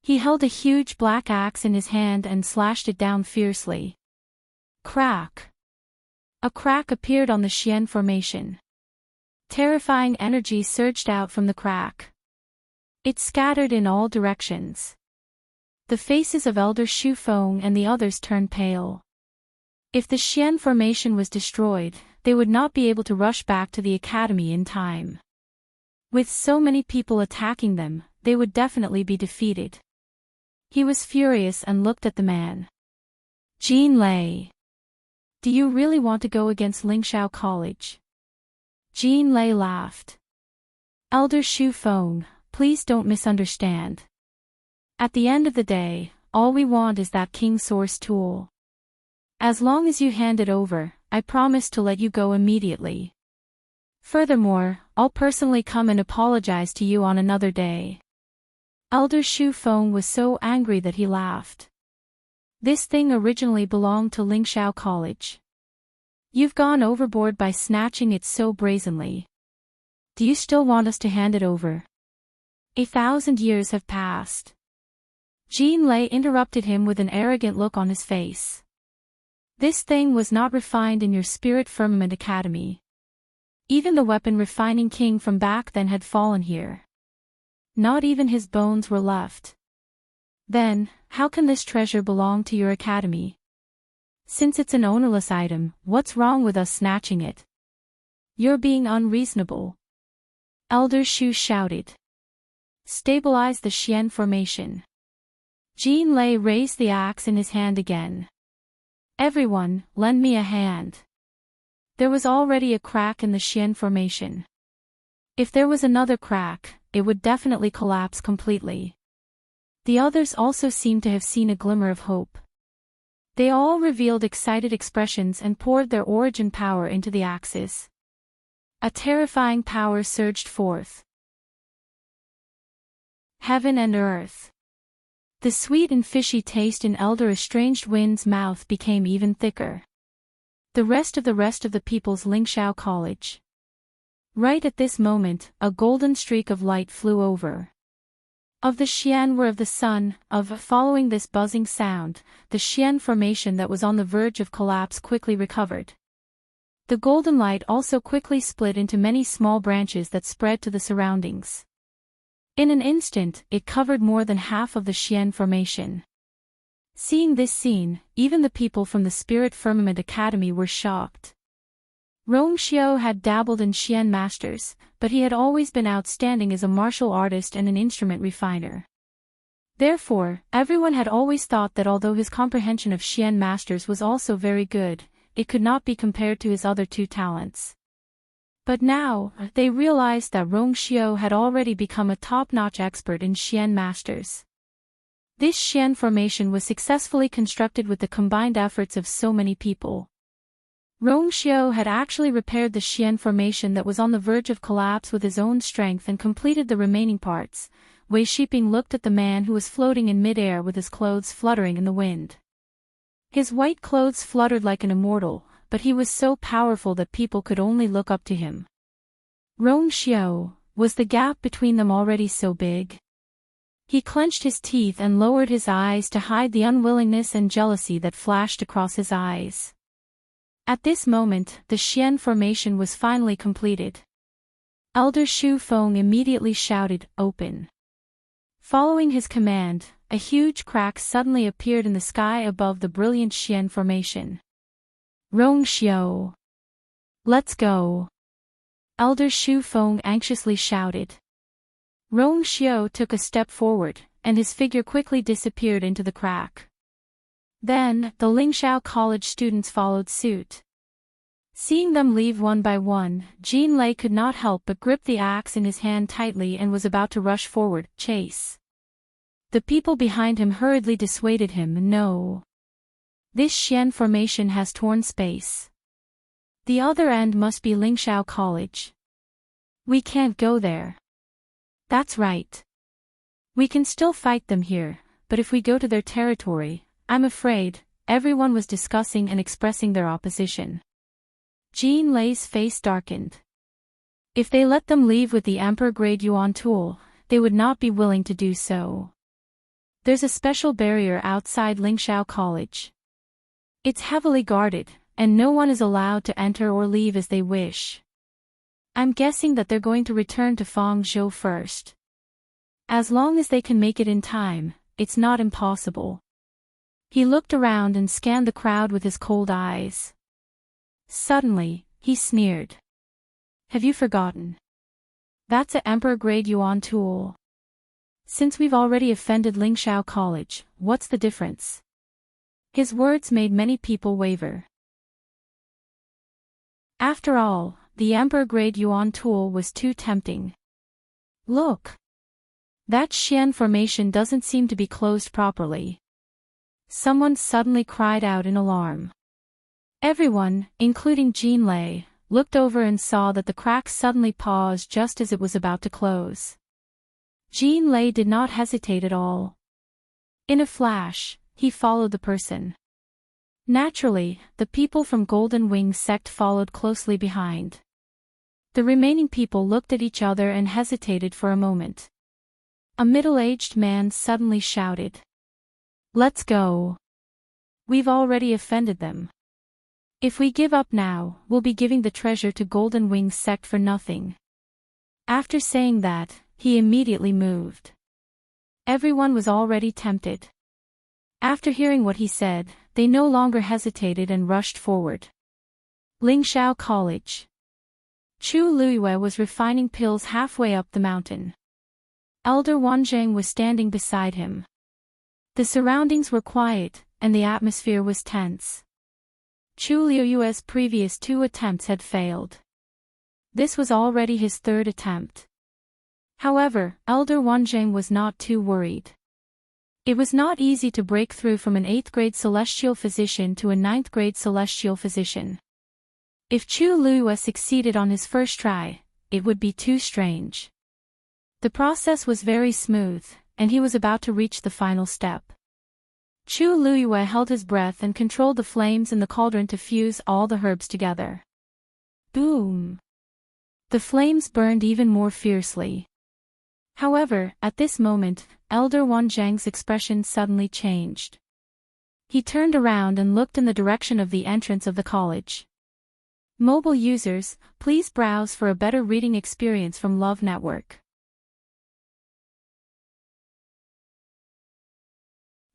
He held a huge black axe in his hand and slashed it down fiercely. Crack! A crack appeared on the Xian formation. Terrifying energy surged out from the crack. It scattered in all directions. The faces of Elder Shufeng and the others turned pale. If the Xian formation was destroyed, they would not be able to rush back to the academy in time. With so many people attacking them, they would definitely be defeated. He was furious and looked at the man. Jean Lei. Do you really want to go against Lingxiao College? Jean Lei laughed. Elder Shufeng, please don't misunderstand. At the end of the day, all we want is that King Source tool. As long as you hand it over, I promise to let you go immediately. Furthermore, I'll personally come and apologize to you on another day. Elder Shufeng was so angry that he laughed. This thing originally belonged to Lingxiao College. You've gone overboard by snatching it so brazenly. Do you still want us to hand it over? 1,000 years have passed. Jean Lei interrupted him with an arrogant look on his face. This thing was not refined in your Spirit Firmament Academy. Even the weapon refining king from back then had fallen here. Not even his bones were left. Then, how can this treasure belong to your academy? Since it's an ownerless item, what's wrong with us snatching it? You're being unreasonable. Elder Shu shouted. Stabilize the Xian formation. Jean Lei raised the axe in his hand again. Everyone, lend me a hand. There was already a crack in the Xian formation. If there was another crack, it would definitely collapse completely. The others also seemed to have seen a glimmer of hope. They all revealed excited expressions and poured their origin power into the axes. A terrifying power surged forth. Heaven and earth. The sweet and fishy taste in Elder Estranged Wind's mouth became even thicker. The rest of the people's Lingxiao College. Right at this moment, a golden streak of light flew over. Of the Xian were of the sun, following this buzzing sound, the Xian formation that was on the verge of collapse quickly recovered. The golden light also quickly split into many small branches that spread to the surroundings. In an instant, it covered more than half of the Xian formation. Seeing this scene, even the people from the Spirit Firmament Academy were shocked. Rong Xiao had dabbled in Xian masters, but he had always been outstanding as a martial artist and an instrument refiner. Therefore, everyone had always thought that although his comprehension of Xian masters was also very good, it could not be compared to his other two talents. But now, they realized that Rong Xiao had already become a top-notch expert in Xian masters. This Xian formation was successfully constructed with the combined efforts of so many people. Rong Xiao had actually repaired the Xian formation that was on the verge of collapse with his own strength and completed the remaining parts. Wei Shiping looked at the man who was floating in mid-air with his clothes fluttering in the wind. His white clothes fluttered like an immortal, but he was so powerful that people could only look up to him. Rong Xiao, was the gap between them already so big? He clenched his teeth and lowered his eyes to hide the unwillingness and jealousy that flashed across his eyes. At this moment, the Xian formation was finally completed. Elder Shufeng immediately shouted, "Open." Following his command, a huge crack suddenly appeared in the sky above the brilliant Xian formation. Rong Xiao. Let's go. Elder Shufeng anxiously shouted. Rong Xiao took a step forward, and his figure quickly disappeared into the crack. Then, the Lingxiao College students followed suit. Seeing them leave one by one, Jean Lei could not help but grip the axe in his hand tightly and was about to rush forward, chase. The people behind him hurriedly dissuaded him, "No. This Xian formation has torn space. The other end must be Lingxiao College. We can't go there." "That's right. We can still fight them here, but if we go to their territory, I'm afraid," everyone was discussing and expressing their opposition. Jean Lei's face darkened. If they let them leave with the Emperor-grade Yuan tool, they would not be willing to do so. There's a special barrier outside Lingxiao College. It's heavily guarded, and no one is allowed to enter or leave as they wish. I'm guessing that they're going to return to Fangzhou first. As long as they can make it in time, it's not impossible. He looked around and scanned the crowd with his cold eyes. Suddenly, he sneered. Have you forgotten? That's a Emperor-grade Yuan tool. Since we've already offended Lingxiao College, what's the difference? His words made many people waver. After all, the Emperor-grade Yuan tool was too tempting. Look! That Xian formation doesn't seem to be closed properly. Someone suddenly cried out in alarm. Everyone, including Jean Lei, looked over and saw that the crack suddenly paused just as it was about to close. Jean Lei did not hesitate at all. In a flash, he followed the person. Naturally, the people from Golden Wing sect followed closely behind. The remaining people looked at each other and hesitated for a moment. A middle-aged man suddenly shouted. Let's go. We've already offended them. If we give up now, we'll be giving the treasure to Golden Wing sect for nothing. After saying that, he immediately moved. Everyone was already tempted. After hearing what he said, they no longer hesitated and rushed forward. Lingxiao College. Chu Luiyue was refining pills halfway up the mountain. Elder Wanzheng was standing beside him. The surroundings were quiet, and the atmosphere was tense. Chu Luiyue's previous 2 attempts had failed. This was already his 3rd attempt. However, Elder Wanzheng was not too worried. It was not easy to break through from an 8th-grade celestial physician to a 9th-grade celestial physician. If Chu Luiyue succeeded on his first try, it would be too strange. The process was very smooth, and he was about to reach the final step. Chu Luiyue held his breath and controlled the flames in the cauldron to fuse all the herbs together. Boom! The flames burned even more fiercely. However, at this moment, Elder Wanzheng's expression suddenly changed. He turned around and looked in the direction of the entrance of the college. Mobile users, please browse for a better reading experience from Love Network.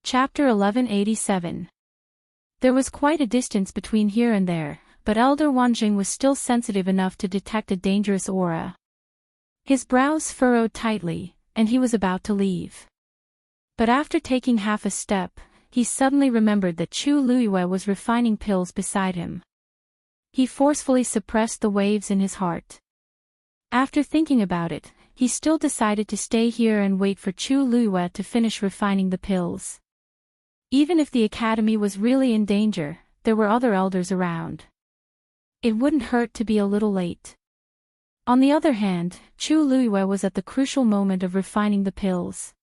Chapter 1187. There was quite a distance between here and there, but Elder Wanzheng was still sensitive enough to detect a dangerous aura. His brows furrowed tightly, and he was about to leave. But after taking half a step, he suddenly remembered that Chu Luiyue was refining pills beside him. He forcefully suppressed the waves in his heart. After thinking about it, he still decided to stay here and wait for Chu Luiyue to finish refining the pills. Even if the academy was really in danger, there were other elders around. It wouldn't hurt to be a little late. On the other hand, Chu Luiyue was at the crucial moment of refining the pills.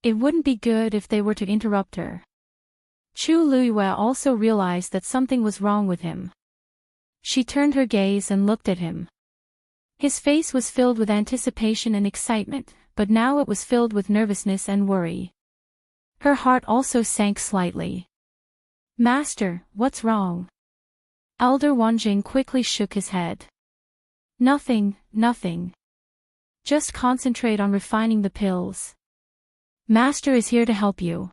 It wouldn't be good if they were to interrupt her. Chu Luiyue also realized that something was wrong with him. She turned her gaze and looked at him. His face was filled with anticipation and excitement, but now it was filled with nervousness and worry. Her heart also sank slightly. Master, what's wrong? Elder Wanzheng quickly shook his head. Nothing, nothing. Just concentrate on refining the pills. Master is here to help you.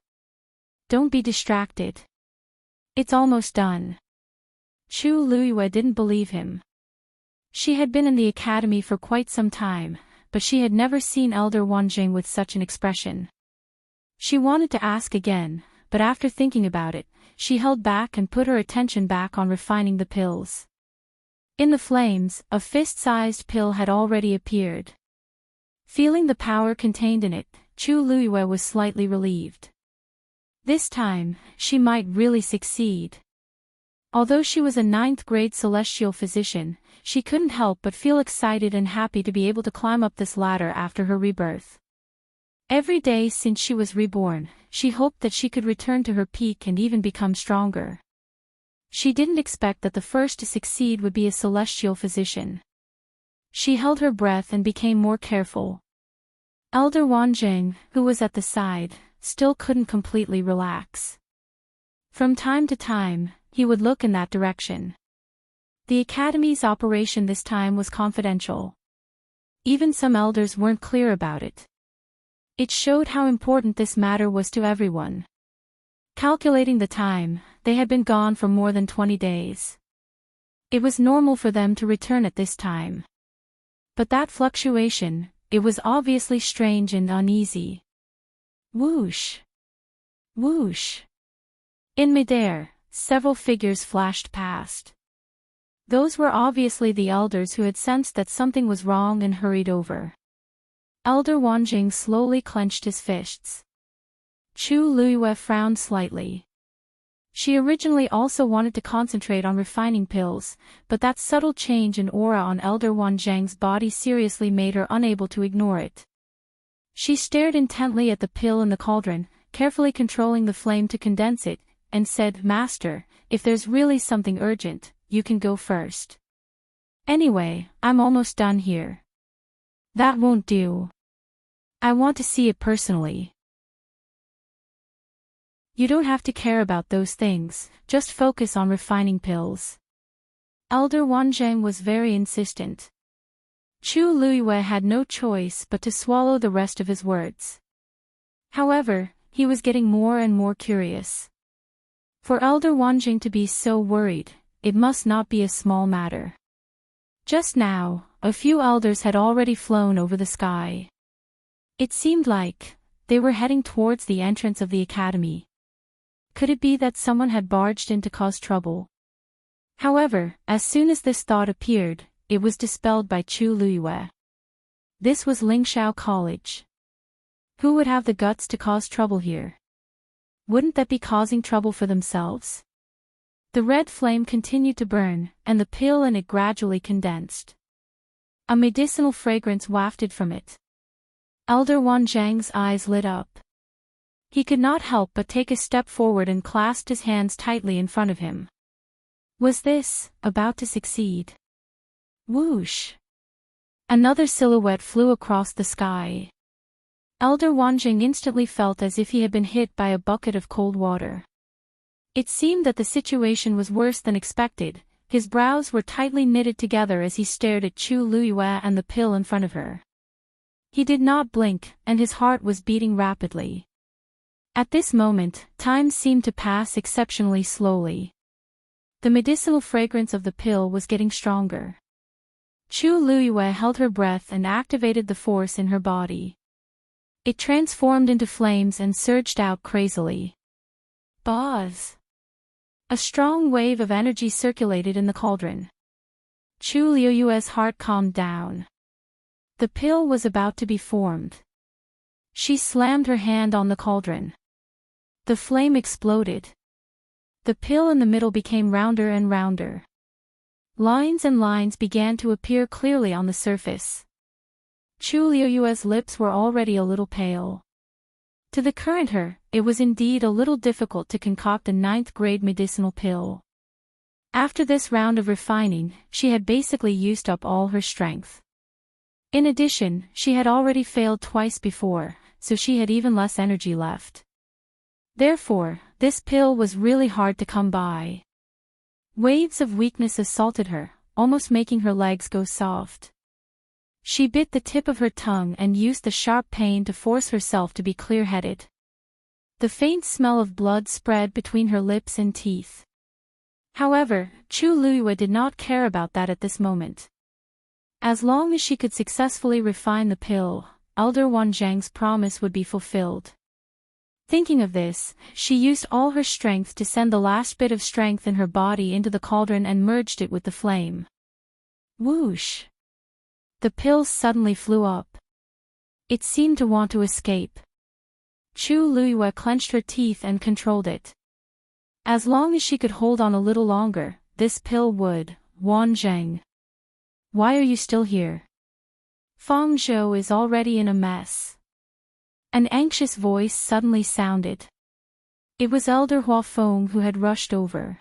Don't be distracted. It's almost done. Chu Luiyue didn't believe him. She had been in the academy for quite some time, but she had never seen Elder Wanzheng with such an expression. She wanted to ask again, but after thinking about it, she held back and put her attention back on refining the pills. In the flames, a fist-sized pill had already appeared. Feeling the power contained in it, Chu Luiyue was slightly relieved. This time, she might really succeed. Although she was a 9th-grade celestial physician, she couldn't help but feel excited and happy to be able to climb up this ladder after her rebirth. Every day since she was reborn, she hoped that she could return to her peak and even become stronger. She didn't expect that the first to succeed would be a celestial physician. She held her breath and became more careful. Elder Wanzheng, who was at the side, still couldn't completely relax. From time to time, he would look in that direction. The Academy's operation this time was confidential. Even some elders weren't clear about it. It showed how important this matter was to everyone. Calculating the time, they had been gone for more than 20 days. It was normal for them to return at this time. But that fluctuation, it was obviously strange and uneasy. Whoosh! Whoosh! In midair, several figures flashed past. Those were obviously the elders who had sensed that something was wrong and hurried over. Elder Wanjing slowly clenched his fists. Chu Luiyue frowned slightly. She originally also wanted to concentrate on refining pills, but that subtle change in aura on Elder Wanjing's body seriously made her unable to ignore it. She stared intently at the pill in the cauldron, carefully controlling the flame to condense it, and said, "Master, if there's really something urgent, you can go first. Anyway, I'm almost done here." "That won't do. I want to see it personally." "You don't have to care about those things, just focus on refining pills." Elder Wanjing was very insistent. Chu Luiyue had no choice but to swallow the rest of his words. However, he was getting more and more curious. For Elder Wanjing to be so worried, it must not be a small matter. Just now, a few elders had already flown over the sky. It seemed like they were heading towards the entrance of the academy. Could it be that someone had barged in to cause trouble? However, as soon as this thought appeared, it was dispelled by Chu Luiyue. This was Lingxiao College. Who would have the guts to cause trouble here? Wouldn't that be causing trouble for themselves? The red flame continued to burn, and the pill in it gradually condensed. A medicinal fragrance wafted from it. Elder Wanjing's eyes lit up. He could not help but take a step forward and clasped his hands tightly in front of him. Was this about to succeed? Whoosh! Another silhouette flew across the sky. Elder Wanjing instantly felt as if he had been hit by a bucket of cold water. It seemed that the situation was worse than expected. His brows were tightly knitted together as he stared at Chu Luiyue and the pill in front of her. He did not blink, and his heart was beating rapidly. At this moment, time seemed to pass exceptionally slowly. The medicinal fragrance of the pill was getting stronger. Chu Luiyue held her breath and activated the force in her body. It transformed into flames and surged out crazily. Buzz! A strong wave of energy circulated in the cauldron. Chu Luiyue's heart calmed down. The pill was about to be formed. She slammed her hand on the cauldron. The flame exploded. The pill in the middle became rounder and rounder. Lines and lines began to appear clearly on the surface. Chu Luiyue's lips were already a little pale. To the current her, it was indeed a little difficult to concoct a 9th-grade medicinal pill. After this round of refining, she had basically used up all her strength. In addition, she had already failed twice before, so she had even less energy left. Therefore, this pill was really hard to come by. Waves of weakness assaulted her, almost making her legs go soft. She bit the tip of her tongue and used the sharp pain to force herself to be clear-headed. The faint smell of blood spread between her lips and teeth. However, Chu Luiyue did not care about that at this moment. As long as she could successfully refine the pill, Elder Wanjing's promise would be fulfilled. Thinking of this, she used all her strength to send the last bit of strength in her body into the cauldron and merged it with the flame. Whoosh! The pill suddenly flew up. It seemed to want to escape. Chu Luiyue clenched her teeth and controlled it. As long as she could hold on a little longer, this pill would. Wanjing. Why are you still here? Feng Zhou is already in a mess. An anxious voice suddenly sounded. It was Elder Hua Feng who had rushed over.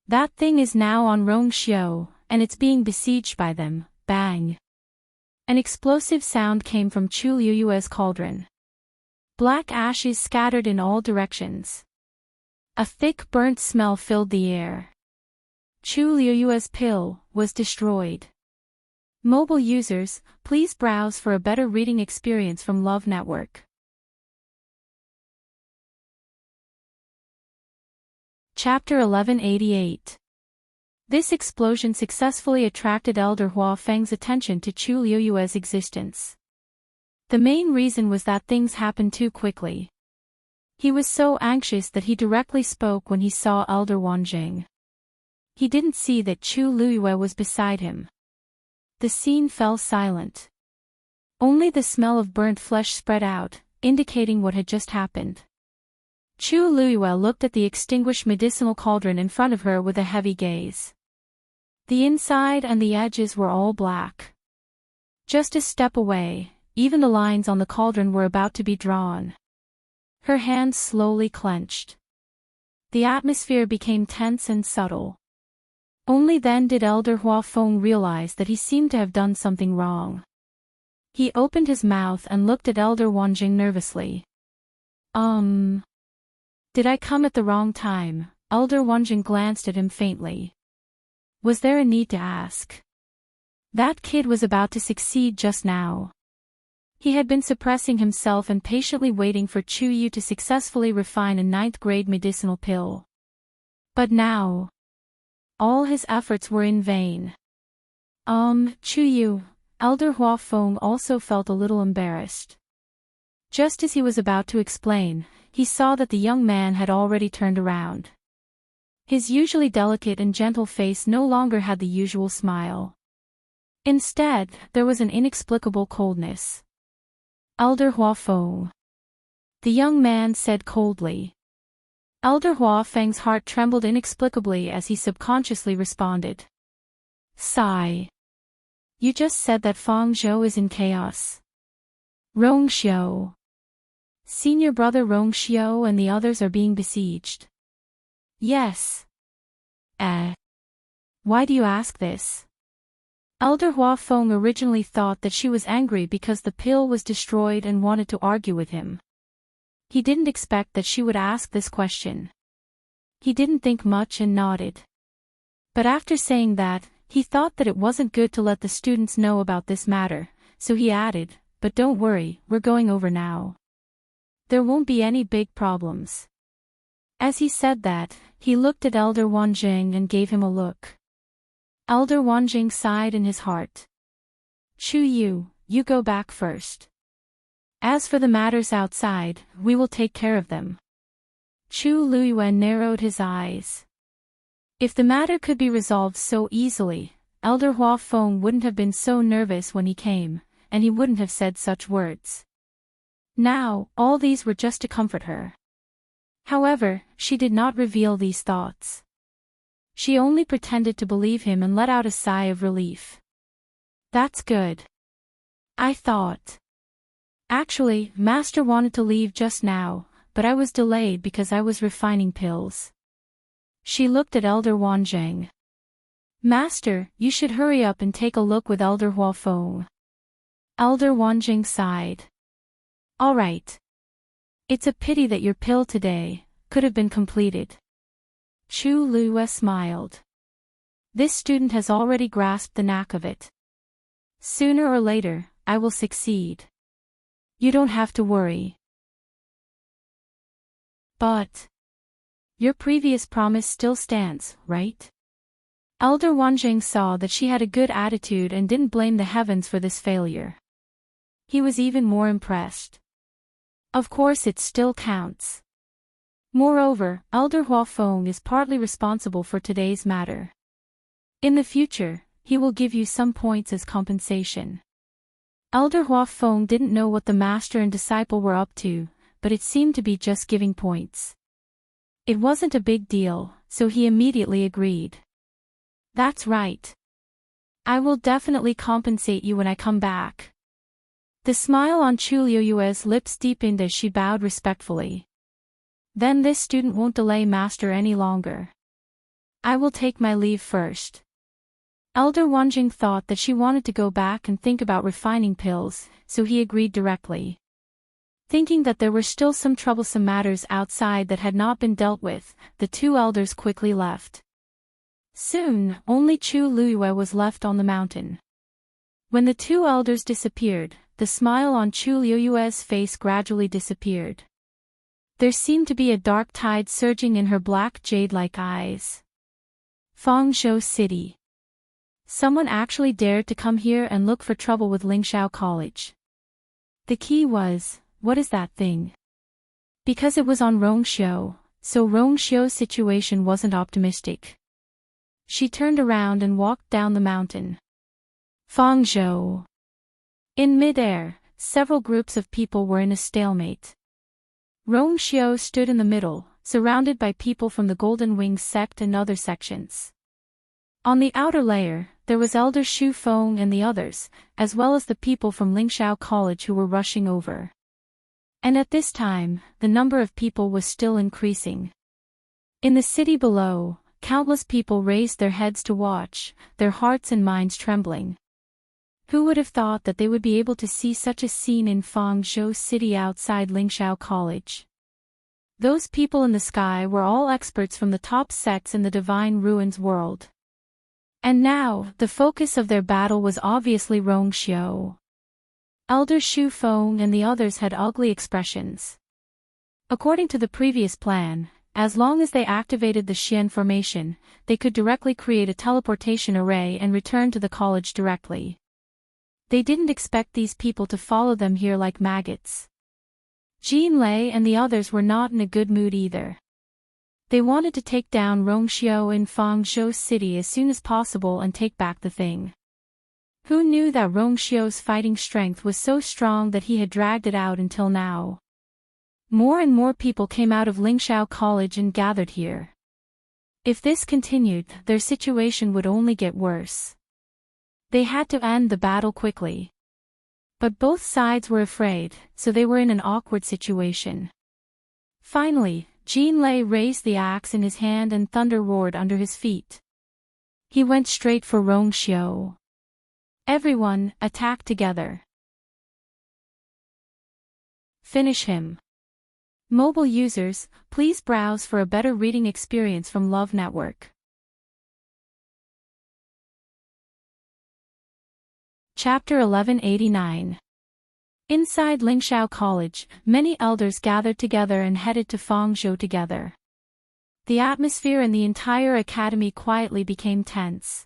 That thing is now on Rongxiu, and it's being besieged by them. Bang! An explosive sound came from Chu Luiyue's cauldron. Black ashes scattered in all directions. A thick burnt smell filled the air. Chu Liuyue's pill was destroyed. Mobile users, please browse for a better reading experience from Love Network. Chapter 1188. This explosion successfully attracted Elder Hua Feng's attention to Chu Liuyue's existence. The main reason was that things happened too quickly. He was so anxious that he directly spoke when he saw Elder Wanjing. He didn't see that Chu Liyue was beside him. The scene fell silent. Only the smell of burnt flesh spread out, indicating what had just happened. Chu Liyue looked at the extinguished medicinal cauldron in front of her with a heavy gaze. The inside and the edges were all black. Just a step away, even the lines on the cauldron were about to be drawn. Her hands slowly clenched. The atmosphere became tense and subtle. Only then did Elder Hua Feng realize that he seemed to have done something wrong. He opened his mouth and looked at Elder Wanjing nervously. Did I come at the wrong time? Elder Wanjing glanced at him faintly. Was there a need to ask? That kid was about to succeed just now. He had been suppressing himself and patiently waiting for Chu Yu to successfully refine a 9th-grade medicinal pill. But now, all his efforts were in vain. Chu Yu, Elder Hua Feng also felt a little embarrassed. Just as he was about to explain, he saw that the young man had already turned around. His usually delicate and gentle face no longer had the usual smile. Instead, there was an inexplicable coldness. Elder Hua Feng. The young man said coldly. Elder Hua Feng's heart trembled inexplicably as he subconsciously responded. Sigh. You just said that Feng Zhou is in chaos. Rong Xiu. Senior brother Rong Xiu and the others are being besieged. Yes. Why do you ask this? Elder Hua Feng originally thought that she was angry because the pill was destroyed and wanted to argue with him. He didn't expect that she would ask this question. He didn't think much and nodded. But after saying that, he thought that it wasn't good to let the students know about this matter, so he added, but don't worry, we're going over now. There won't be any big problems. As he said that, he looked at Elder Wanjing and gave him a look. Elder Wanjing sighed in his heart. Chu Yu, you go back first. As for the matters outside, we will take care of them. Chu Liyue narrowed his eyes. If the matter could be resolved so easily, Elder Hua Feng wouldn't have been so nervous when he came, and he wouldn't have said such words. Now, all these were just to comfort her. However, she did not reveal these thoughts. She only pretended to believe him and let out a sigh of relief. That's good. I thought. Actually, Master wanted to leave just now, but I was delayed because I was refining pills. She looked at Elder Wanjing. Master, you should hurry up and take a look with Elder Hua Feng. Elder Wanjing sighed. All right. It's a pity that your pill today could have been completed. Chu Liyue smiled. This student has already grasped the knack of it. Sooner or later, I will succeed. You don't have to worry. But your previous promise still stands, right? Elder Wanjing saw that she had a good attitude and didn't blame the heavens for this failure. He was even more impressed. Of course it still counts. Moreover, Elder Hua Feng is partly responsible for today's matter. In the future, he will give you some points as compensation. Elder Hua Feng didn't know what the master and disciple were up to, but it seemed to be just giving points. It wasn't a big deal, so he immediately agreed. That's right. I will definitely compensate you when I come back. The smile on Chu Liyue's lips deepened as she bowed respectfully. Then this student won't delay Master any longer. I will take my leave first. Elder Wanjing thought that she wanted to go back and think about refining pills, so he agreed directly. Thinking that there were still some troublesome matters outside that had not been dealt with, the two elders quickly left. Soon, only Chu Luyue was left on the mountain. When the two elders disappeared, the smile on Chu Luyue's face gradually disappeared. There seemed to be a dark tide surging in her black jade-like eyes. Fangzhou City. Someone actually dared to come here and look for trouble with Lingxiao College. The key was, what is that thing? Because it was on Rongxiu, so Rongxiu's situation wasn't optimistic. She turned around and walked down the mountain. Fangzhou. In mid-air, several groups of people were in a stalemate. Rongxiu stood in the middle, surrounded by people from the Golden Wings sect and other sections. On the outer layer, there was Elder Xu Feng and the others, as well as the people from Lingxiao College who were rushing over. And at this time, the number of people was still increasing. In the city below, countless people raised their heads to watch, their hearts and minds trembling. Who would have thought that they would be able to see such a scene in Fangzhou City outside Lingxiao College? Those people in the sky were all experts from the top sects in the Divine Ruins world. And now, the focus of their battle was obviously Rongxiu. Elder Xu Feng and the others had ugly expressions. According to the previous plan, as long as they activated the Xian formation, they could directly create a teleportation array and return to the college directly. They didn't expect these people to follow them here like maggots. Jean Lei and the others were not in a good mood either. They wanted to take down Rongxiu in Fangzhou City as soon as possible and take back the thing. Who knew that Rongxiu's fighting strength was so strong that he had dragged it out until now? More and more people came out of Lingxiao College and gathered here. If this continued, their situation would only get worse. They had to end the battle quickly. But both sides were afraid, so they were in an awkward situation. Finally, Jean Lei raised the axe in his hand and thunder roared under his feet. He went straight for Rongxiu. Everyone, attack together. Finish him. Mobile users, please browse for a better reading experience from Love Network. Chapter 1189. Inside Lingxiao College, many elders gathered together and headed to Fangzhou together. The atmosphere in the entire academy quietly became tense.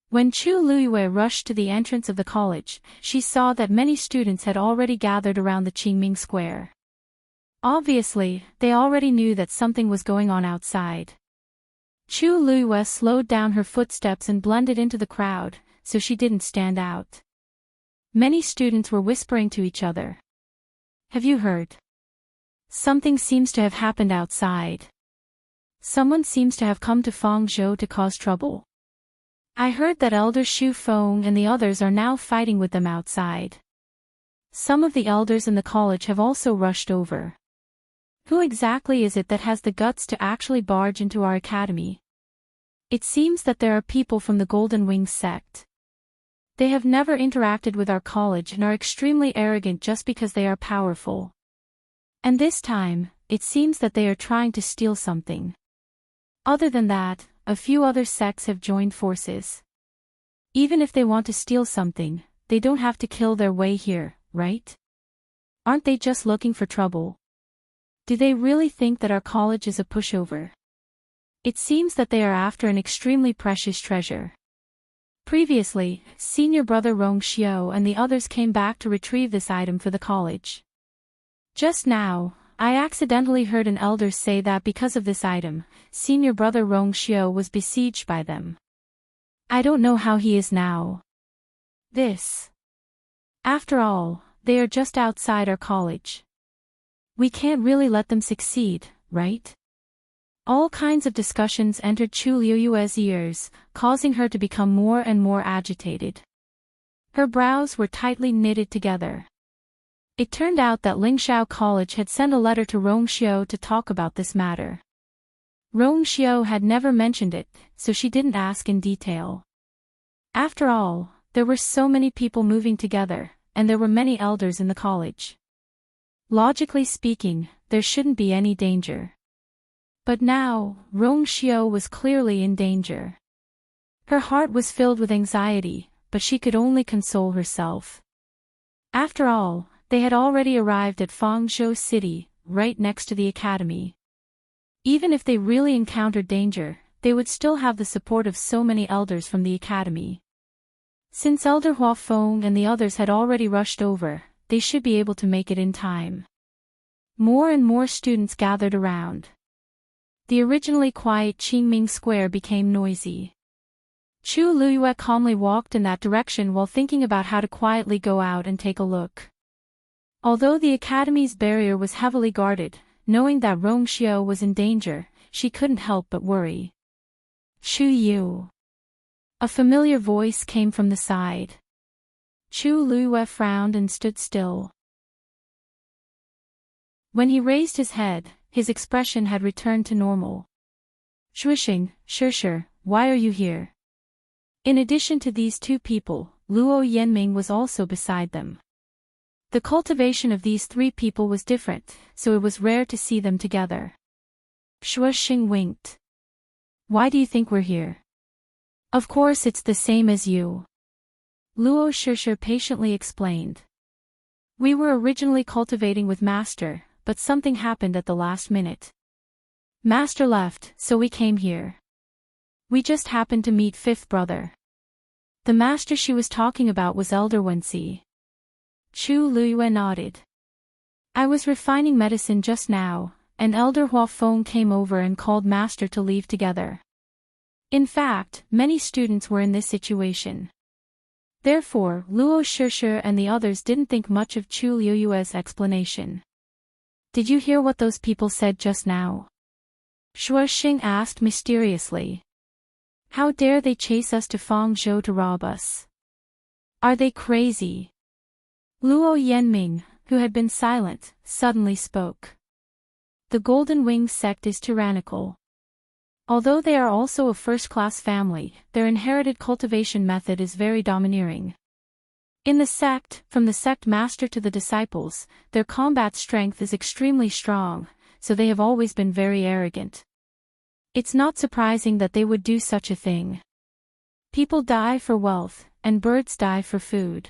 When Chu Luyue rushed to the entrance of the college, she saw that many students had already gathered around the Qingming Square. Obviously, they already knew that something was going on outside. Chu Luyue slowed down her footsteps and blended into the crowd, so she didn't stand out. Many students were whispering to each other. Have you heard? Something seems to have happened outside. Someone seems to have come to Fangzhou to cause trouble. I heard that Elder Xu Feng and the others are now fighting with them outside. Some of the elders in the college have also rushed over. Who exactly is it that has the guts to actually barge into our academy? It seems that there are people from the Golden Wings sect. They have never interacted with our college and are extremely arrogant just because they are powerful. And this time, it seems that they are trying to steal something. Other than that, a few other sects have joined forces. Even if they want to steal something, they don't have to kill their way here, right? Aren't they just looking for trouble? Do they really think that our college is a pushover? It seems that they are after an extremely precious treasure. Previously, senior brother Rongxiu and the others came back to retrieve this item for the college. Just now, I accidentally heard an elder say that because of this item, senior brother Rongxiu was besieged by them. I don't know how he is now. After all, they are just outside our college. We can't really let them succeed, right? All kinds of discussions entered Chu Luyue's ears, causing her to become more and more agitated. Her brows were tightly knitted together. It turned out that Lingxiao College had sent a letter to Rongxiu to talk about this matter. Rongxiu had never mentioned it, so she didn't ask in detail. After all, there were so many people moving together, and there were many elders in the college. Logically speaking, there shouldn't be any danger. But now, Rong Xiao was clearly in danger. Her heart was filled with anxiety, but she could only console herself. After all, they had already arrived at Fangzhou City, right next to the academy. Even if they really encountered danger, they would still have the support of so many elders from the academy. Since Elder Hua Feng and the others had already rushed over, they should be able to make it in time. More and more students gathered around. The originally quiet Qingming Square became noisy. Chu Luyue calmly walked in that direction while thinking about how to quietly go out and take a look. Although the academy's barrier was heavily guarded, knowing that Rong Xiao was in danger, she couldn't help but worry. Chu Yu. A familiar voice came from the side. Chu Luyue frowned and stood still. When he raised his head, his expression had returned to normal. Shuishing, Shishir, why are you here? In addition to these two people, Luo Yanming was also beside them. The cultivation of these three people was different, so it was rare to see them together. Shuishing winked. Why do you think we're here? Of course it's the same as you. Luo Shishir patiently explained. We were originally cultivating with Master, but something happened at the last minute. Master left, so we came here. We just happened to meet fifth brother. The master she was talking about was Elder Wenxi. Chu Luyue nodded. I was refining medicine just now, and Elder Hua Feng came over and called Master to leave together. In fact, many students were in this situation. Therefore, Luo Shishir and the others didn't think much of Chu Luyue's explanation. Did you hear what those people said just now? Shuishing asked mysteriously. How dare they chase us to Fangzhou to rob us? Are they crazy? Luo Yanming, who had been silent, suddenly spoke. The Golden Wing sect is tyrannical. Although they are also a first-class family, their inherited cultivation method is very domineering. In the sect, from the sect master to the disciples, their combat strength is extremely strong, so they have always been very arrogant. It's not surprising that they would do such a thing. People die for wealth, and birds die for food.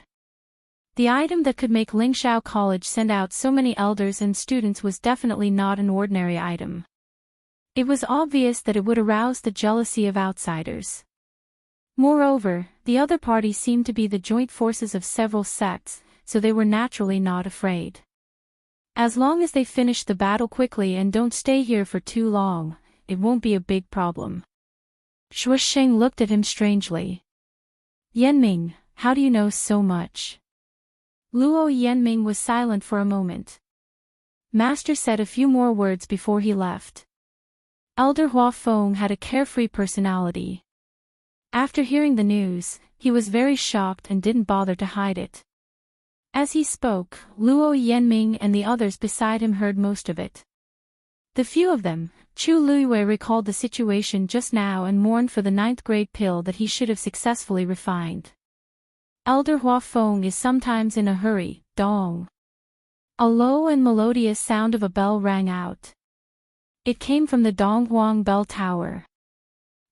The item that could make Lingxiao College send out so many elders and students was definitely not an ordinary item. It was obvious that it would arouse the jealousy of outsiders. Moreover, the other party seemed to be the joint forces of several sects, so they were naturally not afraid. As long as they finish the battle quickly and don't stay here for too long, it won't be a big problem. Shuisheng looked at him strangely. Yanming, how do you know so much? Luo Yanming was silent for a moment. Master said a few more words before he left. Elder Hua Feng had a carefree personality. After hearing the news, he was very shocked and didn't bother to hide it. As he spoke, Luo Yanming and the others beside him heard most of it. The few of them, Chu Luyue recalled the situation just now and mourned for the 9th grade pill that he should have successfully refined. Elder Hua Feng is sometimes in a hurry, dong. A low and melodious sound of a bell rang out. It came from the Donghuang Bell Tower.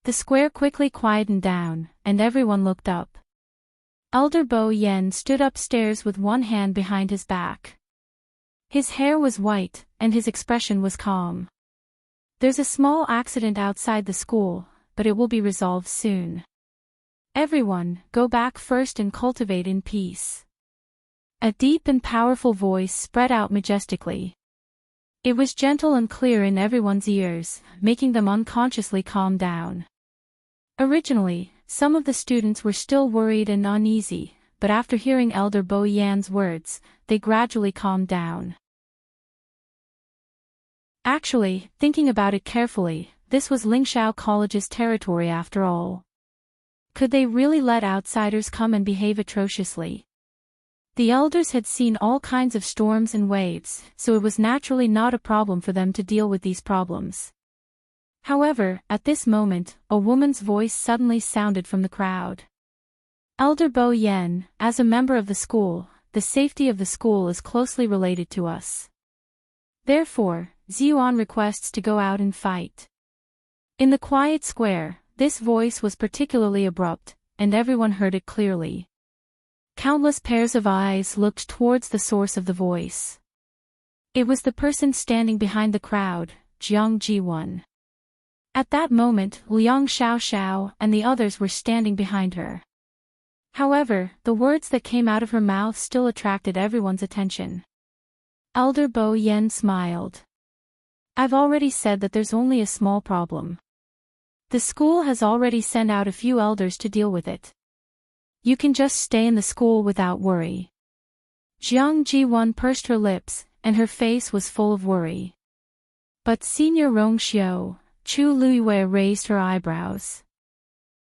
The square quickly quietened down, and everyone looked up. Elder Bo Yen stood upstairs with one hand behind his back. His hair was white, and his expression was calm. There's a small accident outside the school, but it will be resolved soon. Everyone, go back first and cultivate in peace. A deep and powerful voice spread out majestically. It was gentle and clear in everyone's ears, making them unconsciously calm down. Originally, some of the students were still worried and uneasy, but after hearing Elder Bo Yan's words, they gradually calmed down. Actually, thinking about it carefully, this was Lingxiao College's territory after all. Could they really let outsiders come and behave atrociously? The elders had seen all kinds of storms and waves, so it was naturally not a problem for them to deal with these problems. However, at this moment, a woman's voice suddenly sounded from the crowd. Elder Bo Yen, as a member of the school, the safety of the school is closely related to us. Therefore, Ziyuan requests to go out and fight. In the quiet square, this voice was particularly abrupt, and everyone heard it clearly. Countless pairs of eyes looked towards the source of the voice. It was the person standing behind the crowd, Jiang Jiwan. At that moment, Liang Xiaoxiao and the others were standing behind her. However, the words that came out of her mouth still attracted everyone's attention. Elder Bo Yen smiled. I've already said that there's only a small problem. The school has already sent out a few elders to deal with it. You can just stay in the school without worry. Jiang Jiwan pursed her lips, and her face was full of worry. But Senior Rongxiu, Chu Luiyue raised her eyebrows.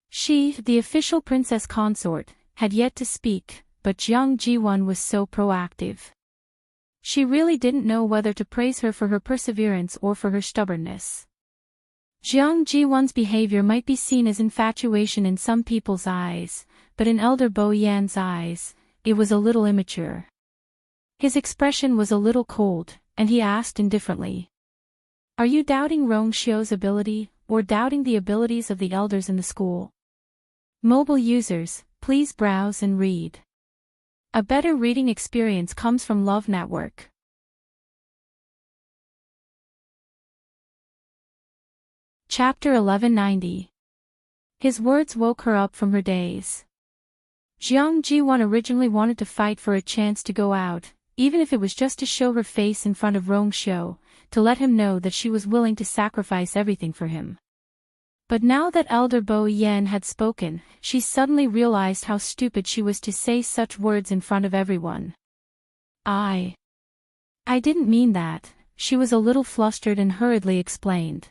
She, the official princess consort, had yet to speak, but Jiang Jiwan was so proactive. She really didn't know whether to praise her for her perseverance or for her stubbornness. Jiang Jiwan's behavior might be seen as infatuation in some people's eyes, but in Elder Bo Yan's eyes, it was a little immature. His expression was a little cold, and he asked indifferently. Are you doubting Rongxiu's ability, or doubting the abilities of the elders in the school? Mobile users, please browse and read. A better reading experience comes from Love Network. Chapter 1190. His words woke her up from her daze. Jiang Jiwan originally wanted to fight for a chance to go out, even if it was just to show her face in front of Rongxiu, to let him know that she was willing to sacrifice everything for him. But now that Elder Bo Yan had spoken, she suddenly realized how stupid she was to say such words in front of everyone. I didn't mean that, she was a little flustered and hurriedly explained.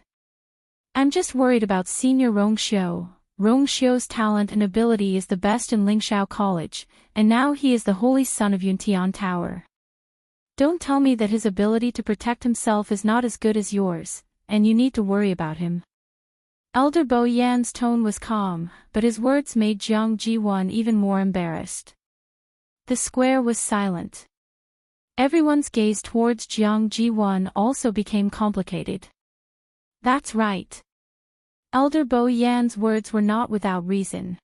I'm just worried about Senior Rongxiu. Rongxiu's talent and ability is the best in Lingxiao College, and now he is the holy son of Yuntian Tower. Don't tell me that his ability to protect himself is not as good as yours, and you need to worry about him. Elder Bo Yan's tone was calm, but his words made Jiang Jiwan even more embarrassed. The square was silent. Everyone's gaze towards Jiang Jiwan also became complicated. That's right. Elder Bo Yan's words were not without reason.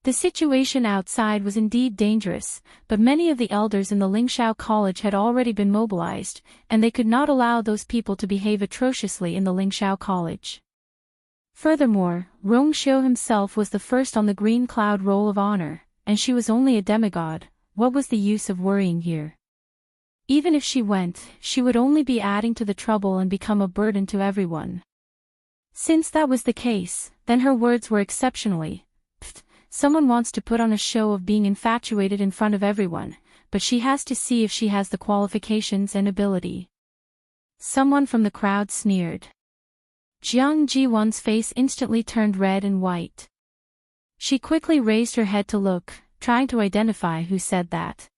The situation outside was indeed dangerous, but many of the elders in the Lingxiao College had already been mobilized, and they could not allow those people to behave atrociously in the Lingxiao College. Furthermore, Rongxiu himself was the first on the Green Cloud Roll of Honor, and she was only a demigod. What was the use of worrying here? Even if she went, she would only be adding to the trouble and become a burden to everyone. Since that was the case, then her words were exceptionally, someone wants to put on a show of being infatuated in front of everyone, but she has to see if she has the qualifications and ability. Someone from the crowd sneered. Jiang Jiwan's face instantly turned red and white. She quickly raised her head to look, trying to identify who said that.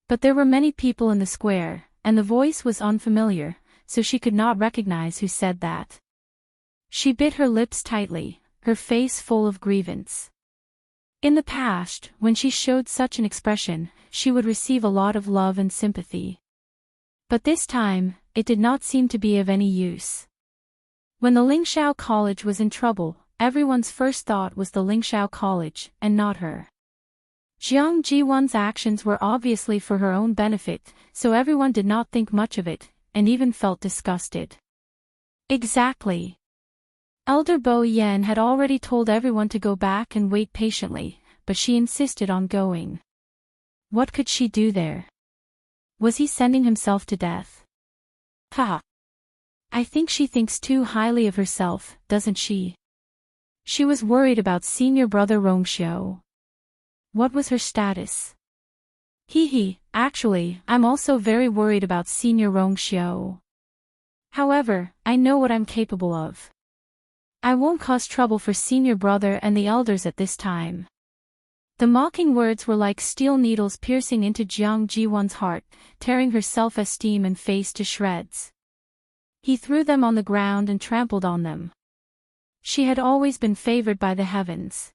But there were many people in the square, and the voice was unfamiliar, so she could not recognize who said that. She bit her lips tightly, her face full of grievance. In the past, when she showed such an expression, she would receive a lot of love and sympathy. But this time, it did not seem to be of any use. When the Lingxiao College was in trouble, everyone's first thought was the Lingxiao College, and not her. Jiang Jiwan's actions were obviously for her own benefit, so everyone did not think much of it, and even felt disgusted. Exactly. Elder Bo Yan had already told everyone to go back and wait patiently, but she insisted on going. What could she do there? Was he sending himself to death? Ha! I think she thinks too highly of herself, doesn't she? She was worried about senior brother Rongxiu. What was her status? Actually, I'm also very worried about senior Rongxiu. However, I know what I'm capable of. I won't cause trouble for senior brother and the elders at this time. The mocking words were like steel needles piercing into Jiang Jiwan's heart, tearing her self-esteem and face to shreds. He threw them on the ground and trampled on them. She had always been favored by the heavens.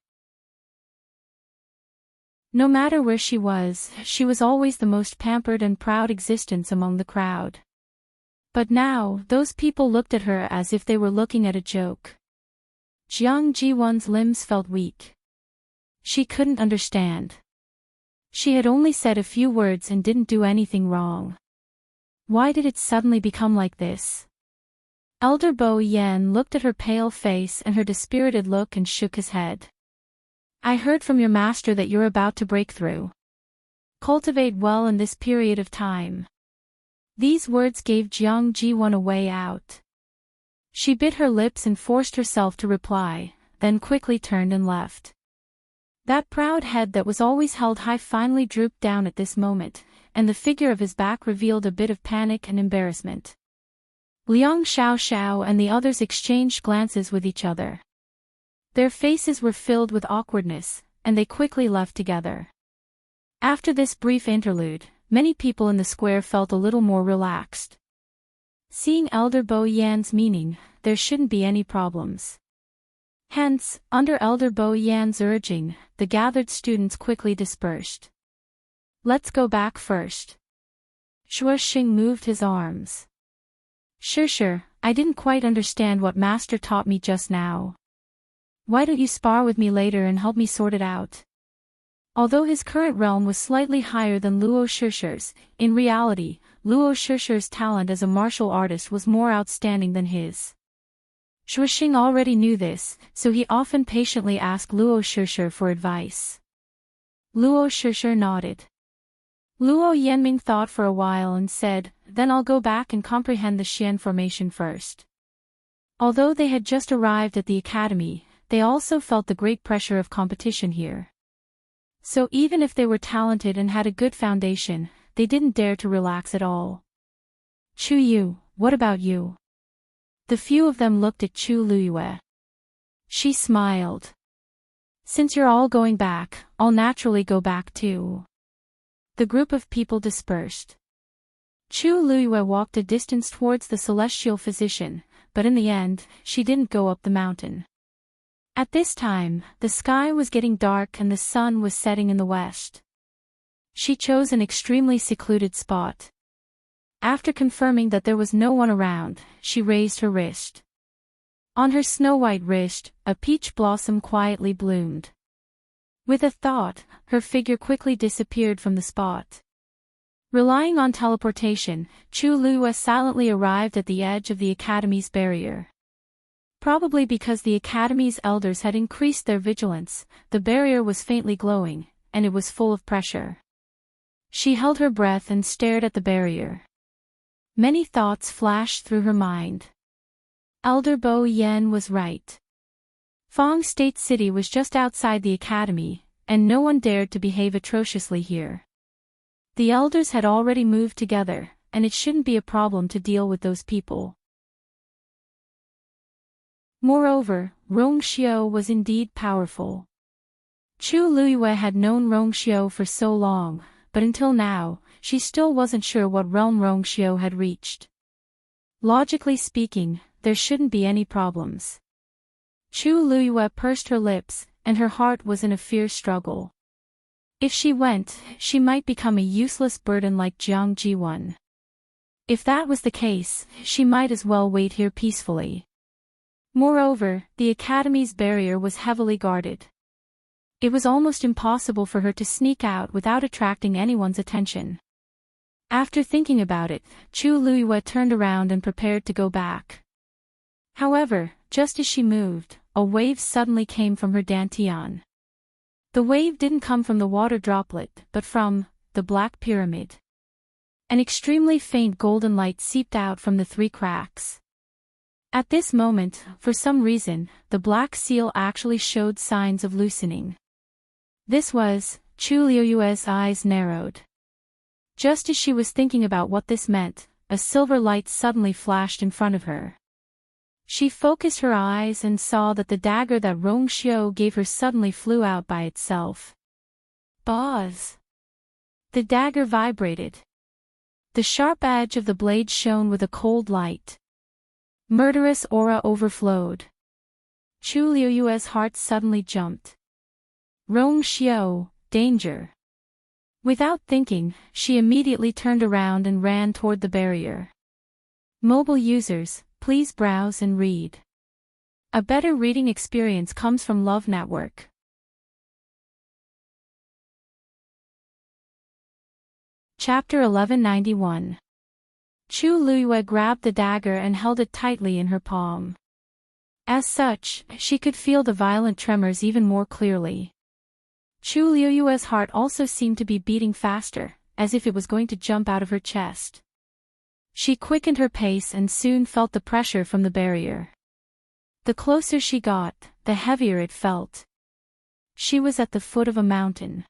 No matter where she was always the most pampered and proud existence among the crowd. But now, those people looked at her as if they were looking at a joke. Jiang Ji-won's limbs felt weak. She couldn't understand. She had only said a few words and didn't do anything wrong. Why did it suddenly become like this? Elder Bo Yan looked at her pale face and her dispirited look and shook his head. I heard from your master that you're about to break through. Cultivate well in this period of time. These words gave Jiang Ji-won a way out. She bit her lips and forced herself to reply, then quickly turned and left. That proud head that was always held high finally drooped down at this moment, and the figure of his back revealed a bit of panic and embarrassment. Liang Xiaoxiao and the others exchanged glances with each other. Their faces were filled with awkwardness, and they quickly left together. After this brief interlude, many people in the square felt a little more relaxed. Seeing Elder Bo Yan's meaning, there shouldn't be any problems. Hence, under Elder Bo Yan's urging, the gathered students quickly dispersed. Let's go back first. Shuoxing moved his arms. Sure, I didn't quite understand what Master taught me just now. Why don't you spar with me later and help me sort it out? Although his current realm was slightly higher than Luo Shishir's, in reality, Luo Shishir's talent as a martial artist was more outstanding than his. Shuoxing already knew this, so he often patiently asked Luo Shishir for advice. Luo Shishir nodded. Luo Yanming thought for a while and said, then I'll go back and comprehend the Xian formation first. Although they had just arrived at the academy, they also felt the great pressure of competition here. So even if they were talented and had a good foundation, they didn't dare to relax at all. Chu Yu, what about you? The few of them looked at Chu Luyue. She smiled. Since you're all going back, I'll naturally go back too. The group of people dispersed. Chu Luyue walked a distance towards the celestial physician, but in the end, she didn't go up the mountain. At this time, the sky was getting dark and the sun was setting in the west. She chose an extremely secluded spot. After confirming that there was no one around, she raised her wrist. On her snow-white wrist, a peach blossom quietly bloomed. With a thought, her figure quickly disappeared from the spot. Relying on teleportation, Chu Luyue silently arrived at the edge of the academy's barrier. Probably because the academy's elders had increased their vigilance, the barrier was faintly glowing, and it was full of pressure. She held her breath and stared at the barrier. Many thoughts flashed through her mind. Elder Bo Yan was right. Fong State City was just outside the academy, and no one dared to behave atrociously here. The elders had already moved together, and it shouldn't be a problem to deal with those people. Moreover, Rongxiu was indeed powerful. Chu Luyue had known Rongxiu for so long, but until now, she still wasn't sure what realm Rongxiu had reached. Logically speaking, there shouldn't be any problems. Chu Luyue pursed her lips, and her heart was in a fierce struggle. If she went, she might become a useless burden like Jiang Ji-won. If that was the case, she might as well wait here peacefully. Moreover, the academy's barrier was heavily guarded. It was almost impossible for her to sneak out without attracting anyone's attention. After thinking about it, Chu Luyue turned around and prepared to go back. However, just as she moved, a wave suddenly came from her dantian. The wave didn't come from the water droplet, but from the Black Pyramid. An extremely faint golden light seeped out from the 3 cracks. At this moment, for some reason, the black seal actually showed signs of loosening. This was, Chu Luyue's eyes narrowed. Just as she was thinking about what this meant, a silver light suddenly flashed in front of her. She focused her eyes and saw that the dagger that Rongxiu gave her suddenly flew out by itself. Buzz! The dagger vibrated. The sharp edge of the blade shone with a cold light. Murderous aura overflowed. Chu Luyue's heart suddenly jumped. Rongxiu, danger! Without thinking, she immediately turned around and ran toward the barrier. Mobile users, please browse and read. A better reading experience comes from Love Network. Chapter 1191. Chu Luyue grabbed the dagger and held it tightly in her palm. As such, she could feel the violent tremors even more clearly. Chu Luyue's heart also seemed to be beating faster, as if it was going to jump out of her chest. She quickened her pace and soon felt the pressure from the barrier. The closer she got, the heavier it felt. She was at the foot of a mountain.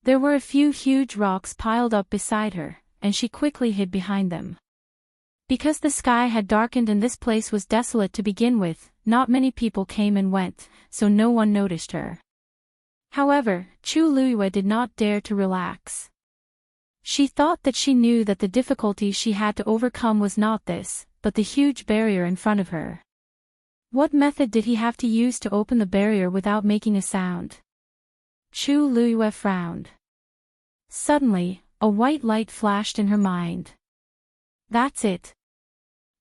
There were a few huge rocks piled up beside her, and she quickly hid behind them. Because the sky had darkened and this place was desolate to begin with, not many people came and went, so no one noticed her. However, Chu Luyue did not dare to relax. She thought that she knew that the difficulty she had to overcome was not this, but the huge barrier in front of her. What method did he have to use to open the barrier without making a sound? Chu Luyue frowned. Suddenly, a white light flashed in her mind. That's it.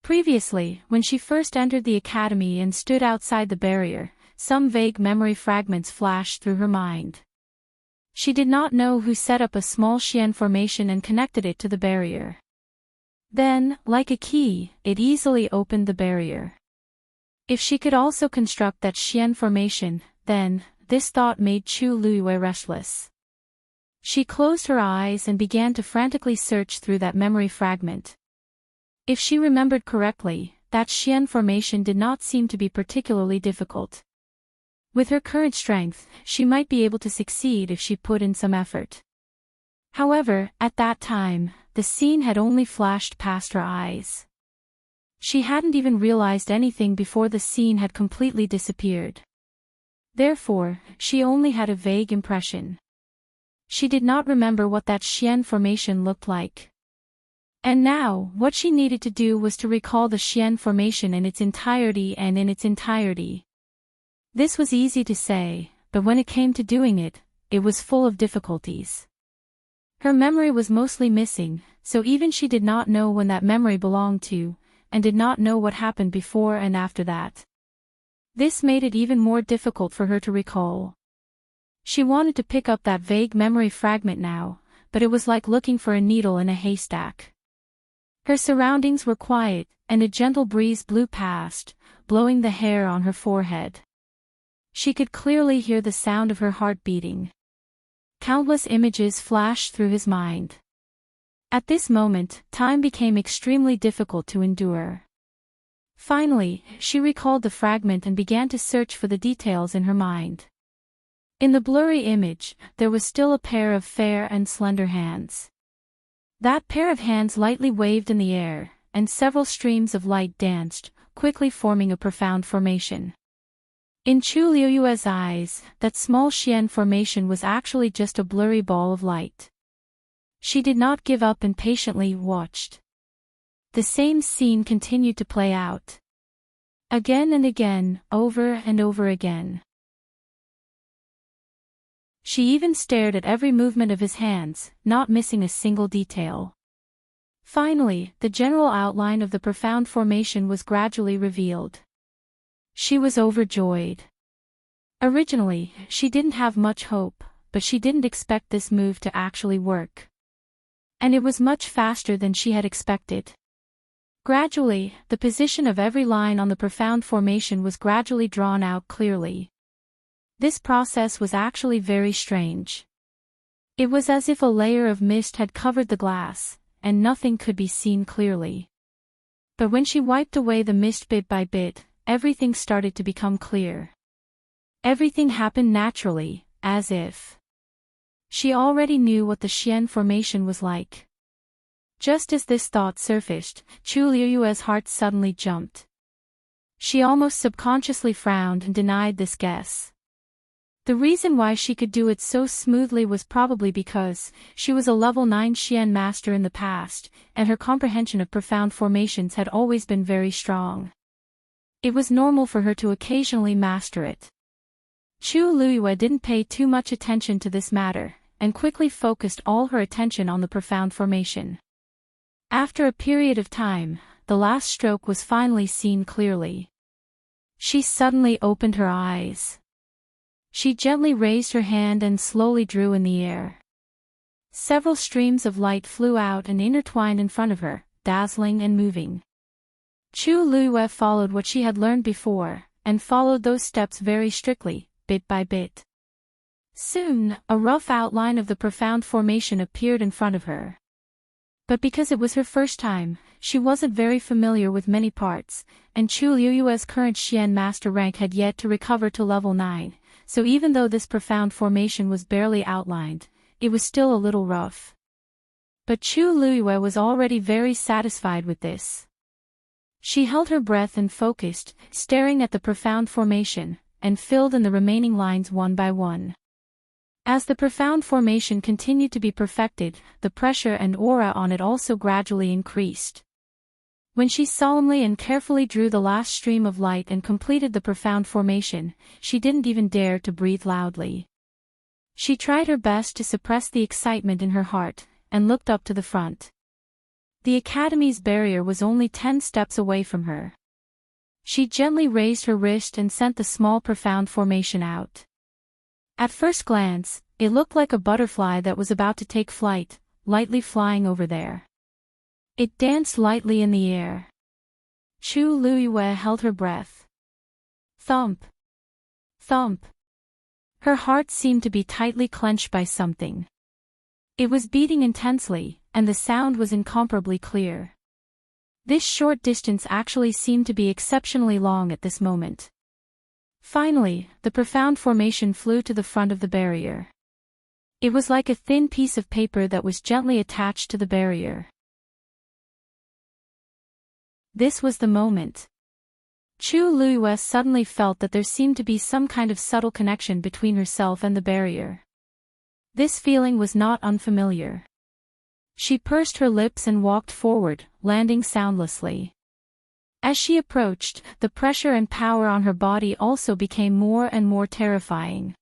Previously, when she first entered the academy and stood outside the barrier, some vague memory fragments flashed through her mind. She did not know who set up a small Xian formation and connected it to the barrier. Then, like a key, it easily opened the barrier. If she could also construct that Xian formation, then, this thought made Chu Luyue restless. She closed her eyes and began to frantically search through that memory fragment. If she remembered correctly, that Xian formation did not seem to be particularly difficult. With her current strength, she might be able to succeed if she put in some effort. However, at that time, the scene had only flashed past her eyes. She hadn't even realized anything before the scene had completely disappeared. Therefore, she only had a vague impression. She did not remember what that Xian formation looked like. And now, what she needed to do was to recall the Xian formation in its entirety and in its entirety. This was easy to say, but when it came to doing it, it was full of difficulties. Her memory was mostly missing, so even she did not know when that memory belonged to, and did not know what happened before and after that. This made it even more difficult for her to recall. She wanted to pick up that vague memory fragment now, but it was like looking for a needle in a haystack. Her surroundings were quiet, and a gentle breeze blew past, blowing the hair on her forehead. She could clearly hear the sound of her heart beating. Countless images flashed through his mind. At this moment, time became extremely difficult to endure. Finally, she recalled the fragment and began to search for the details in her mind. In the blurry image, there was still a pair of fair and slender hands. That pair of hands lightly waved in the air, and several streams of light danced, quickly forming a profound formation. In Chu Luyue's eyes, that small Xian formation was actually just a blurry ball of light. She did not give up and patiently watched. The same scene continued to play out. Again and again, over and over again. She even stared at every movement of his hands, not missing a single detail. Finally, the general outline of the profound formation was gradually revealed. She was overjoyed. Originally, she didn't have much hope, but she didn't expect this move to actually work. And it was much faster than she had expected. Gradually, the position of every line on the profound formation was gradually drawn out clearly. This process was actually very strange. It was as if a layer of mist had covered the glass, and nothing could be seen clearly. But when she wiped away the mist bit by bit, everything started to become clear. Everything happened naturally, as if she already knew what the Xian formation was like. Just as this thought surfaced, Chu Liyue's heart suddenly jumped. She almost subconsciously frowned and denied this guess. The reason why she could do it so smoothly was probably because she was a level 9 Xian master in the past, and her comprehension of profound formations had always been very strong. It was normal for her to occasionally master it. Chu Luyue didn't pay too much attention to this matter, and quickly focused all her attention on the profound formation. After a period of time, the last stroke was finally seen clearly. She suddenly opened her eyes. She gently raised her hand and slowly drew in the air. Several streams of light flew out and intertwined in front of her, dazzling and moving. Chu Luiyue followed what she had learned before, and followed those steps very strictly, bit by bit. Soon, a rough outline of the profound formation appeared in front of her. But because it was her first time, she wasn't very familiar with many parts, and Chu Luiyue's current Xian master rank had yet to recover to level 9, so even though this profound formation was barely outlined, it was still a little rough. But Chu Luiyue was already very satisfied with this. She held her breath and focused, staring at the profound formation, and filled in the remaining lines one by one. As the profound formation continued to be perfected, the pressure and aura on it also gradually increased. When she solemnly and carefully drew the last stream of light and completed the profound formation, she didn't even dare to breathe loudly. She tried her best to suppress the excitement in her heart, and looked up to the front. The Academy's barrier was only 10 steps away from her. She gently raised her wrist and sent the small profound formation out. At first glance, it looked like a butterfly that was about to take flight, lightly flying over there. It danced lightly in the air. Chu Luiyue held her breath. Thump. Thump. Her heart seemed to be tightly clenched by something. It was beating intensely, and the sound was incomparably clear. This short distance actually seemed to be exceptionally long at this moment. Finally, the profound formation flew to the front of the barrier. It was like a thin piece of paper that was gently attached to the barrier. This was the moment. Chu Luiyue suddenly felt that there seemed to be some kind of subtle connection between herself and the barrier. This feeling was not unfamiliar. She pursed her lips and walked forward, landing soundlessly. As she approached, the pressure and power on her body also became more and more terrifying.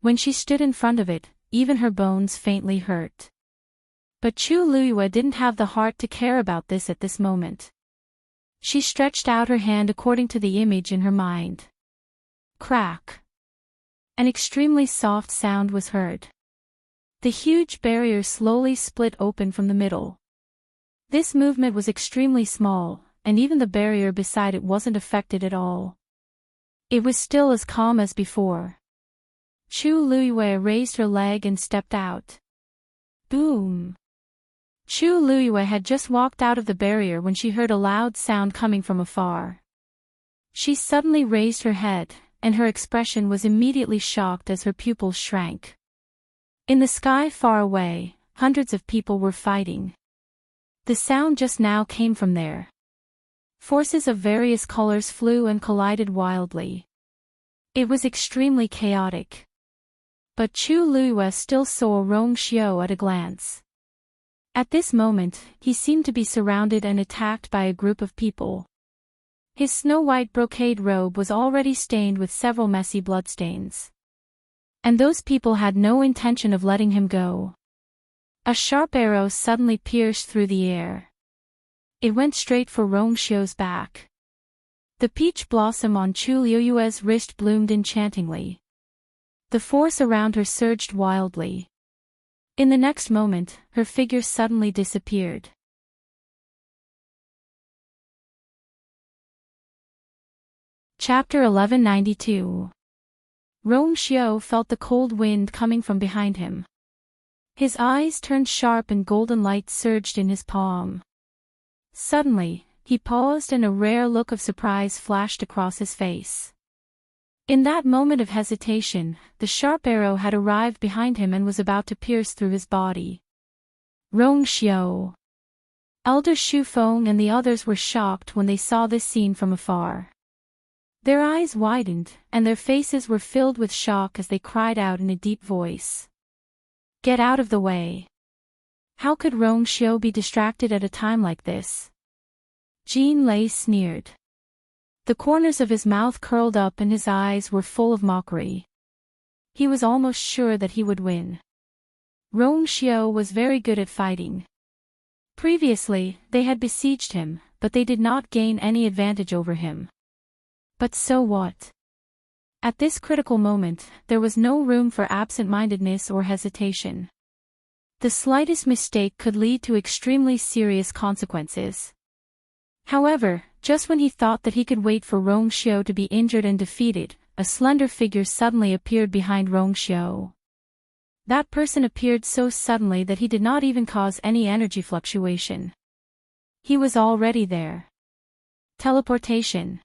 When she stood in front of it, even her bones faintly hurt. But Chu Luiyue didn't have the heart to care about this at this moment. She stretched out her hand according to the image in her mind. Crack. An extremely soft sound was heard. The huge barrier slowly split open from the middle. This movement was extremely small, and even the barrier beside it wasn't affected at all. It was still as calm as before. Chu Luiyue raised her leg and stepped out. Boom! Chu Luiyue had just walked out of the barrier when she heard a loud sound coming from afar. She suddenly raised her head, and her expression was immediately shocked as her pupils shrank. In the sky far away, hundreds of people were fighting. The sound just now came from there. Forces of various colors flew and collided wildly. It was extremely chaotic. But Chu Luiyue still saw Rong Xiao at a glance. At this moment, he seemed to be surrounded and attacked by a group of people. His snow-white brocade robe was already stained with several messy bloodstains. And those people had no intention of letting him go. A sharp arrow suddenly pierced through the air. It went straight for Rong Xiao's back. The peach blossom on Chu Luiyue's wrist bloomed enchantingly. The force around her surged wildly. In the next moment, her figure suddenly disappeared. Chapter 1192. Rong Xiao felt the cold wind coming from behind him. His eyes turned sharp and golden light surged in his palm. Suddenly, he paused and a rare look of surprise flashed across his face. In that moment of hesitation, the sharp arrow had arrived behind him and was about to pierce through his body. Rong Xiao. Elder Shu Feng and the others were shocked when they saw this scene from afar. Their eyes widened, and their faces were filled with shock as they cried out in a deep voice. Get out of the way! How could Rong Xiao be distracted at a time like this? Jean Lei sneered. The corners of his mouth curled up and his eyes were full of mockery. He was almost sure that he would win. Rong Xiao was very good at fighting. Previously, they had besieged him, but they did not gain any advantage over him. But so what? At this critical moment, there was no room for absent-mindedness or hesitation. The slightest mistake could lead to extremely serious consequences. However, just when he thought that he could wait for Rongxiu to be injured and defeated, a slender figure suddenly appeared behind Rongxiu. That person appeared so suddenly that he did not even cause any energy fluctuation. He was already there. Teleportation.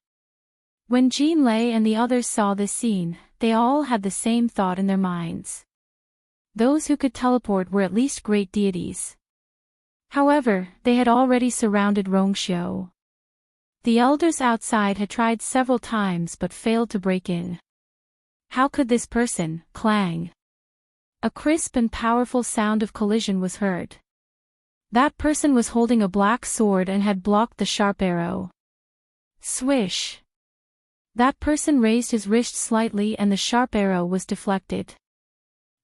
When Jean Lei and the others saw this scene, they all had the same thought in their minds. Those who could teleport were at least great deities. However, they had already surrounded Rongxiu. The elders outside had tried several times but failed to break in. How could this person, clang? A crisp and powerful sound of collision was heard. That person was holding a black sword and had blocked the sharp arrow. Swish! That person raised his wrist slightly and the sharp arrow was deflected.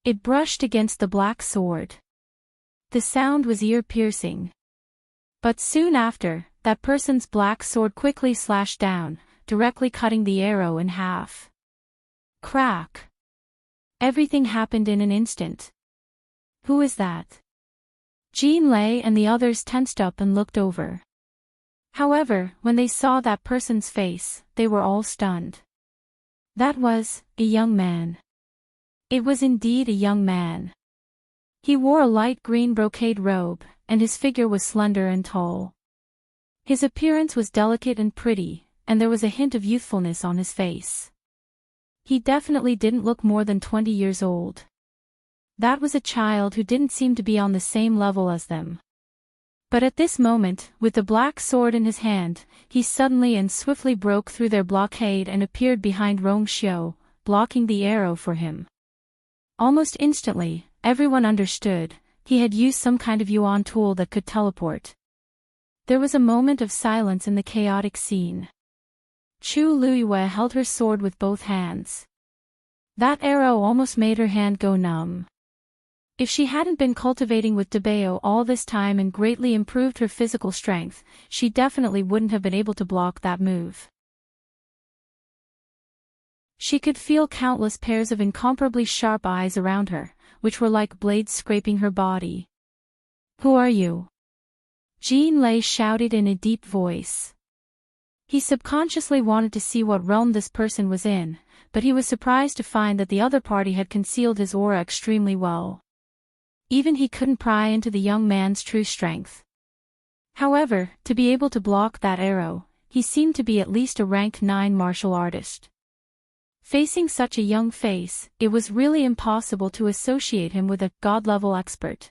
It brushed against the black sword. The sound was ear-piercing. But soon after, that person's black sword quickly slashed down, directly cutting the arrow in half. Crack! Everything happened in an instant. Who is that? Jean Lei and the others tensed up and looked over. However, when they saw that person's face, they were all stunned. That was a young man. It was indeed a young man. He wore a light green brocade robe, and his figure was slender and tall. His appearance was delicate and pretty, and there was a hint of youthfulness on his face. He definitely didn't look more than 20 years old. That was a child who didn't seem to be on the same level as them. But at this moment, with the black sword in his hand, he suddenly and swiftly broke through their blockade and appeared behind Rongxiu, blocking the arrow for him. Almost instantly, everyone understood, he had used some kind of yuan tool that could teleport. There was a moment of silence in the chaotic scene. Chu Luiyue held her sword with both hands. That arrow almost made her hand go numb. If she hadn't been cultivating with Debao all this time and greatly improved her physical strength, she definitely wouldn't have been able to block that move. She could feel countless pairs of incomparably sharp eyes around her, which were like blades scraping her body. Who are you? Jean Lei shouted in a deep voice. He subconsciously wanted to see what realm this person was in, but he was surprised to find that the other party had concealed his aura extremely well. Even he couldn't pry into the young man's true strength. However, to be able to block that arrow, he seemed to be at least a rank 9 martial artist. Facing such a young face, it was really impossible to associate him with a god-level expert.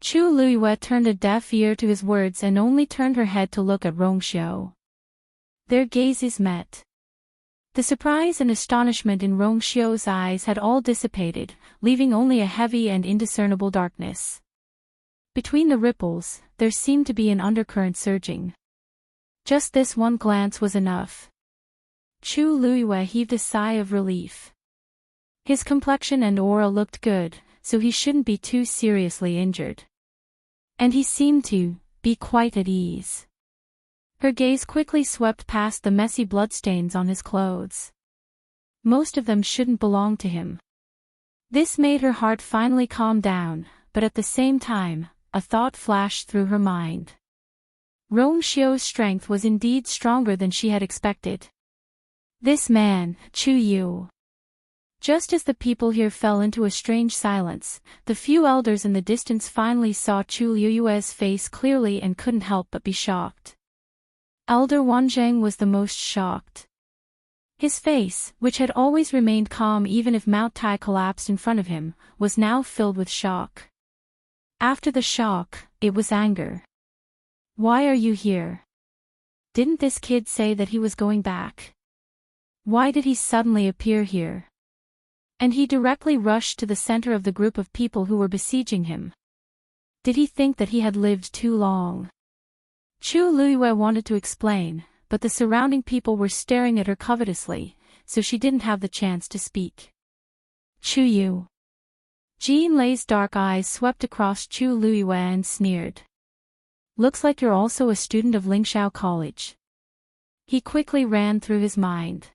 Chu Luiyue turned a deaf ear to his words and only turned her head to look at Rongxiu. Their gazes met. The surprise and astonishment in Rongxiu's eyes had all dissipated, leaving only a heavy and indiscernible darkness. Between the ripples, there seemed to be an undercurrent surging. Just this one glance was enough. Chu Luiyue heaved a sigh of relief. His complexion and aura looked good, so he shouldn't be too seriously injured. And he seemed to be quite at ease. Her gaze quickly swept past the messy bloodstains on his clothes. Most of them shouldn't belong to him. This made her heart finally calm down, but at the same time, a thought flashed through her mind. Rongxiu's strength was indeed stronger than she had expected. This man, Chu Yu. Just as the people here fell into a strange silence, the few elders in the distance finally saw Chu Luiyue's face clearly and couldn't help but be shocked. Elder Wanzheng was the most shocked. His face, which had always remained calm even if Mount Tai collapsed in front of him, was now filled with shock. After the shock, it was anger. Why are you here? Didn't this kid say that he was going back? Why did he suddenly appear here? And he directly rushed to the center of the group of people who were besieging him. Did he think that he had lived too long? Chu Luiyue wanted to explain, but the surrounding people were staring at her covetously, so she didn't have the chance to speak. Chu Yu. Jean Lei's dark eyes swept across Chu Luiyue and sneered. Looks like you're also a student of Lingxiao College. He quickly ran through his mind.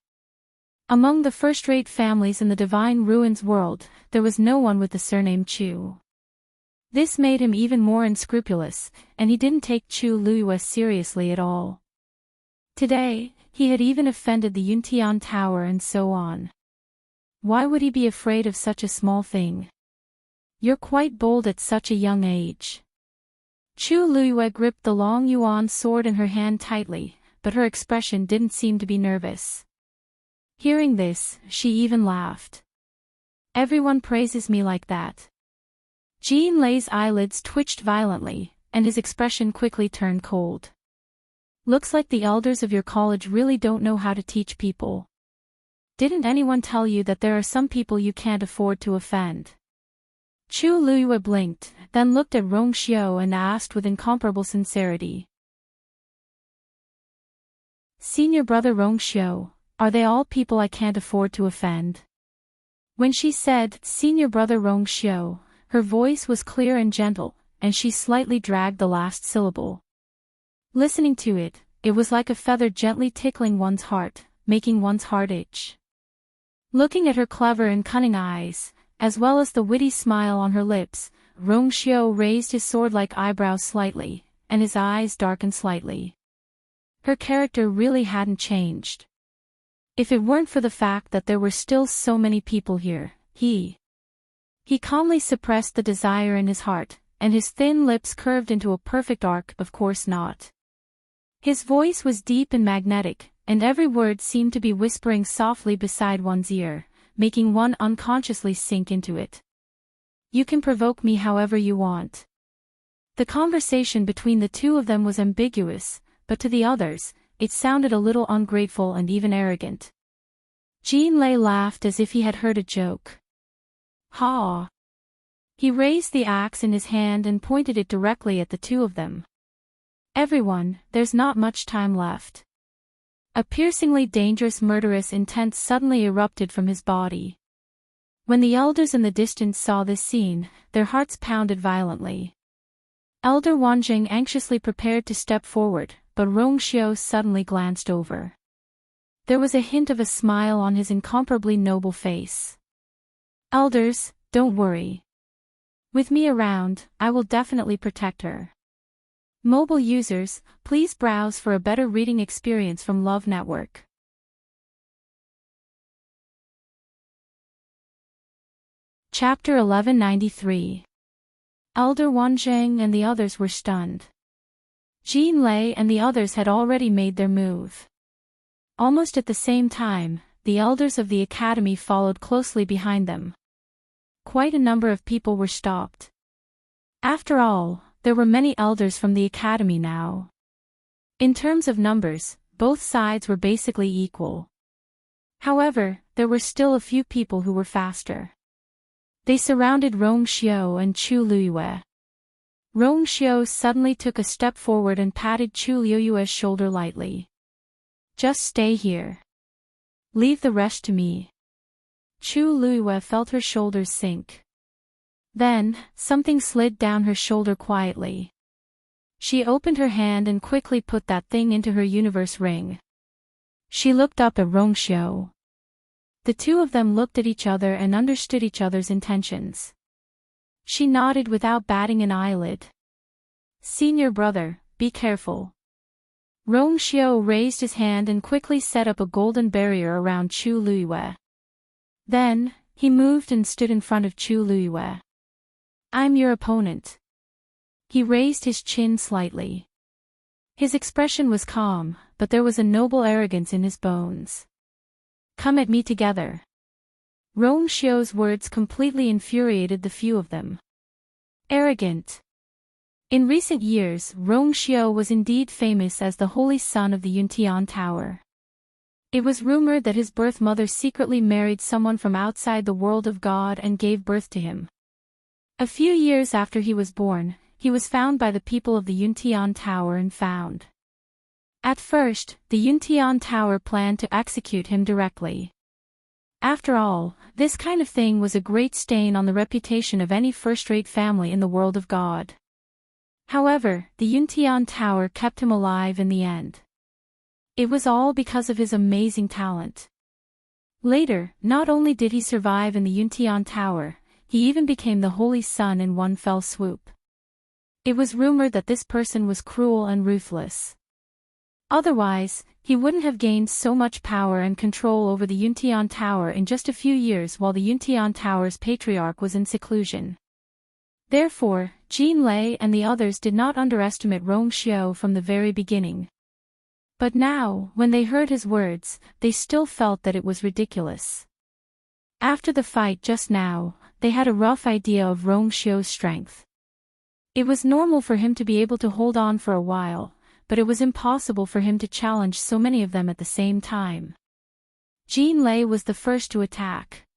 Among the first-rate families in the Divine Ruins world, there was no one with the surname Chu. This made him even more unscrupulous, and he didn't take Chu Luiyue seriously at all. Today, he had even offended the Yuntian Tower and so on. Why would he be afraid of such a small thing? You're quite bold at such a young age. Chu Luiyue gripped the long yuan sword in her hand tightly, but her expression didn't seem to be nervous. Hearing this, she even laughed. Everyone praises me like that. Jean Lei's eyelids twitched violently, and his expression quickly turned cold. Looks like the elders of your college really don't know how to teach people. Didn't anyone tell you that there are some people you can't afford to offend? Chu Luiyue blinked, then looked at Rong Xiao and asked with incomparable sincerity. Senior brother Rong Xiao, are they all people I can't afford to offend? When she said, Senior brother Rong Xiao, her voice was clear and gentle, and she slightly dragged the last syllable. Listening to it, it was like a feather gently tickling one's heart, making one's heart itch. Looking at her clever and cunning eyes, as well as the witty smile on her lips, Rong Xiao raised his sword-like eyebrows slightly, and his eyes darkened slightly. Her character really hadn't changed. If it weren't for the fact that there were still so many people here, he calmly suppressed the desire in his heart, and his thin lips curved into a perfect arc. Of course not. His voice was deep and magnetic, and every word seemed to be whispering softly beside one's ear, making one unconsciously sink into it. You can provoke me however you want. The conversation between the two of them was ambiguous, but to the others, it sounded a little ungrateful and even arrogant. Jean Lei laughed as if he had heard a joke. Ha! He raised the axe in his hand and pointed it directly at the two of them. Everyone, there's not much time left. A piercingly dangerous murderous intent suddenly erupted from his body. When the elders in the distance saw this scene, their hearts pounded violently. Elder Wanjing anxiously prepared to step forward, but Rong Xiao suddenly glanced over. There was a hint of a smile on his incomparably noble face. Elders, don't worry. With me around, I will definitely protect her. Mobile users, please browse for a better reading experience from Love Network. Chapter 1193. Elder Wanzhang and the others were stunned. Jean Lei and the others had already made their move. Almost at the same time, the elders of the academy followed closely behind them. Quite a number of people were stopped. After all, there were many elders from the academy now. In terms of numbers, both sides were basically equal. However, there were still a few people who were faster. They surrounded Rong Xiao and Chu Luiyue. Rong Xiao suddenly took a step forward and patted Chu Luiyue's shoulder lightly. Just stay here. Leave the rest to me. Chu Luiyue felt her shoulders sink. Then, something slid down her shoulder quietly. She opened her hand and quickly put that thing into her universe ring. She looked up at Rong Xiao. The two of them looked at each other and understood each other's intentions. She nodded without batting an eyelid. Senior brother, be careful. Rong Xiao raised his hand and quickly set up a golden barrier around Chu Luiyue. Then, he moved and stood in front of Chu Luiyue. I'm your opponent. He raised his chin slightly. His expression was calm, but there was a noble arrogance in his bones. Come at me together. Rong Xiao's words completely infuriated the few of them. Arrogant. In recent years, Rong Xiao was indeed famous as the holy son of the Yuntian Tower. It was rumored that his birth mother secretly married someone from outside the world of God and gave birth to him. A few years after he was born, he was found by the people of the Yuntian Tower and found. At first, the Yuntian Tower planned to execute him directly. After all, this kind of thing was a great stain on the reputation of any first-rate family in the world of God. However, the Yuntian Tower kept him alive in the end. It was all because of his amazing talent. Later, not only did he survive in the Yuntian Tower, he even became the Holy Sun in one fell swoop. It was rumored that this person was cruel and ruthless. Otherwise, he wouldn't have gained so much power and control over the Yuntian Tower in just a few years while the Yuntian Tower's patriarch was in seclusion. Therefore, Jean Lei and the others did not underestimate Rong Xiao from the very beginning. But now, when they heard his words, they still felt that it was ridiculous. After the fight just now, they had a rough idea of Rong Xiao's strength. It was normal for him to be able to hold on for a while, but it was impossible for him to challenge so many of them at the same time. Jean Lei was the first to attack.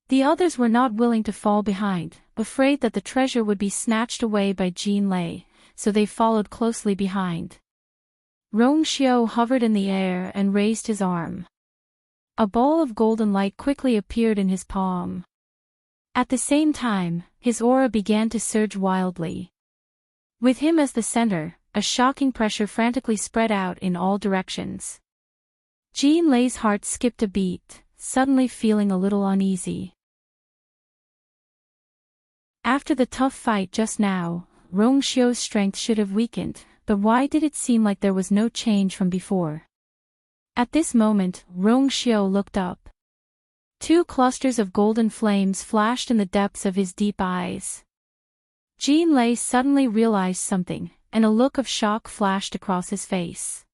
The others were not willing to fall behind, afraid that the treasure would be snatched away by Jean Lei, so they followed closely behind. Rong Xiao hovered in the air and raised his arm. A ball of golden light quickly appeared in his palm. At the same time, his aura began to surge wildly. With him as the center, a shocking pressure frantically spread out in all directions. Jean Lei's heart skipped a beat, suddenly feeling a little uneasy. After the tough fight just now, Rong Xiao's strength should have weakened, but why did it seem like there was no change from before? At this moment, Rong Xiao looked up. Two clusters of golden flames flashed in the depths of his deep eyes. Jean Lei suddenly realized something, and a look of shock flashed across his face.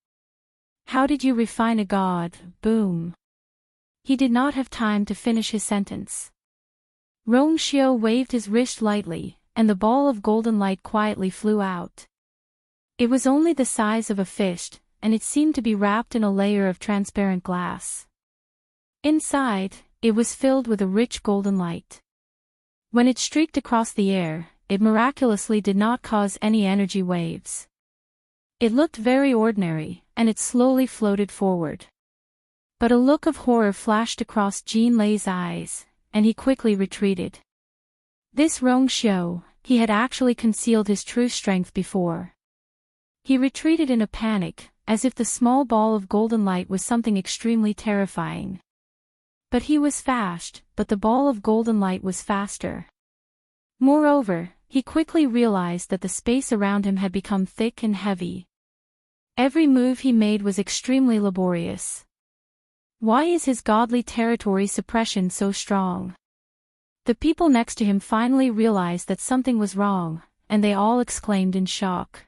How did you refine a god? Boom. He did not have time to finish his sentence. Rong Xiao waved his wrist lightly, and the ball of golden light quietly flew out. It was only the size of a fist, and it seemed to be wrapped in a layer of transparent glass. Inside, it was filled with a rich golden light. When it streaked across the air, it miraculously did not cause any energy waves. It looked very ordinary, and it slowly floated forward. But a look of horror flashed across Jean Lei's eyes, and he quickly retreated. This Rong Xiao, he had actually concealed his true strength before. He retreated in a panic, as if the small ball of golden light was something extremely terrifying. But he was fast, but the ball of golden light was faster. Moreover, he quickly realized that the space around him had become thick and heavy. Every move he made was extremely laborious. Why is his godly territory suppression so strong? The people next to him finally realized that something was wrong, and they all exclaimed in shock.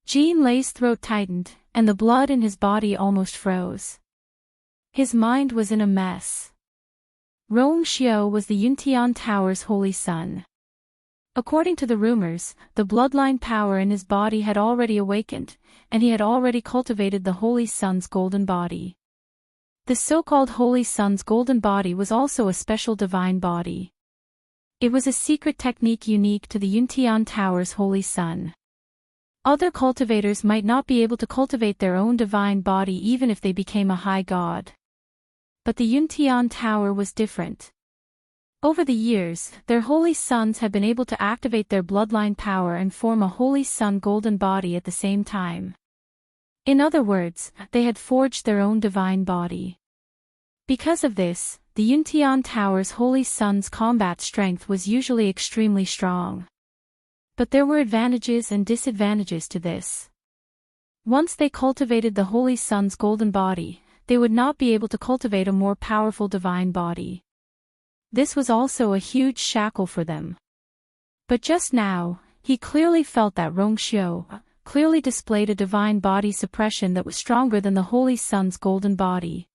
Jean Lei's throat tightened, and the blood in his body almost froze. His mind was in a mess. Rong Xiao was the Yuntian Tower's holy son. According to the rumors, the bloodline power in his body had already awakened, and he had already cultivated the Holy Sun's golden body. The so-called Holy Sun's golden body was also a special divine body. It was a secret technique unique to the Yuntian Tower's Holy Sun. Other cultivators might not be able to cultivate their own divine body even if they became a high god. But the Yuntian Tower was different. Over the years, their holy sons had been able to activate their bloodline power and form a Holy Sun golden body at the same time. In other words, they had forged their own divine body. Because of this, the Yuntian Tower's Holy Sun's combat strength was usually extremely strong. But there were advantages and disadvantages to this. Once they cultivated the Holy Sun's golden body, they would not be able to cultivate a more powerful divine body. This was also a huge shackle for them. But just now, he clearly felt that Rong Xiao clearly displayed a divine body suppression that was stronger than the Holy Sun's golden body.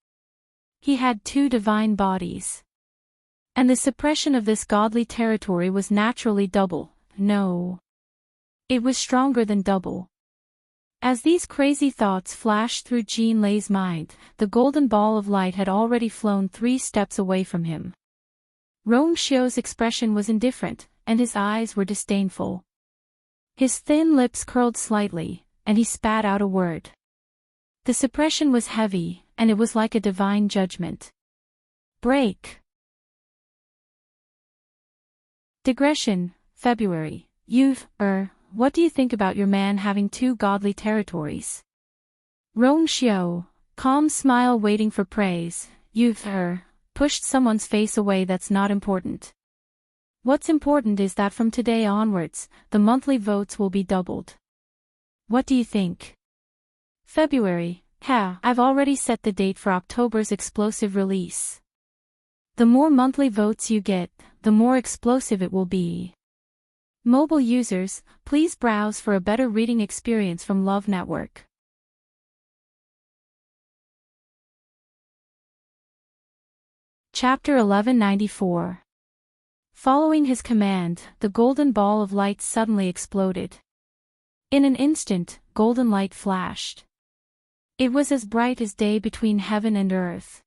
He had two divine bodies. And the suppression of this godly territory was naturally double. No. It was stronger than double. As these crazy thoughts flashed through Jean Lei's mind, the golden ball of light had already flown 3 steps away from him. Rong Xiao's expression was indifferent, and his eyes were disdainful. His thin lips curled slightly, and he spat out a word. The suppression was heavy, and it was like a divine judgment. Break. Digression, February. what do you think about your man having 2 godly territories? Rongxiu, calm smile waiting for praise. You've pushed someone's face away. That's not important. What's important is that from today onwards, the monthly votes will be doubled. What do you think? February. I've already set the date for October's explosive release. The more monthly votes you get, the more explosive it will be. Mobile users, please browse for a better reading experience from Love Network. Chapter 1194. Following his command, the golden ball of light suddenly exploded. In an instant, golden light flashed. It was as bright as day between heaven and earth.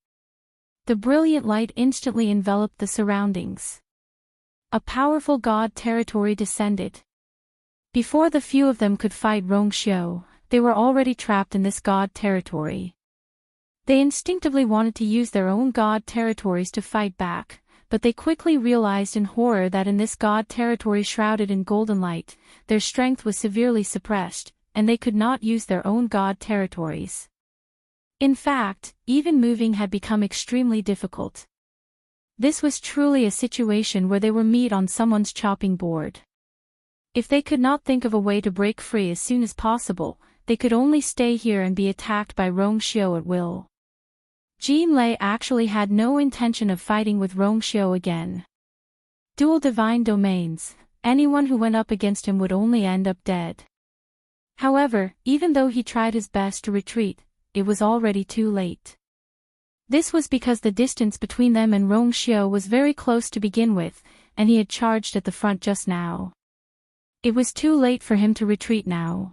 The brilliant light instantly enveloped the surroundings. A powerful god territory descended. Before the few of them could fight Rongxiu, they were already trapped in this god territory. They instinctively wanted to use their own god territories to fight back, but they quickly realized in horror that in this god territory shrouded in golden light, their strength was severely suppressed, and they could not use their own god territories. In fact, even moving had become extremely difficult. This was truly a situation where they were meat on someone's chopping board. If they could not think of a way to break free as soon as possible, they could only stay here and be attacked by Rongxiu at will. Jinlei actually had no intention of fighting with Rongxiu again. Dual divine domains, anyone who went up against him would only end up dead. However, even though he tried his best to retreat, it was already too late. This was because the distance between them and Rongxiu was very close to begin with, and he had charged at the front just now. It was too late for him to retreat now.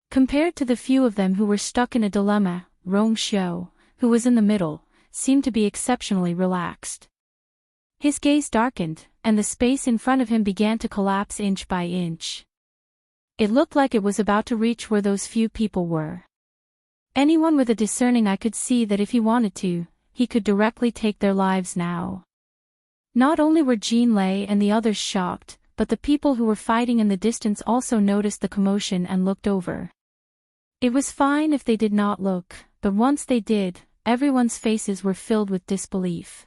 Compared to the few of them who were stuck in a dilemma, Rongxiu, who was in the middle, seemed to be exceptionally relaxed. His gaze darkened, and the space in front of him began to collapse inch by inch. It looked like it was about to reach where those few people were. Anyone with a discerning eye could see that if he wanted to, he could directly take their lives now. Not only were Jinlei and the others shocked, but the people who were fighting in the distance also noticed the commotion and looked over. It was fine if they did not look, but once they did, everyone's faces were filled with disbelief.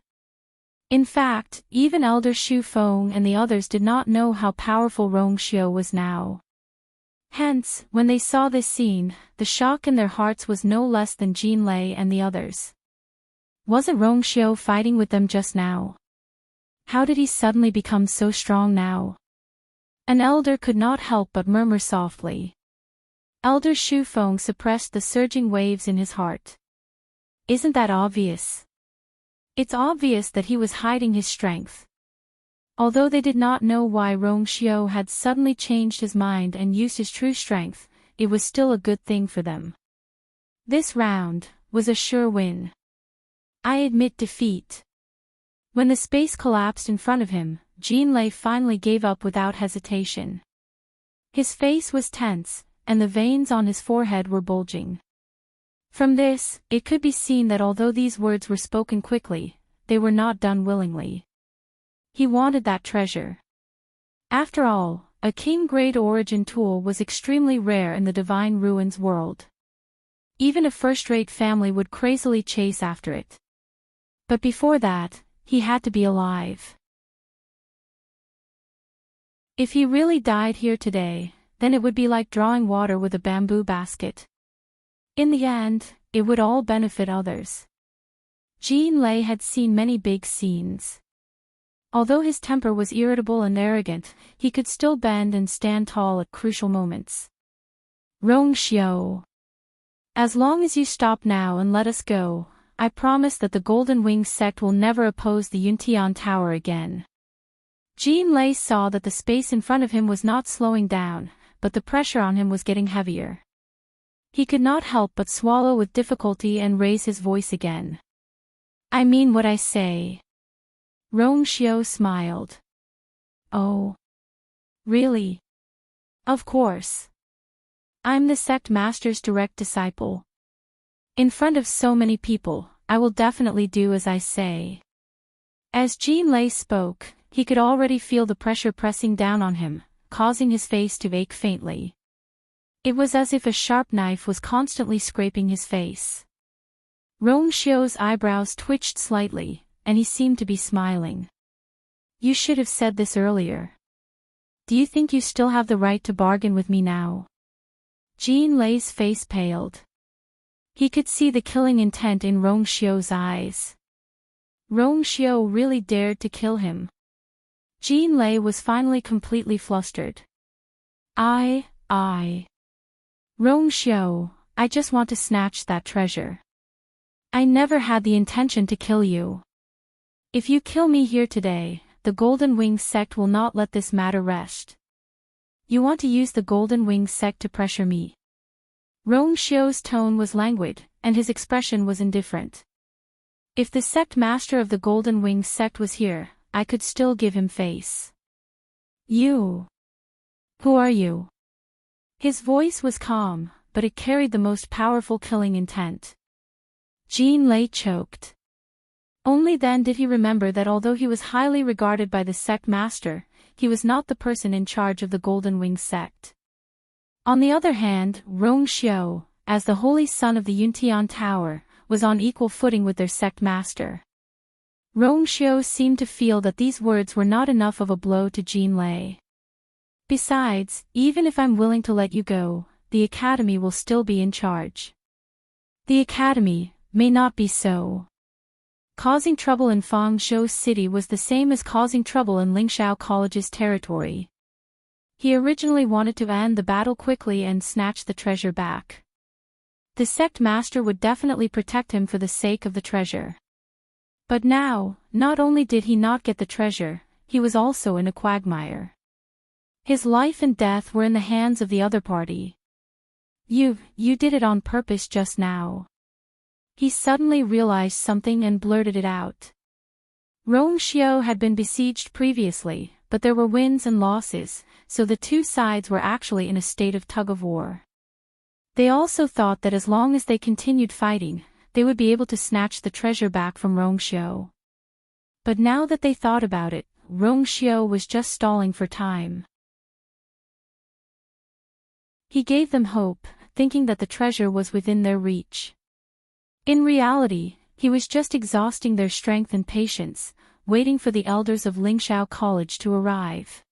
In fact, even Elder Xu Feng and the others did not know how powerful Rongxiu was now. Hence, when they saw this scene, the shock in their hearts was no less than Jinlei and the others. Wasn't Rongxiu fighting with them just now? How did he suddenly become so strong now? An elder could not help but murmur softly. Elder Xu Feng suppressed the surging waves in his heart. Isn't that obvious? It's obvious that he was hiding his strength. Although they did not know why Rongxiu had suddenly changed his mind and used his true strength, it was still a good thing for them. This round was a sure win. I admit defeat. When the space collapsed in front of him, Jinlei finally gave up without hesitation. His face was tense, and the veins on his forehead were bulging. From this, it could be seen that although these words were spoken quickly, they were not done willingly. He wanted that treasure. After all, a king-grade origin tool was extremely rare in the Divine Ruins world. Even a first-rate family would crazily chase after it. But before that, he had to be alive. If he really died here today, then it would be like drawing water with a bamboo basket. In the end, it would all benefit others. Jinlei had seen many big scenes. Although his temper was irritable and arrogant, he could still bend and stand tall at crucial moments. Rongxiu. As long as you stop now and let us go, I promise that the Golden Wings sect will never oppose the Yuntian Tower again. Jinlei saw that the space in front of him was not slowing down, but the pressure on him was getting heavier. He could not help but swallow with difficulty and raise his voice again. I mean what I say. Rongxiu smiled. Oh. Really? Of course. I'm the sect master's direct disciple. In front of so many people, I will definitely do as I say. As Jinlei spoke, he could already feel the pressure pressing down on him, causing his face to ache faintly. It was as if a sharp knife was constantly scraping his face. Rongxiu's eyebrows twitched slightly, and he seemed to be smiling. You should have said this earlier. Do you think you still have the right to bargain with me now? Jean Lei's face paled. He could see the killing intent in Rongxiu's eyes. Rongxiu really dared to kill him. Jean Lei was finally completely flustered. Rongxiu, I just want to snatch that treasure. I never had the intention to kill you. If you kill me here today, the Golden Wings sect will not let this matter rest. You want to use the Golden Wings sect to pressure me. Rongxiu's tone was languid, and his expression was indifferent. If the sect master of the Golden Wings sect was here, I could still give him face. You. Who are you? His voice was calm, but it carried the most powerful killing intent. Jean Lei choked. Only then did he remember that although he was highly regarded by the sect master, he was not the person in charge of the Golden Wings sect. On the other hand, Rongxiu, as the holy son of the Yuntian Tower, was on equal footing with their sect master. Rongxiu seemed to feel that these words were not enough of a blow to Jean Lei. Besides, even if I'm willing to let you go, the academy will still be in charge. The academy may not be so. Causing trouble in Fangzhou City was the same as causing trouble in Lingxiao College's territory. He originally wanted to end the battle quickly and snatch the treasure back. The sect master would definitely protect him for the sake of the treasure. But now, not only did he not get the treasure, he was also in a quagmire. His life and death were in the hands of the other party. You did it on purpose just now. He suddenly realized something and blurted it out. Rongxiu had been besieged previously, but there were wins and losses, so the two sides were actually in a state of tug-of-war. They also thought that as long as they continued fighting, they would be able to snatch the treasure back from Rongxiu. But now that they thought about it, Rongxiu was just stalling for time. He gave them hope, thinking that the treasure was within their reach. In reality, he was just exhausting their strength and patience, waiting for the elders of Lingxiao College to arrive.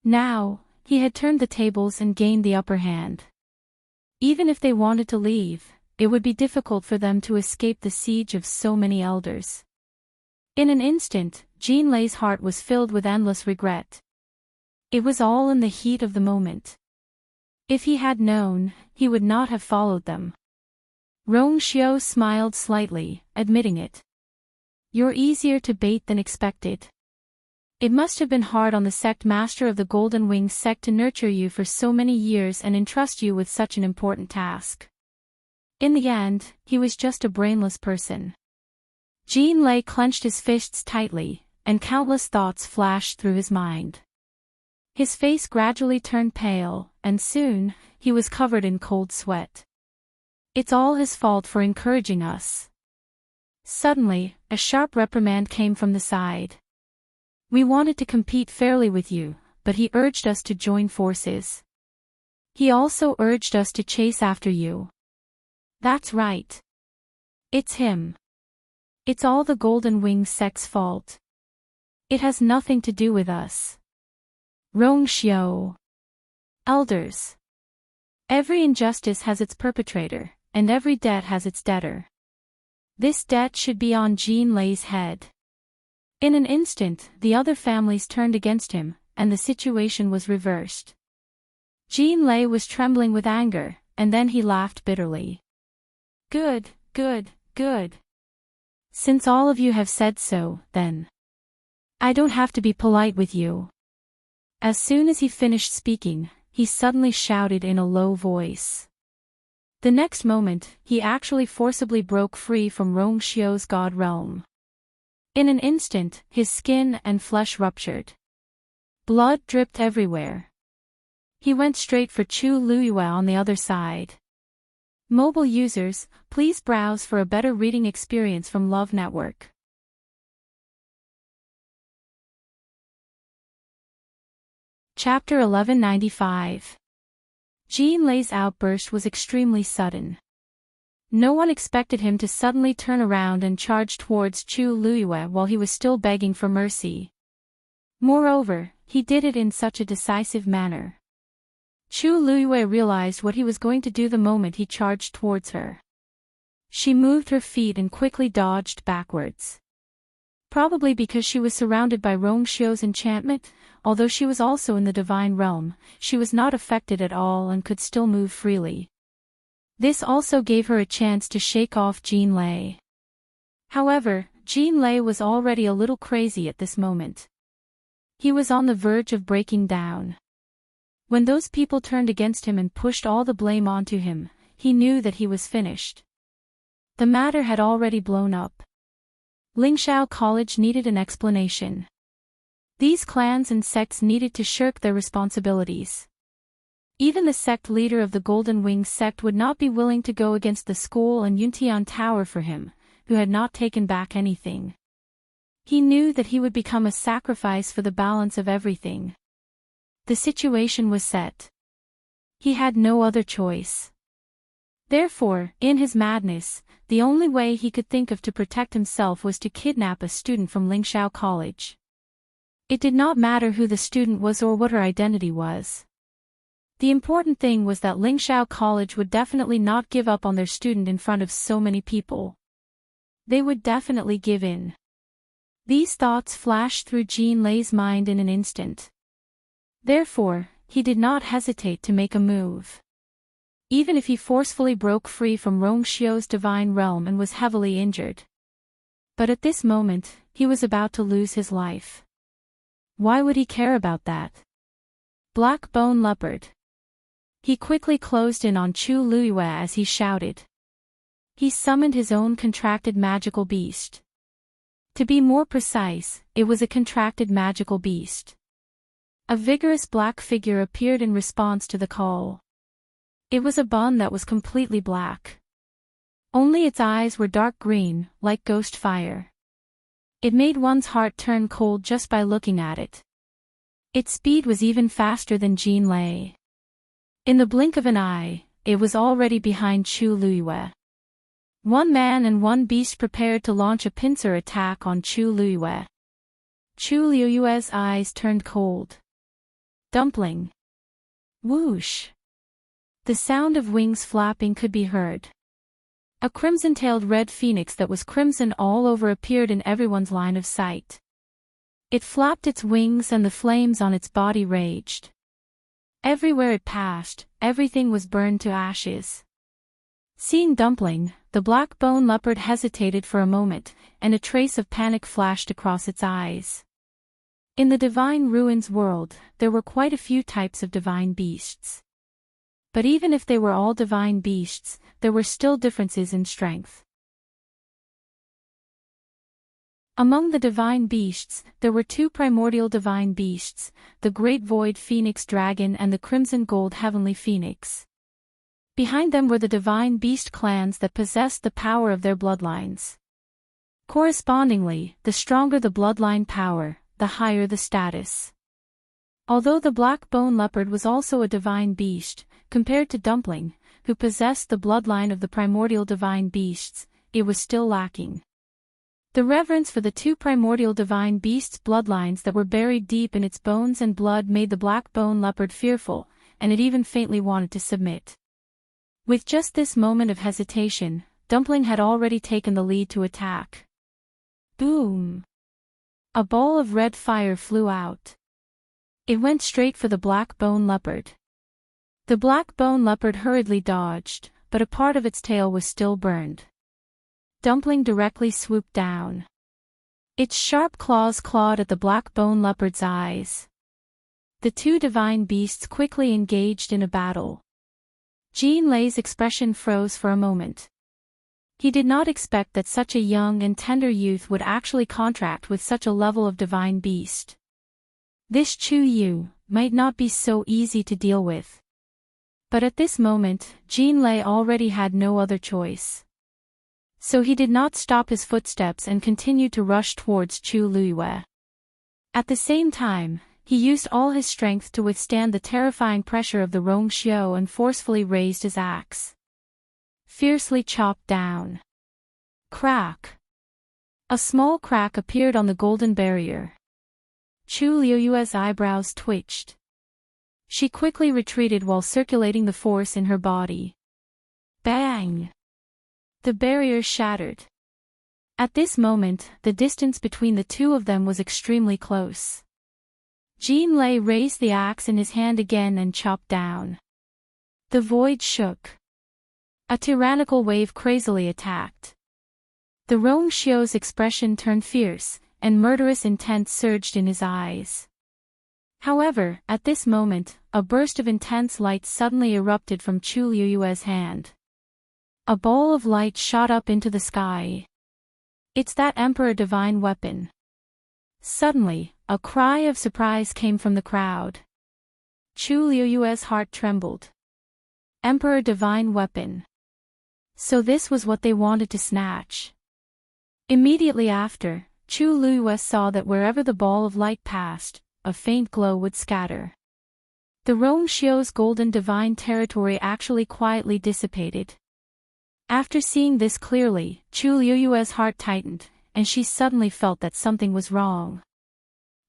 Now, he had turned the tables and gained the upper hand. Even if they wanted to leave, it would be difficult for them to escape the siege of so many elders. In an instant, Jean Lei's heart was filled with endless regret. It was all in the heat of the moment. If he had known, he would not have followed them. Rongxiu smiled slightly, admitting it. You're easier to bait than expected. It must have been hard on the sect master of the Golden Wings sect to nurture you for so many years and entrust you with such an important task. In the end, he was just a brainless person. Jean Lei clenched his fists tightly, and countless thoughts flashed through his mind. His face gradually turned pale, and soon, he was covered in cold sweat. It's all his fault for encouraging us. Suddenly, a sharp reprimand came from the side. We wanted to compete fairly with you, but he urged us to join forces. He also urged us to chase after you. That's right. It's him. It's all the Golden Wings sect's fault. It has nothing to do with us. Rongxiu. Elders. Every injustice has its perpetrator, and every debt has its debtor. This debt should be on Jean Lei's head. In an instant, the other families turned against him, and the situation was reversed. Jean Lei was trembling with anger, and then he laughed bitterly. Good. Since all of you have said so, then. I don't have to be polite with you. As soon as he finished speaking, he suddenly shouted in a low voice. The next moment, he actually forcibly broke free from Rongxiu's god realm. In an instant, his skin and flesh ruptured. Blood dripped everywhere. He went straight for Chu Luyue on the other side. Mobile users, please browse for a better reading experience from Love Network. Chapter 1195. Jean Lei's outburst was extremely sudden. No one expected him to suddenly turn around and charge towards Chu Luiyue while he was still begging for mercy. Moreover, he did it in such a decisive manner. Chu Luiyue realized what he was going to do the moment he charged towards her. She moved her feet and quickly dodged backwards. Probably because she was surrounded by Rongxiu's enchantment, although she was also in the divine realm, she was not affected at all and could still move freely. This also gave her a chance to shake off Jean Lei. However, Jean Lei was already a little crazy at this moment. He was on the verge of breaking down. When those people turned against him and pushed all the blame onto him, he knew that he was finished. The matter had already blown up. Lingxiao College needed an explanation. These clans and sects needed to shirk their responsibilities. Even the sect leader of the Golden Wings sect would not be willing to go against the school and Yuntian Tower for him, who had not taken back anything. He knew that he would become a sacrifice for the balance of everything. The situation was set. He had no other choice. Therefore, in his madness, the only way he could think of to protect himself was to kidnap a student from Lingxiao College. It did not matter who the student was or what her identity was. The important thing was that Lingxiao College would definitely not give up on their student in front of so many people. They would definitely give in. These thoughts flashed through Jean Lei's mind in an instant. Therefore, he did not hesitate to make a move. Even if he forcefully broke free from Rongxiu's divine realm and was heavily injured. But at this moment, he was about to lose his life. Why would he care about that? Black Bone Leopard. He quickly closed in on Chu Luiyue as he shouted. He summoned his own contracted magical beast. To be more precise, it was a contracted magical beast. A vigorous black figure appeared in response to the call. It was a bun that was completely black. Only its eyes were dark green, like ghost fire. It made one's heart turn cold just by looking at it. Its speed was even faster than Jean Lei. In the blink of an eye, it was already behind Chu Luiyue. One man and one beast prepared to launch a pincer attack on Chu Luiyue. Chu Luiyue's eyes turned cold. Dumpling. Whoosh. The sound of wings flapping could be heard. A crimson-tailed red phoenix that was crimson all over appeared in everyone's line of sight. It flapped its wings and the flames on its body raged. Everywhere it passed, everything was burned to ashes. Seeing Dumpling, the black bone leopard hesitated for a moment, and a trace of panic flashed across its eyes. In the Divine Ruins world, there were quite a few types of divine beasts. But even if they were all divine beasts, there were still differences in strength. Among the divine beasts, there were two primordial divine beasts, the Great Void Phoenix Dragon and the Crimson Gold Heavenly Phoenix. Behind them were the divine beast clans that possessed the power of their bloodlines. Correspondingly, the stronger the bloodline power, the higher the status. Although the black bone leopard was also a divine beast, compared to Dumpling, who possessed the bloodline of the primordial divine beasts, it was still lacking. The reverence for the two primordial divine beasts' bloodlines that were buried deep in its bones and blood made the black bone leopard fearful, and it even faintly wanted to submit. With just this moment of hesitation, Dumpling had already taken the lead to attack. Boom! A ball of red fire flew out. It went straight for the black bone leopard. The black bone leopard hurriedly dodged, but a part of its tail was still burned. Dumpling directly swooped down. Its sharp claws clawed at the black bone leopard's eyes. The two divine beasts quickly engaged in a battle. Jean Lei's expression froze for a moment. He did not expect that such a young and tender youth would actually contract with such a level of divine beast. This Chu Yu might not be so easy to deal with. But at this moment, Jean Lei already had no other choice. So he did not stop his footsteps and continued to rush towards Chu Luiyue. At the same time, He used all his strength to withstand the terrifying pressure of the Rongxiu and forcefully raised his axe. Fiercely chopped down. Crack! A small crack appeared on the golden barrier. Chu Liuyue's eyebrows twitched. She quickly retreated while circulating the force in her body. Bang! The barrier shattered. At this moment, the distance between the two of them was extremely close. Jean Lei raised the axe in his hand again and chopped down. The void shook. A tyrannical wave crazily attacked. The Rongxiu's expression turned fierce, and murderous intent surged in his eyes. However, at this moment, a burst of intense light suddenly erupted from Chu Liuyue's hand. A ball of light shot up into the sky. It's that Emperor Divine Weapon. Suddenly, a cry of surprise came from the crowd. Chu Liuyue's heart trembled. Emperor Divine Weapon. So this was what they wanted to snatch. Immediately after, Chu Liuyue saw that wherever the ball of light passed, a faint glow would scatter. The Rongxiu's golden divine territory actually quietly dissipated. After seeing this clearly, Chu Liuyue's heart tightened, and she suddenly felt that something was wrong.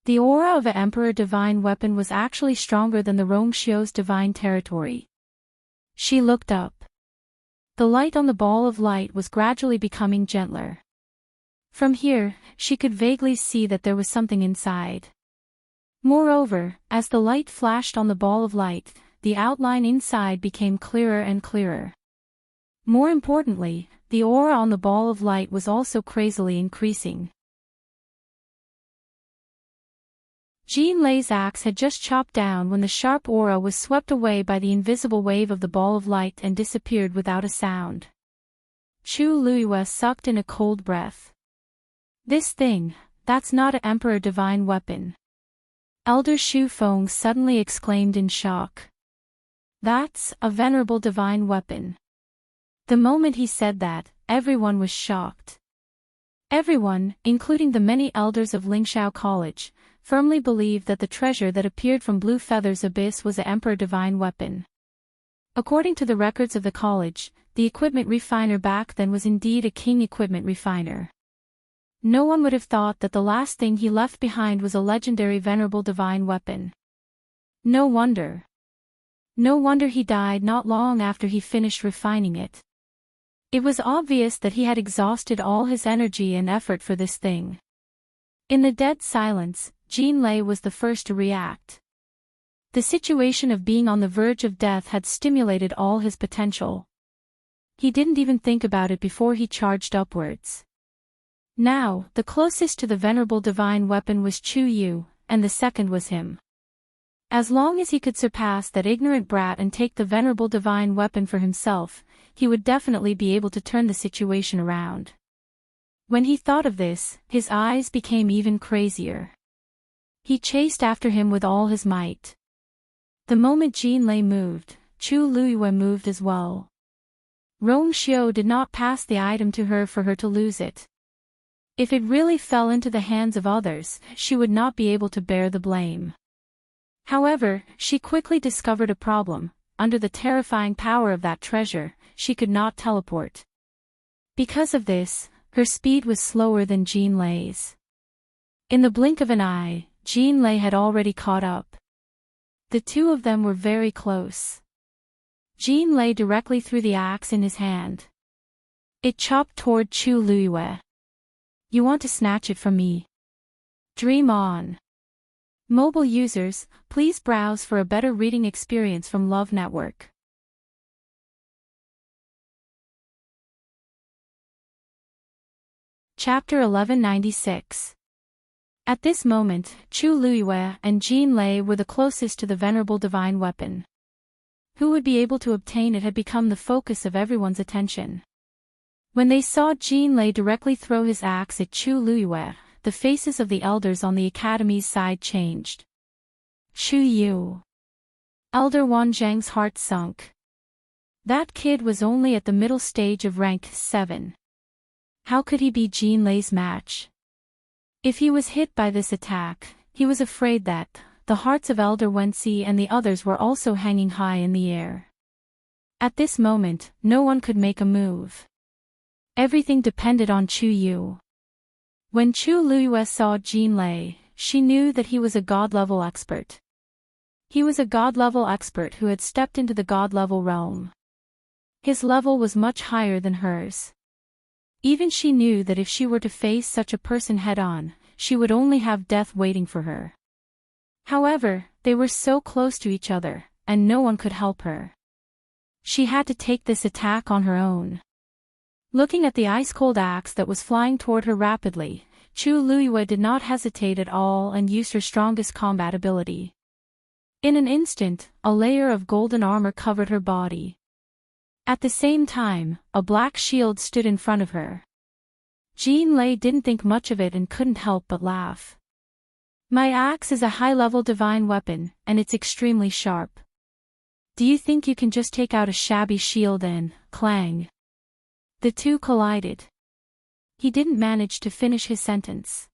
The aura of the Emperor Divine Weapon was actually stronger than the Rongxiu's divine territory. She looked up. The light on the ball of light was gradually becoming gentler. From here, she could vaguely see that there was something inside. Moreover, as the light flashed on the ball of light, the outline inside became clearer and clearer. More importantly, the aura on the ball of light was also crazily increasing. Jean Lei's axe had just chopped down when the sharp aura was swept away by the invisible wave of the ball of light and disappeared without a sound. Chu Liuyue sucked in a cold breath. This thing, that's not an Emperor Divine Weapon. Elder Shu Feng suddenly exclaimed in shock. That's a venerable divine weapon. The moment he said that, everyone was shocked. Everyone, including the many elders of Lingxiao College, firmly believed that the treasure that appeared from Blue Feather's abyss was an Emperor Divine Weapon. According to the records of the college, the equipment refiner back then was indeed a king equipment refiner. No one would have thought that the last thing he left behind was a legendary venerable divine weapon. No wonder. No wonder he died not long after he finished refining it. It was obvious that he had exhausted all his energy and effort for this thing. In the dead silence, Jean Lei was the first to react. The situation of being on the verge of death had stimulated all his potential. He didn't even think about it before he charged upwards. Now, the closest to the venerable divine weapon was Chu Yu, and the second was him. As long as he could surpass that ignorant brat and take the venerable divine weapon for himself, he would definitely be able to turn the situation around. When he thought of this, his eyes became even crazier. He chased after him with all his might. The moment Jean Lei moved, Chu Liuyue moved as well. Rongxiu did not pass the item to her for her to lose it. If it really fell into the hands of others, she would not be able to bear the blame. However, she quickly discovered a problem. Under the terrifying power of that treasure, she could not teleport. Because of this, her speed was slower than Jean Lei's. In the blink of an eye, Jean Lei had already caught up. The two of them were very close. Jean Lei directly threw the axe in his hand. It chopped toward Chu Liuyue. You want to snatch it from me? Dream on. Mobile users, please browse for a better reading experience from Love Network. Chapter 1196. At this moment, Chu Liuyue and Jean Lei were the closest to the venerable divine weapon. Who would be able to obtain it had become the focus of everyone's attention. When they saw Jean Lei directly throw his axe at Chu Liuyue, the faces of the elders on the academy's side changed. Chu Yu. Elder Wan Zhang's heart sunk. That kid was only at the middle stage of rank 7. How could he be Jean Lei's match? If he was hit by this attack, he was afraid that, the hearts of Elder Wensi and the others were also hanging high in the air. At this moment, no one could make a move. Everything depended on Chu Yu. When Chu Luyue saw Jin Lei, she knew that he was a god-level expert. He was a god-level expert who had stepped into the god-level realm. His level was much higher than hers. Even she knew that if she were to face such a person head-on, she would only have death waiting for her. However, they were so close to each other, and no one could help her. She had to take this attack on her own. Looking at the ice-cold axe that was flying toward her rapidly, Chu Luyue did not hesitate at all and used her strongest combat ability. In an instant, a layer of golden armor covered her body. At the same time, a black shield stood in front of her. Jin Lei didn't think much of it and couldn't help but laugh. My axe is a high-level divine weapon, and it's extremely sharp. Do you think you can just take out a shabby shield and, clang? The two collided. He didn't manage to finish his sentence.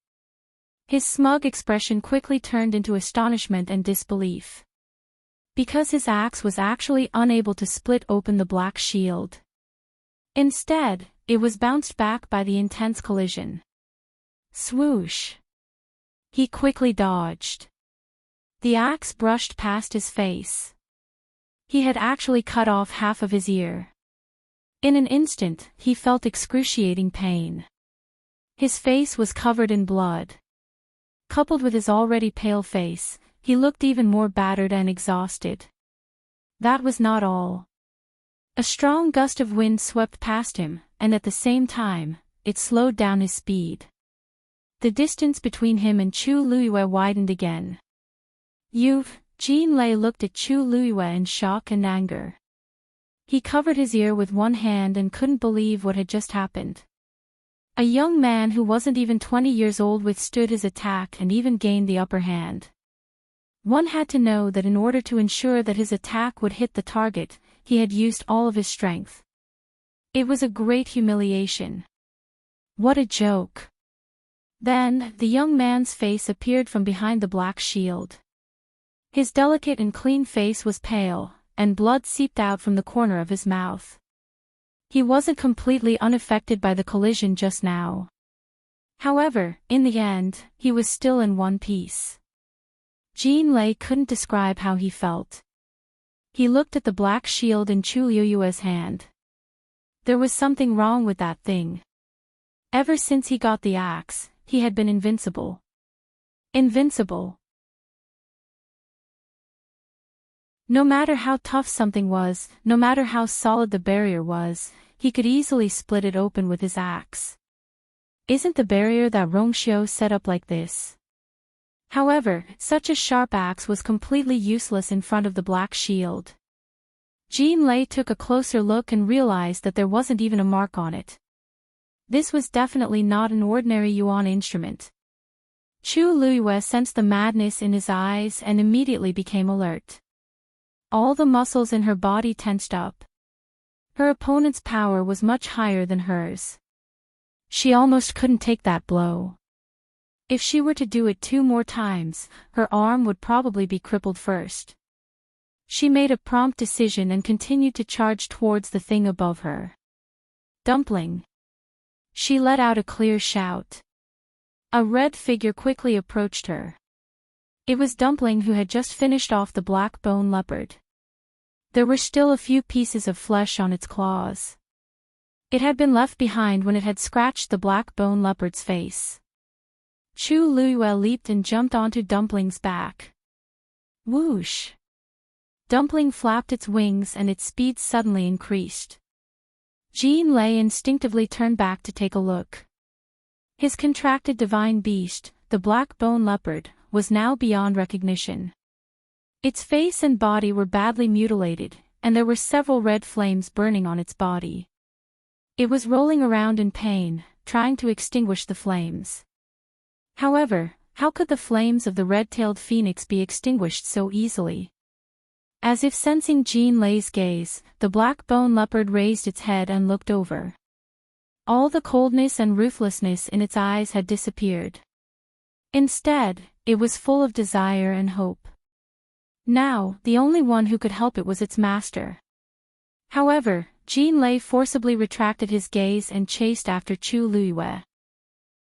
His smug expression quickly turned into astonishment and disbelief. Because his axe was actually unable to split open the black shield. Instead, it was bounced back by the intense collision. Swoosh! He quickly dodged. The axe brushed past his face. He had actually cut off half of his ear. In an instant, he felt excruciating pain. His face was covered in blood. Coupled with his already pale face, he looked even more battered and exhausted. That was not all. A strong gust of wind swept past him, and at the same time, it slowed down his speed. The distance between him and Chu Luyue widened again. Jin Lei looked at Chu Luyue in shock and anger. He covered his ear with one hand and couldn't believe what had just happened. A young man who wasn't even 20 years old withstood his attack and even gained the upper hand. One had to know that in order to ensure that his attack would hit the target, he had used all of his strength. It was a great humiliation. What a joke. Then, the young man's face appeared from behind the black shield. His delicate and clean face was pale, and blood seeped out from the corner of his mouth. He wasn't completely unaffected by the collision just now. However, in the end, he was still in one piece. Jin Lei couldn't describe how he felt. He looked at the black shield in Chu Luyue's hand. There was something wrong with that thing. Ever since he got the axe, he had been invincible. Invincible. No matter how tough something was, no matter how solid the barrier was, he could easily split it open with his axe. Isn't the barrier that Rongxiu set up like this? However, such a sharp axe was completely useless in front of the black shield. Jin Lei took a closer look and realized that there wasn't even a mark on it. This was definitely not an ordinary yuan instrument. Chu Luyue sensed the madness in his eyes and immediately became alert. All the muscles in her body tensed up. Her opponent's power was much higher than hers. She almost couldn't take that blow. If she were to do it 2 more times, her arm would probably be crippled first. She made a prompt decision and continued to charge towards the thing above her. Dumpling. She let out a clear shout. A red figure quickly approached her. It was Dumpling, who had just finished off the black bone leopard. There were still a few pieces of flesh on its claws. It had been left behind when it had scratched the black bone leopard's face. Chu Luyue leaped and jumped onto Dumpling's back. Whoosh! Dumpling flapped its wings and its speed suddenly increased. Jin Lei instinctively turned back to take a look. His contracted divine beast, the black bone leopard, was now beyond recognition. Its face and body were badly mutilated, and there were several red flames burning on its body. It was rolling around in pain, trying to extinguish the flames. However, how could the flames of the red-tailed phoenix be extinguished so easily? As if sensing Jin Lei's gaze, the black bone leopard raised its head and looked over. All the coldness and ruthlessness in its eyes had disappeared. Instead, it was full of desire and hope. Now, the only one who could help it was its master. However, Jean Lei forcibly retracted his gaze and chased after Chu Luiyue.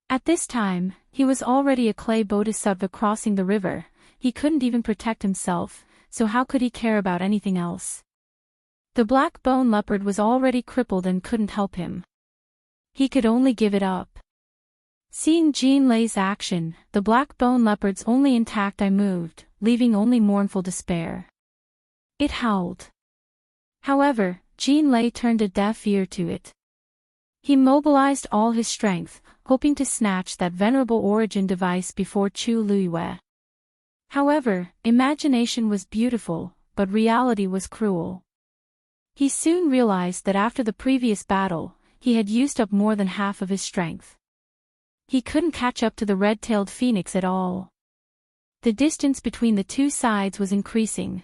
At this time, he was already a clay bodhisattva crossing the river. He couldn't even protect himself, so how could he care about anything else? The black bone leopard was already crippled and couldn't help him. He could only give it up. Seeing Jean Lei's action, the black bone leopard's only intact eye moved, leaving only mournful despair. It howled. However, Jean Lei turned a deaf ear to it. He mobilized all his strength, hoping to snatch that venerable origin device before Chu Luiyue. However, imagination was beautiful, but reality was cruel. He soon realized that after the previous battle, he had used up more than half of his strength. He couldn't catch up to the red-tailed phoenix at all. The distance between the two sides was increasing.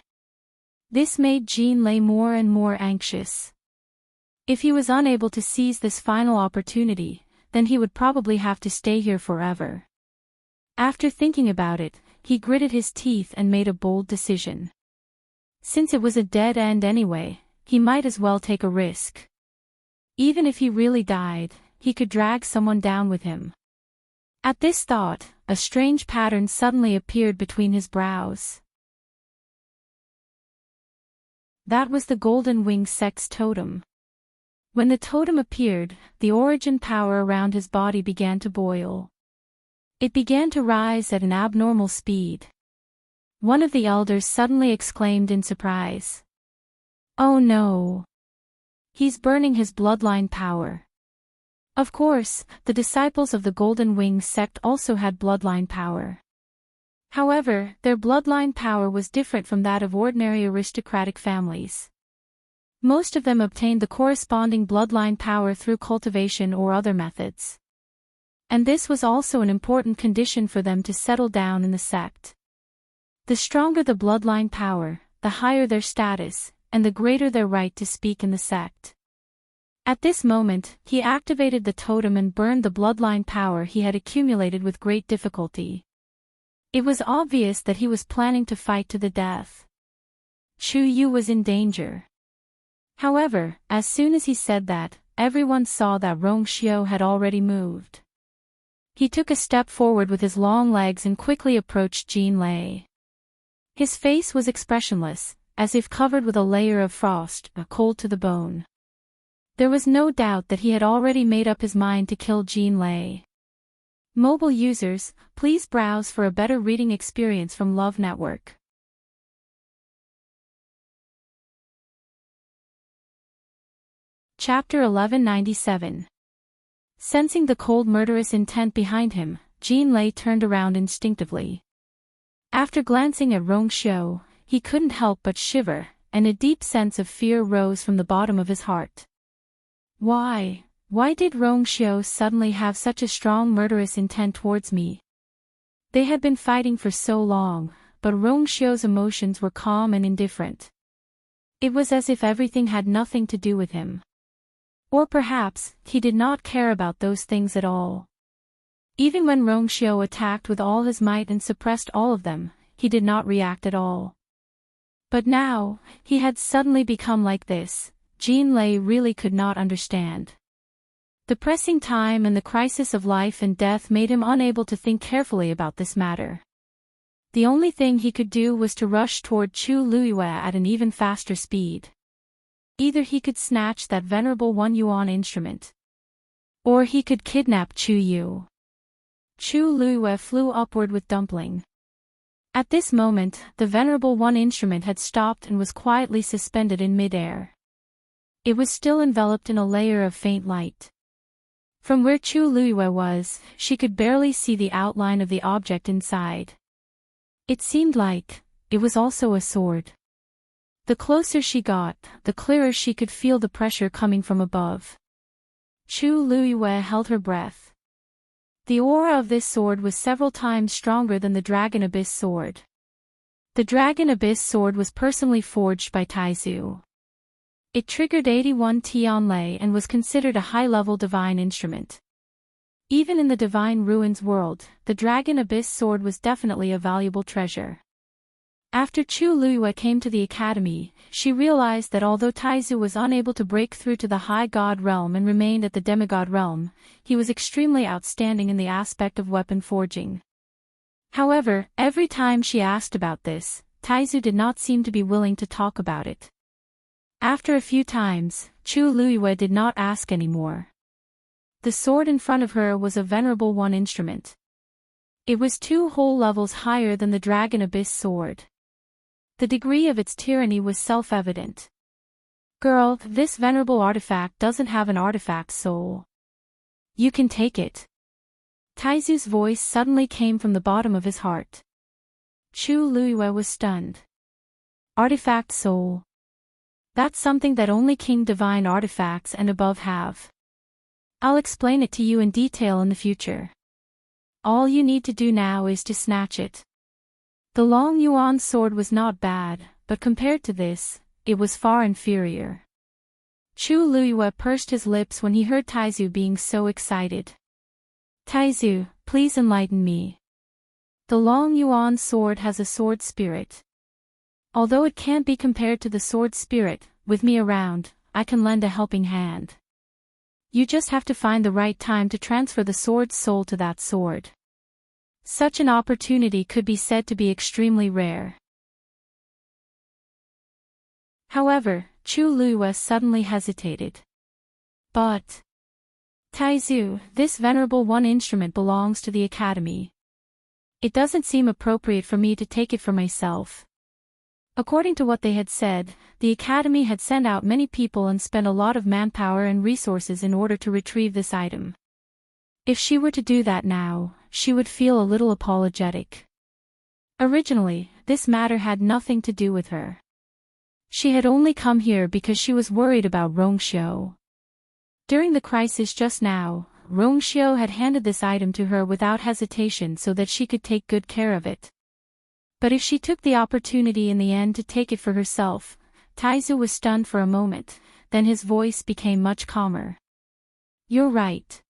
This made Jean Lei more and more anxious. If he was unable to seize this final opportunity, then he would probably have to stay here forever. After thinking about it, he gritted his teeth and made a bold decision. Since it was a dead end anyway, he might as well take a risk. Even if he really died, he could drag someone down with him. At this thought, a strange pattern suddenly appeared between his brows. That was the golden wing sex totem. When the totem appeared, the origin power around his body began to boil. It began to rise at an abnormal speed. One of the elders suddenly exclaimed in surprise. "Oh no! He's burning his bloodline power." Of course, the disciples of the Golden Wing sect also had bloodline power. However, their bloodline power was different from that of ordinary aristocratic families. Most of them obtained the corresponding bloodline power through cultivation or other methods. And this was also an important condition for them to settle down in the sect. The stronger the bloodline power, the higher their status, and the greater their right to speak in the sect. At this moment, he activated the totem and burned the bloodline power he had accumulated with great difficulty. It was obvious that he was planning to fight to the death. Chu Yu was in danger. However, as soon as he said that, everyone saw that Rong Xiu had already moved. He took a step forward with his long legs and quickly approached Jean Lei. His face was expressionless, as if covered with a layer of frost, cold to the bone. There was no doubt that he had already made up his mind to kill Jean Lei. Mobile users, please browse for a better reading experience from Love Network. Chapter 1197. Sensing the cold murderous intent behind him, Jean Lei turned around instinctively. After glancing at Rong Xiu, he couldn't help but shiver, and a deep sense of fear rose from the bottom of his heart. Why did Rong Xiu suddenly have such a strong murderous intent towards me? They had been fighting for so long, but Rong Xiu's emotions were calm and indifferent. It was as if everything had nothing to do with him. Or perhaps, he did not care about those things at all. Even when Rong Xiu attacked with all his might and suppressed all of them, he did not react at all. But now, he had suddenly become like this. Jean Lei really could not understand. The pressing time and the crisis of life and death made him unable to think carefully about this matter. The only thing he could do was to rush toward Chu Luiyue at an even faster speed. Either he could snatch that venerable 1 yuan instrument, or he could kidnap Chu Yu. Chu Luiyue flew upward with Dumpling. At this moment, the venerable 1 instrument had stopped and was quietly suspended in mid-air. It was still enveloped in a layer of faint light. From where Chu Luiyue was, she could barely see the outline of the object inside. It seemed like it was also a sword. The closer she got, the clearer she could feel the pressure coming from above. Chu Luiyue held her breath. The aura of this sword was several times stronger than the Dragon Abyss sword. The Dragon Abyss sword was personally forged by Taizu. It triggered 81 Tianlei and was considered a high-level divine instrument. Even in the Divine Ruins world, the Dragon Abyss sword was definitely a valuable treasure. After Chu Luiyue came to the academy, she realized that although Taizu was unable to break through to the High God realm and remained at the Demigod realm, he was extremely outstanding in the aspect of weapon forging. However, every time she asked about this, Taizu did not seem to be willing to talk about it. After a few times, Chu Luiyue did not ask anymore. The sword in front of her was a venerable one instrument. It was 2 whole levels higher than the Dragon Abyss sword. The degree of its tyranny was self-evident. Girl, this venerable artifact doesn't have an artifact soul. You can take it. Taizu's voice suddenly came from the bottom of his heart. Chu Luiyue was stunned. Artifact soul. That's something that only King Divine artifacts and above have. I'll explain it to you in detail in the future. All you need to do now is to snatch it. The Long Yuan sword was not bad, but compared to this, it was far inferior. Chu Luiyue pursed his lips when he heard Taizu being so excited. Taizu, please enlighten me. The Long Yuan sword has a sword spirit. Although it can't be compared to the sword spirit, with me around, I can lend a helping hand. You just have to find the right time to transfer the sword's soul to that sword. Such an opportunity could be said to be extremely rare. However, Chu Luiyue suddenly hesitated. But Taizu, this venerable one instrument belongs to the academy. It doesn't seem appropriate for me to take it for myself. According to what they had said, the academy had sent out many people and spent a lot of manpower and resources in order to retrieve this item. If she were to do that now, she would feel a little apologetic. Originally, this matter had nothing to do with her. She had only come here because she was worried about Rongxiu. During the crisis just now, Rongxiu had handed this item to her without hesitation so that she could take good care of it. But if she took the opportunity in the end to take it for herself, Taizu was stunned for a moment, then his voice became much calmer. You're right.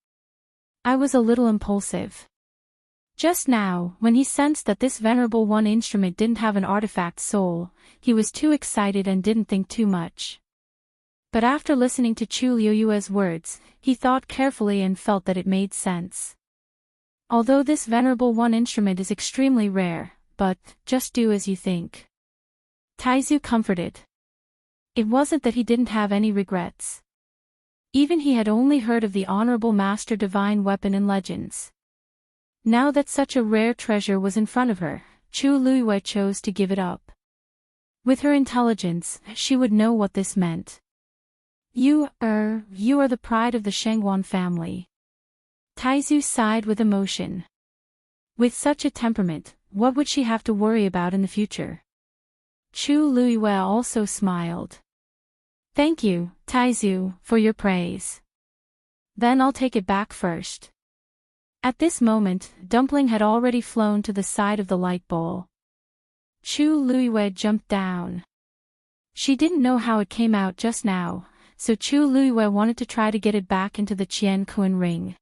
I was a little impulsive. Just now, when he sensed that this venerable one instrument didn't have an artifact soul, he was too excited and didn't think too much. But after listening to Chu Luiyue's words, he thought carefully and felt that it made sense. Although this venerable one instrument is extremely rare, but just do as you think. Taizu comforted. It wasn't that he didn't have any regrets. Even he had only heard of the Honorable Master Divine Weapon in legends. Now that such a rare treasure was in front of her, Chu Luiyue chose to give it up. With her intelligence, she would know what this meant. You are the pride of the Shengguan family. Taizu sighed with emotion. With such a temperament, what would she have to worry about in the future? Chu Luiyue also smiled. Thank you, Taizu, for your praise. Then I'll take it back first. At this moment, Dumpling had already flown to the side of the light bowl. Chu Luiyue jumped down. She didn't know how it came out just now, so Chu Luiyue wanted to try to get it back into the Qian Kun ring.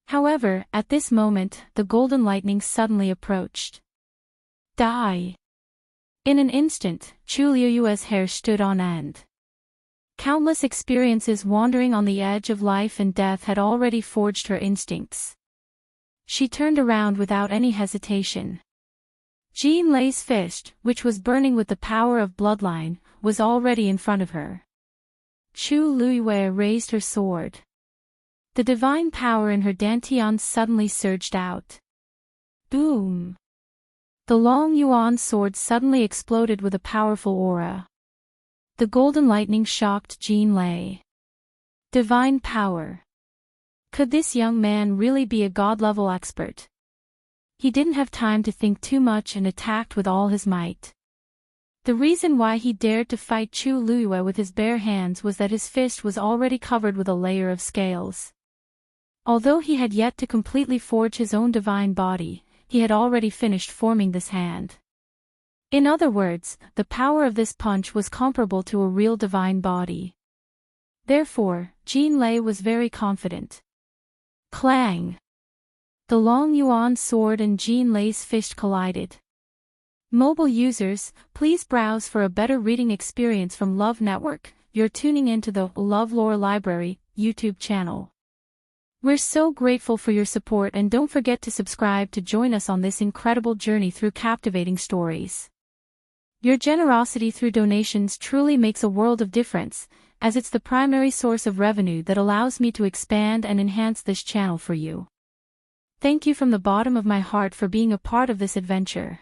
However, at this moment, the golden lightning suddenly approached. Die! In an instant, Chu Luiyue's hair stood on end. Countless experiences wandering on the edge of life and death had already forged her instincts. She turned around without any hesitation. Jean Lei's fist, which was burning with the power of bloodline, was already in front of her. Chu Luiyue raised her sword. The divine power in her dantian suddenly surged out. Boom! The Long Yuan sword suddenly exploded with a powerful aura. The golden lightning shocked Jean Lei. Divine power. Could this young man really be a god-level expert? He didn't have time to think too much and attacked with all his might. The reason why he dared to fight Chu Luiyue with his bare hands was that his fist was already covered with a layer of scales. Although he had yet to completely forge his own divine body, he had already finished forming this hand. In other words, the power of this punch was comparable to a real divine body. Therefore, Jean Lei was very confident. Clang! The long yuan sword and jean lace fist collided. Mobile users, please browse for a better reading experience from Love Network. You're tuning into the LoveLore Library YouTube channel. We're so grateful for your support, and don't forget to subscribe to join us on this incredible journey through captivating stories. Your generosity through donations truly makes a world of difference, as it's the primary source of revenue that allows me to expand and enhance this channel for you. Thank you from the bottom of my heart for being a part of this adventure.